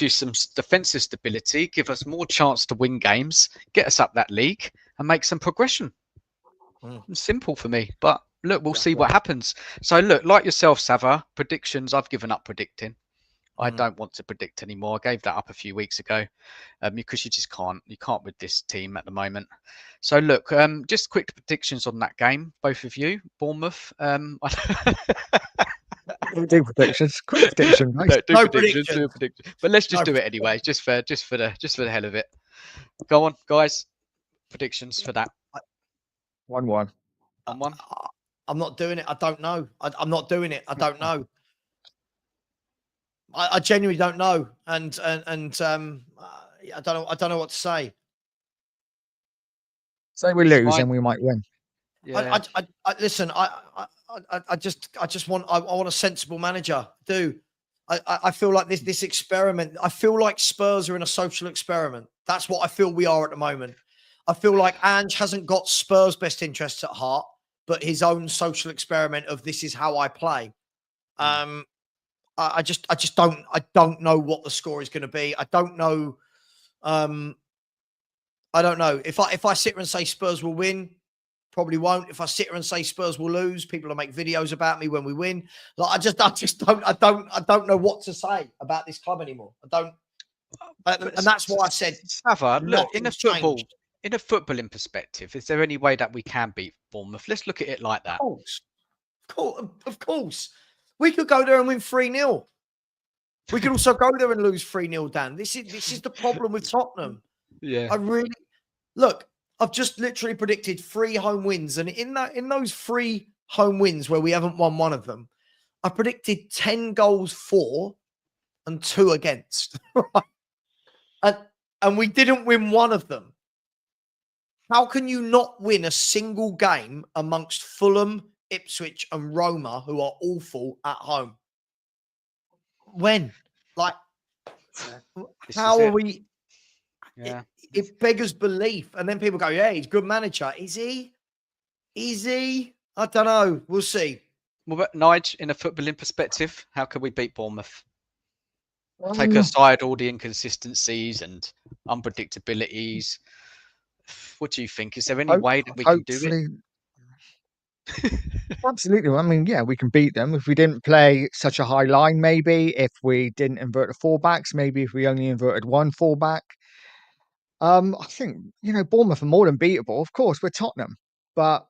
some defensive stability, give us more chance to win games, get us up that league, and make some progression. Simple for me. But look, we'll see what happens. So look, like yourself, Savva, predictions, I've given up predicting. I don't want to predict anymore. I gave that up a few weeks ago because you just can't. You can't with this team at the moment. So look, just quick predictions on that game, both of you. Bournemouth. Do predictions. Quick prediction. Nice. No predictions. But let's just do it anyway, just for the hell of it. Go on, guys. Predictions for that. 1-1. 1-1. I'm not doing it. I don't know. I'm not doing it. I don't know. I genuinely don't know, and I don't know what to say. Say we lose and we might win. Yeah. Listen. I just want a sensible manager. I feel like this experiment. I feel like Spurs are in a social experiment. That's what I feel we are at the moment. I feel like Ange hasn't got Spurs' best interests at heart, but his own social experiment of this is how I play. I don't know what the score is going to be. I don't know. I don't know. If I sit here and say Spurs will win, probably won't. If I sit here and say Spurs will lose, people will make videos about me when we win. Like I don't know what to say about this club anymore. I don't. And that's why I said, Savva, look, in a footballing perspective, is there any way that we can beat Bournemouth? Let's look at it like that. Of course. We could go there and win 3-0. We could also go there and lose 3-0, Dan. This is the problem with Tottenham. Yeah. I've just literally predicted 3 home wins. And in those 3 home wins where we haven't won one of them, I predicted 10 goals for and 2 against. and we didn't win one of them. How can you not win a single game amongst Fulham, Ipswich, and Roma, who are awful at home? When? Like, how are we? Yeah. It beggars belief. And then people go, yeah, he's a good manager. Is he? Is he? I don't know. We'll see. Well, but Nige, in a footballing perspective, how can we beat Bournemouth? Take aside all the inconsistencies and unpredictabilities. What do you think? Is there any way that we can do it? Absolutely. I mean, yeah, we can beat them if we didn't play such a high line. Maybe if we didn't invert the fullbacks. Maybe if we only inverted one fullback. I think Bournemouth are more than beatable. Of course, we're Tottenham, but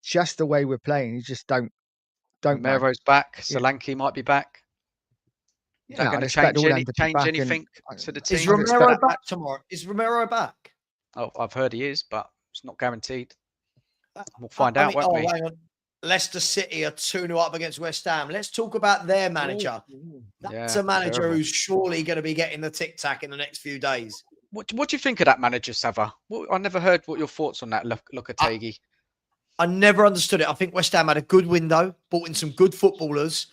just the way we're playing, you just don't know. Romero's back. Yeah. Solanke might be back. Is that Yeah, going I'd to expect change all them to be back. anything to the team? Is Romero back tomorrow? Is Romero back? Oh, I've heard he is, but it's not guaranteed. We'll find out, won't we? Hang on. Leicester City are 2-0 up against West Ham. Let's talk about their manager. That's a manager terrible. who's surely going to be getting the tic-tac in the next few days. What do you think of that manager, Savva? I never heard what your thoughts on that, Lopetegui. I never understood it. I think West Ham had a good window, brought in some good footballers,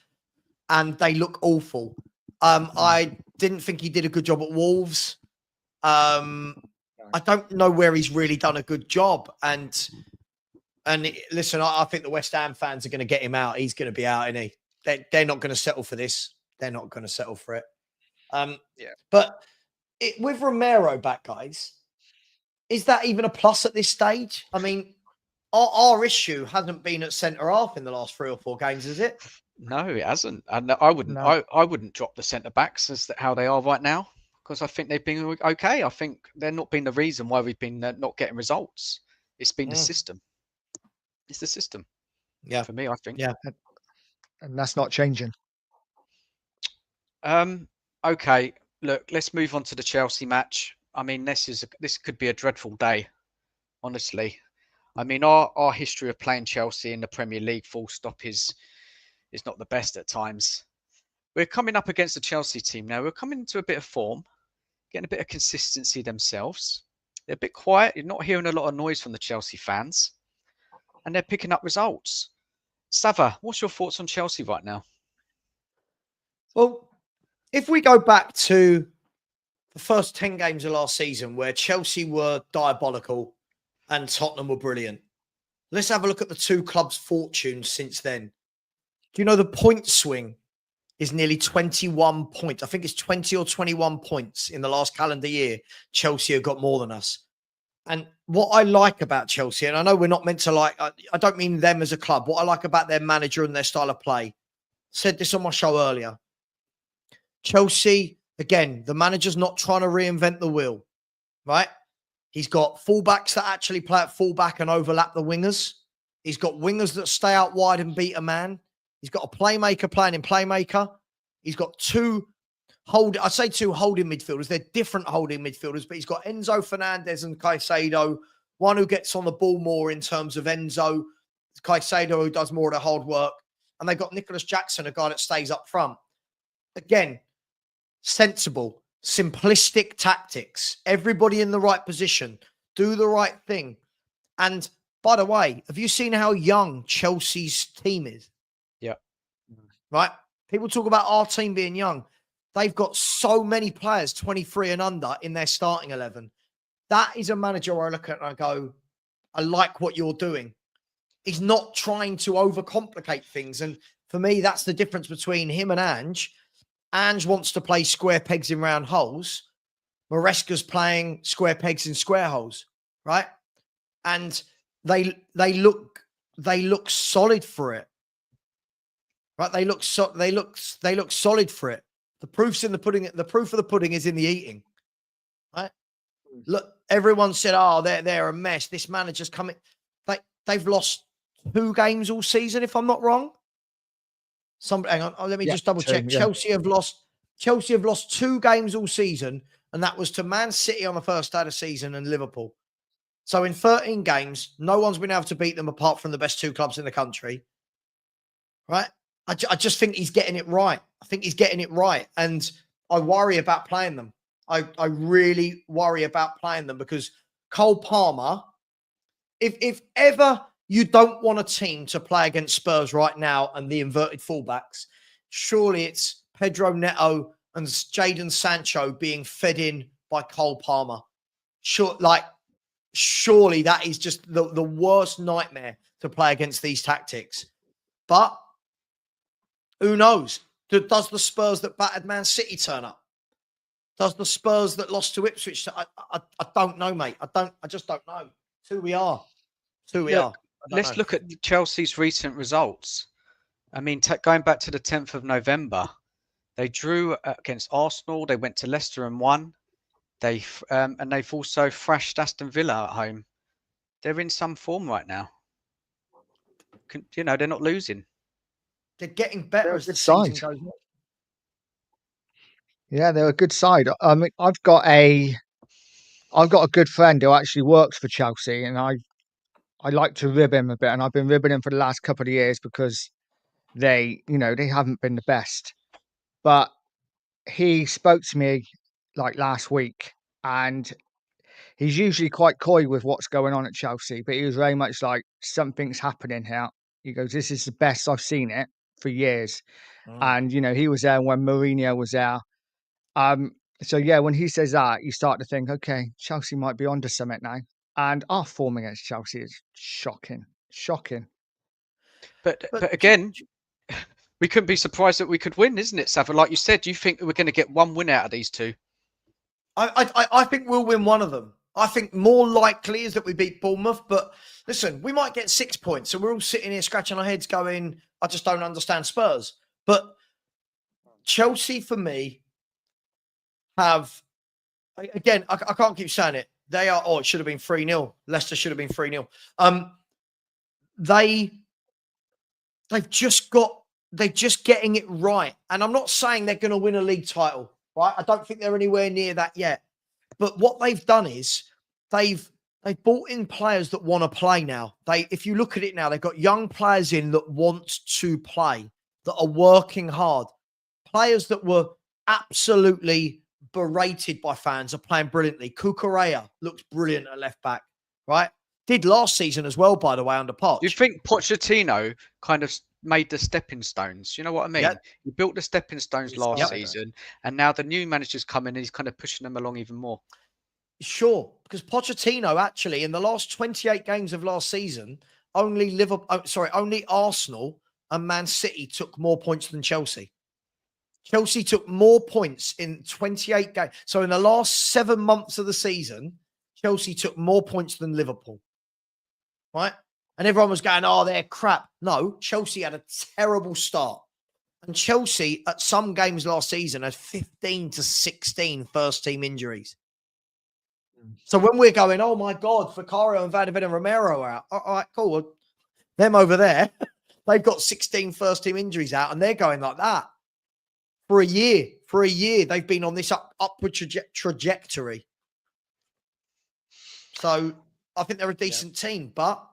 and they look awful. I didn't think he did a good job at Wolves. I don't know where he's really done a good job. And listen, I think the West Ham fans are going to get him out. He's going to be out, isn't he? They're not going to settle for this. They're not going to settle for it. But with Romero back, guys, is that even a plus at this stage? I mean, our issue hasn't been at centre half in the last 3 or 4 games, is it? No, it hasn't. And I wouldn't. No. I wouldn't drop the centre backs as how they are right now, because I think they've been okay. I think they're not been the reason why we've been not getting results. It's been the system. It's the system. Yeah, for me, I think. Yeah, and that's not changing. Okay. Look, let's move on to the Chelsea match. I mean, this could be a dreadful day, honestly. I mean, our history of playing Chelsea in the Premier League, full stop, is not the best at times. We're coming up against the Chelsea team now. We're coming into a bit of form, getting a bit of consistency themselves. They're a bit quiet. You're not hearing a lot of noise from the Chelsea fans, and they're picking up results. Savva, what's your thoughts on Chelsea right now? Well, if we go back to the first 10 games of last season where Chelsea were diabolical and Tottenham were brilliant, let's have a look at the two clubs' fortunes since then. Do you know the point swing is nearly 21 points? I think it's 20 or 21 points in the last calendar year. Chelsea have got more than us. And what I like about Chelsea, and I know we're not meant to like, I don't mean them as a club. What I like about their manager and their style of play, said this on my show earlier. Chelsea, again, the manager's not trying to reinvent the wheel, right? He's got fullbacks that actually play at fullback and overlap the wingers. He's got wingers that stay out wide and beat a man. He's got a playmaker playing in playmaker. He's got two holding midfielders. They're different holding midfielders, but he's got Enzo Fernandez and Caicedo, one who gets on the ball more in terms of Enzo, Caicedo who does more of the hard work. And they've got Nicholas Jackson, a guy that stays up front. Again, sensible, simplistic tactics. Everybody in the right position. Do the right thing. And by the way, have you seen how young Chelsea's team is? Yeah. Right? People talk about our team being young. They've got so many players, 23 and under, in their starting 11. That is a manager where I look at and I go, I like what you're doing. He's not trying to overcomplicate things. And for me, that's the difference between him and Ange. Ange wants to play square pegs in round holes. Maresca's playing square pegs in square holes, right? And they look solid for it, right? They look solid for it. The proof's in the pudding. The proof of the pudding is in the eating, right? Look, everyone said, "Oh, they're a mess. This manager's coming." They've lost 2 games all season, if I'm not wrong. Hang on. Let me just double check. Yeah. Chelsea have lost 2 games all season, and that was to Man City on the first day of the season and Liverpool. So in 13 games, no one's been able to beat them apart from the best 2 clubs in the country. Right? I just think he's getting it right. I think he's getting it right. And I worry about playing them. I really worry about playing them because Cole Palmer, if ever you don't want a team to play against Spurs right now and the inverted fullbacks, surely it's Pedro Neto and Jadon Sancho being fed in by Cole Palmer. Surely that is just the worst nightmare to play against these tactics. But who knows? Does the Spurs that battered Man City turn up? Does the Spurs that lost to Ipswich? I don't know, mate. I just don't know. It's who we are. It's who we are. Let's look at Chelsea's recent results. I mean, going back to the 10th of November, they drew against Arsenal. They went to Leicester and won. They've also thrashed Aston Villa at home. They're in some form right now. They're not losing. They're getting better as the side. season goes on. Yeah, they're a good side. I mean, I've got a good friend who actually works for Chelsea, and I like to rib him a bit, and I've been ribbing him for the last couple of years because they haven't been the best. But he spoke to me like last week, and he's usually quite coy with what's going on at Chelsea, but he was very much like, something's happening here. He goes, this is the best I've seen it for years. And, he was there when Mourinho was there. So yeah, when he says that, you start to think, okay, Chelsea might be onto something now. And our form against Chelsea is shocking. But again, we couldn't be surprised that we could win, isn't it, Savva? Like you said, you think we're going to get one win out of these two? I think we'll win one of them. I think more likely is that we beat Bournemouth. But listen, we might get 6 points. So we're all sitting here scratching our heads going, I just don't understand Spurs. But Chelsea, for me, have, again, I can't keep saying it. They are, it should have been 3-0. Leicester should have been 3-0. They're just getting it right. And I'm not saying they're going to win a league title, right? I don't think they're anywhere near that yet. But what they've done is they've brought in players that want to play now. If you look at it now, they've got young players in that want to play, that are working hard. Players that were absolutely berated by fans are playing brilliantly. Cucurella looks brilliant at left back, right? Did last season as well, by the way, under Poch. You think Pochettino kind of made the stepping stones? You know what I mean? Yep. He built the stepping stones last season, and now the new manager's coming and he's kind of pushing them along even more. Sure, because Pochettino actually, in the last 28 games of last season, only Arsenal and Man City took more points than Chelsea. Chelsea took more points in 28 games. So in the last 7 months of the season, Chelsea took more points than Liverpool. Right? And everyone was going, oh, they're crap. No, Chelsea had a terrible start. And Chelsea, at some games last season, had 15 to 16 first-team injuries. So when we're going, oh, my God, Fikario and Van de Ven and Romero are out. All right, cool. Well, them over there, they've got 16 first-team injuries out, and they're going like that. For a year, they've been on this upward trajectory. So I think they're a decent team, but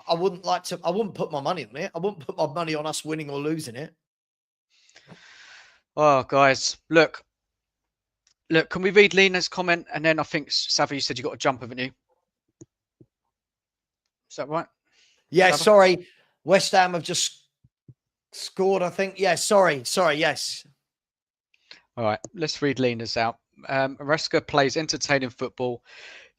I wouldn't put my money on it. I wouldn't put my money on us winning or losing it. Oh, guys, look, can we read Lena's comment? And then I think, Savva, you said you got to jump, haven't you? Is that right? Yeah, Savva? sorry. West Ham have just scored, I think. Yeah, sorry, yes. All right, let's read Lena's out. Maresca plays entertaining football,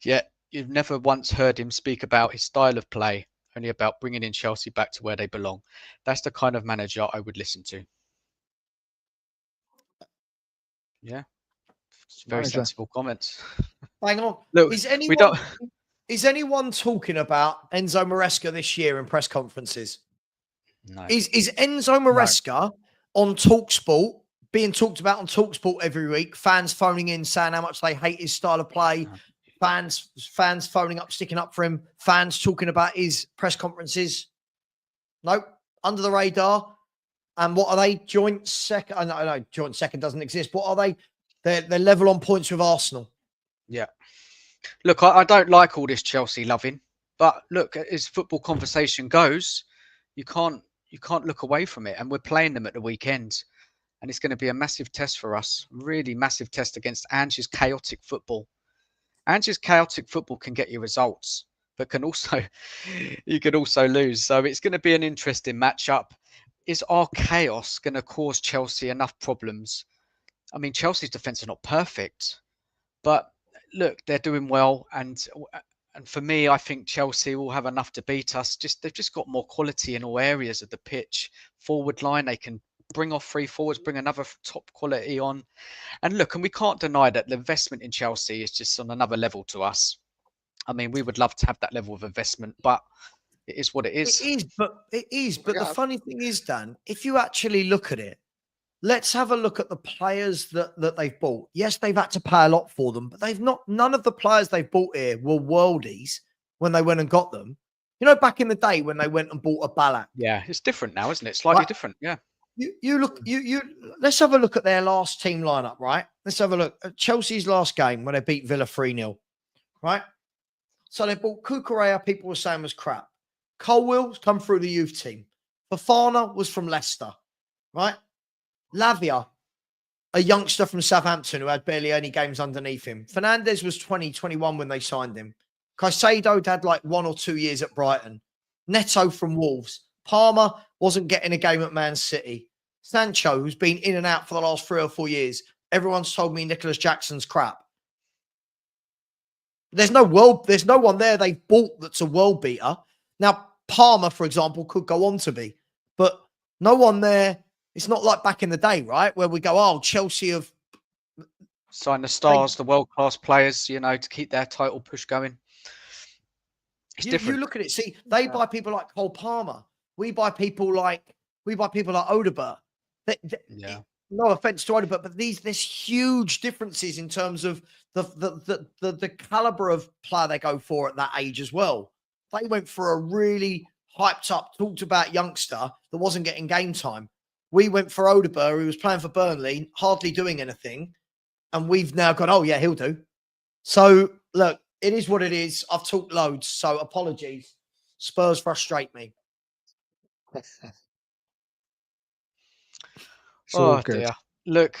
yet you've never once heard him speak about his style of play, only about bringing in Chelsea back to where they belong. That's the kind of manager I would listen to. Yeah, it's very sensible comments. Hang on. Look, is anyone talking about Enzo Maresca this year in press conferences? No. Is Enzo Maresca on TalkSport being talked about on TalkSport every week? Fans phoning in saying how much they hate his style of play. No. Fans phoning up, sticking up for him. Fans talking about his press conferences. Nope, under the radar. And what are they? Joint second? No, joint second doesn't exist. What are they? They're level on points with Arsenal. Yeah. Look, I don't like all this Chelsea loving, but look, as football conversation goes, you can't you can't look away from it. And we're playing them at the weekend. And it's going to be a massive test for us, really massive test against Ange's chaotic football. Ange's chaotic football can get you results, but can also you could also lose. So it's going to be an interesting matchup. Is our chaos going to cause Chelsea enough problems? I mean, Chelsea's defence is not perfect, but look, they're doing well, and for me, I think Chelsea will have enough to beat us. They've just got more quality in all areas of the pitch. Forward line, they can bring off 3 forwards, bring another top quality on. And look, and we can't deny that the investment in Chelsea is just on another level to us. I mean, we would love to have that level of investment, but it is what it is. It is. But the Yeah. funny thing is, Dan, if you actually look at it, let's have a look at the players that they've bought. Yes, they've had to pay a lot for them, but none of the players they've bought here were worldies when they went and got them. You know, back in the day when they went and bought a Ballack. Yeah, it's different now, isn't it? Slightly different. Yeah. Let's have a look at their last team lineup, right? Let's have a look at Chelsea's last game when they beat Villa 3-0, right? So they bought Cucurella, people were saying was crap. Colwell's come through the youth team. Fofana was from Leicester, right? Lavia, a youngster from Southampton who had barely any games underneath him. Fernandez was 20, 21 when they signed him. Caicedo had like 1 or 2 years at Brighton. Neto from Wolves. Palmer wasn't getting a game at Man City. Sancho, who's been in and out for the last 3 or 4 years. Everyone's told me Nicholas Jackson's crap. There's no one there they've bought that's a world beater. Now, Palmer, for example, could go on to be, but no one there. It's not like back in the day, right? Where we go, oh, Chelsea have signed the stars, the world-class players, to keep their title push going. It's different. You look at it. See, they buy people like Cole Palmer. We buy people like Odegaard. Yeah. No offense to Odegaard, but there's huge differences in terms of the caliber of player they go for at that age as well. They went for a really hyped up, talked about youngster that wasn't getting game time. We went for Odegaard, who was playing for Burnley, hardly doing anything, and we've now gone, oh yeah, he'll do. So look, it is what it is. I've talked loads, so apologies. Spurs frustrate me. Oh dear. Look.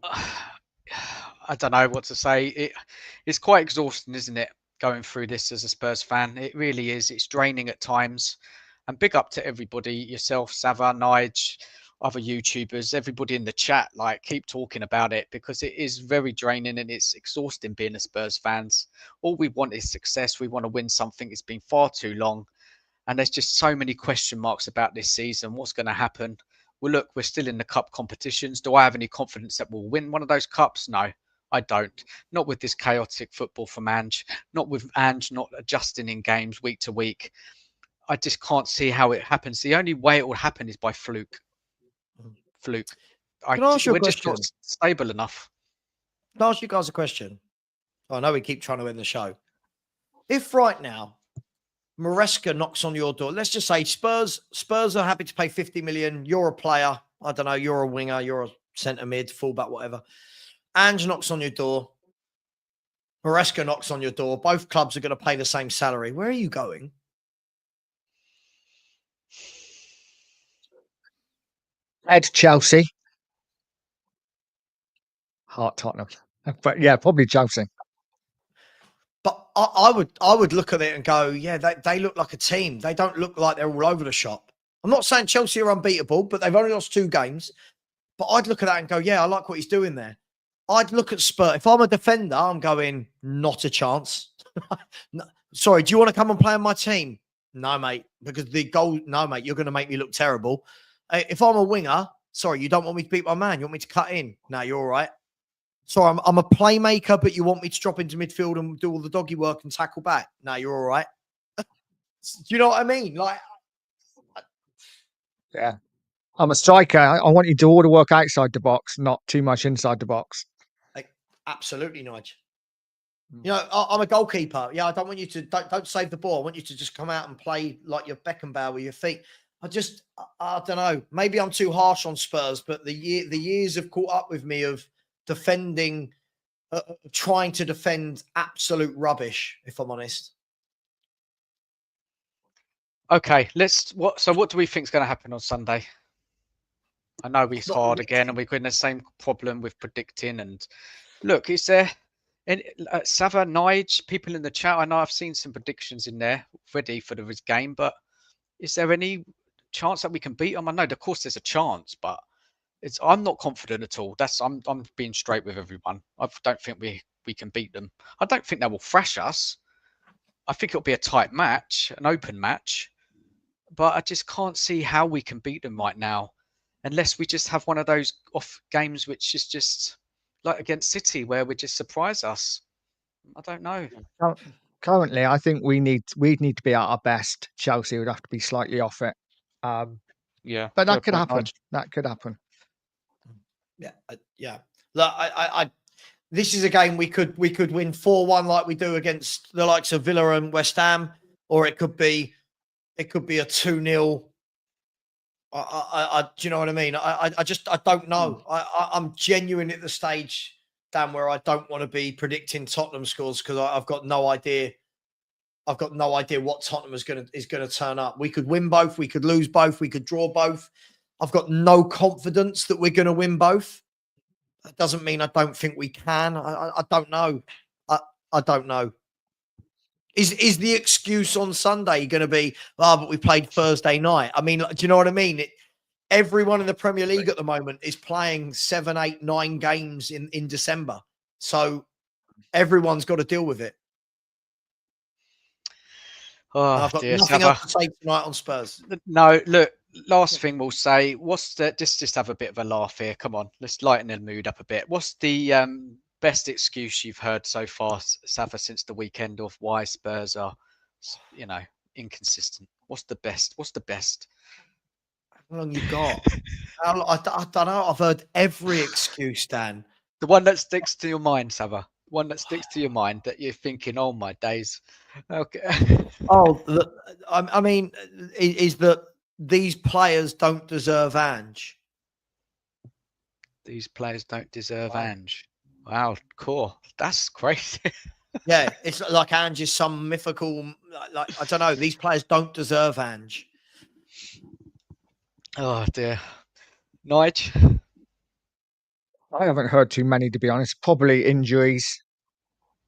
I don't know what to say. It's quite exhausting, isn't it? Going through this as a Spurs fan. It really is. It's draining at times. And big up to everybody, yourself, Savva, Nige, other YouTubers, everybody in the chat, keep talking about it, because it is very draining and it's exhausting being a Spurs fans. All we want is success. We want to win something. It's been far too long. And there's just so many question marks about this season. What's going to happen? Well, look, we're still in the cup competitions. Do I have any confidence that we'll win one of those cups? No, I don't. Not with this chaotic football from Ange. Not with Ange not adjusting in games week to week. I just can't see how it happens. The only way it will happen is by fluke. Fluke. Can I ask you a We're just question? not stable enough. Can I ask you guys a question? I know we keep trying to end the show. If right now Maresca knocks on your door, let's just say Spurs are happy to pay 50 million. You're a player. I don't know. You're a winger. You're a centre mid, fullback, whatever. Ange knocks on your door. Maresca knocks on your door. Both clubs are going to pay the same salary. Where are you going? Head Chelsea. Heart Tottenham. But yeah, probably Chelsea. But I would look at it and go, yeah, they look like a team. They don't look like they're all over the shop. I'm not saying Chelsea are unbeatable, but they've only lost 2 games. But I'd look at that and go, yeah, I like what he's doing there. I'd look at Spurs. If I'm a defender, I'm going, not a chance. No, sorry, do you want to come and play on my team? No, mate, because the goal, no, mate, you're going to make me look terrible. If I'm a winger, sorry, you don't want me to beat my man. You want me to cut in? No, you're all right. Sorry, I'm a playmaker, but you want me to drop into midfield and do all the doggy work and tackle back? No, you're all right. Do you know what I mean? Yeah. I'm a striker. I want you to do all the work outside the box, not too much inside the box. Absolutely, Nige. You know, I'm a goalkeeper. Yeah, I don't want you to don't save the ball. I want you to just come out and play like your Beckenbauer with your feet. I don't know. Maybe I'm too harsh on Spurs, but the years have caught up with me of defending, trying to defend absolute rubbish, if I'm honest. Okay, what do we think is going to happen on Sunday? I know it's hard again, and we're in the same problem with predicting. And look, is there any Savva, Nige, people in the chat? I know I've seen some predictions in there ready for this game, but is there any chance that we can beat them? I know, of course, there's a chance, but I'm not confident at all. I'm being straight with everyone. I don't think we can beat them. I don't think they will thrash us. I think it'll be a tight match, an open match, but I just can't see how we can beat them right now, unless we just have one of those off games, which is just like against City, where we just surprise us. I don't know. Currently, I think we'd need to be at our best. Chelsea would have to be slightly off it. Yeah, But fair that could point, happen. Nige. That could happen. Yeah, yeah. Look, this is a game we could win 4-1 like we do against the likes of Villa and West Ham, or it could be a 2-0. Do you know what I mean? I don't know. I'm genuine at the stage, Dan, where I don't want to be predicting Tottenham scores because I've got no idea. I've got no idea what Tottenham is going to turn up. We could win both. We could lose both. We could draw both. I've got no confidence that we're going to win both. That doesn't mean I don't think we can. I don't know. I don't know. Is the excuse on Sunday going to be, but we played Thursday night? I mean, do you know what I mean? Everyone in the Premier League at the moment is playing 7, 8, 9 games in December. So everyone's got to deal with it. Oh, I've got dear, nothing Savva. else to say tonight on Spurs. No, look, last thing we'll say, just have a bit of a laugh here. Come on, let's lighten the mood up a bit. What's the best excuse you've heard so far, Savva, since the weekend of why Spurs are, inconsistent? What's the best? How long you got? I don't know. I've heard every excuse, Dan. The one that sticks to your mind, Savva. One that sticks to your mind that you're thinking, oh my days. Okay. I mean, is that these players don't deserve Ange? These players don't deserve Ange. Wow, cool. That's crazy. Yeah, it's like Ange is some mythical. Like I don't know. These players don't deserve Ange. Oh dear, Nige. I haven't heard too many, to be honest. Probably injuries.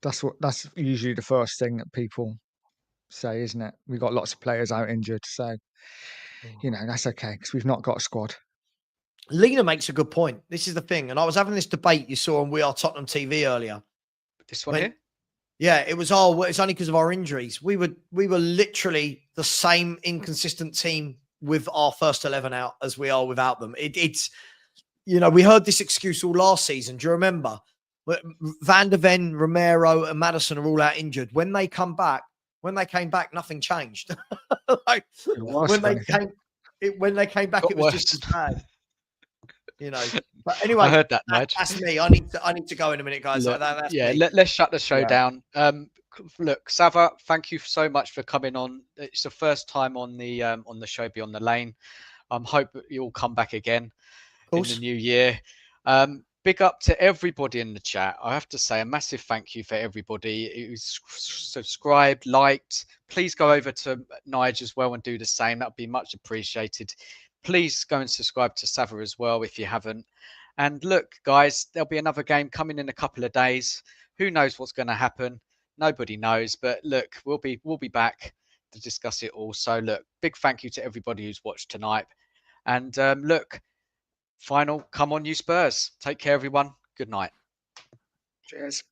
That's usually the first thing that people say, isn't it? We've got lots of players out injured, so that's okay because we've not got a squad. Lena makes a good point. This is the thing, and I was having this debate you saw on We Are Tottenham TV earlier. This one here. Yeah, it was all. It's only because of our injuries. We were literally the same inconsistent team with our first 11 out as we are without them. It's we heard this excuse all last season. Do you remember? Van der Ven, Romero, and Maddison are all out injured. When they came back, nothing changed. When they came back, it was just as bad. But anyway, I heard that, Nige. That's me. I need to go in a minute, guys. Look, That's yeah, me. let's shut the show down. Look, Savva, thank you so much for coming on. It's the first time on the show Beyond the Lane. Hope you'll come back again in the new year. Big up to everybody in the chat. I have to say a massive thank you for everybody who's subscribed, liked. Please go over to Nige as well and do the same. That would be much appreciated. Please go and subscribe to Savva as well if you haven't. And look, guys, there'll be another game coming in a couple of days. Who knows what's going to happen? Nobody knows. But look, we'll be back to discuss it all. So look, big thank you to everybody who's watched tonight. And look, final, come on, you Spurs. Take care, everyone. Good night. Cheers.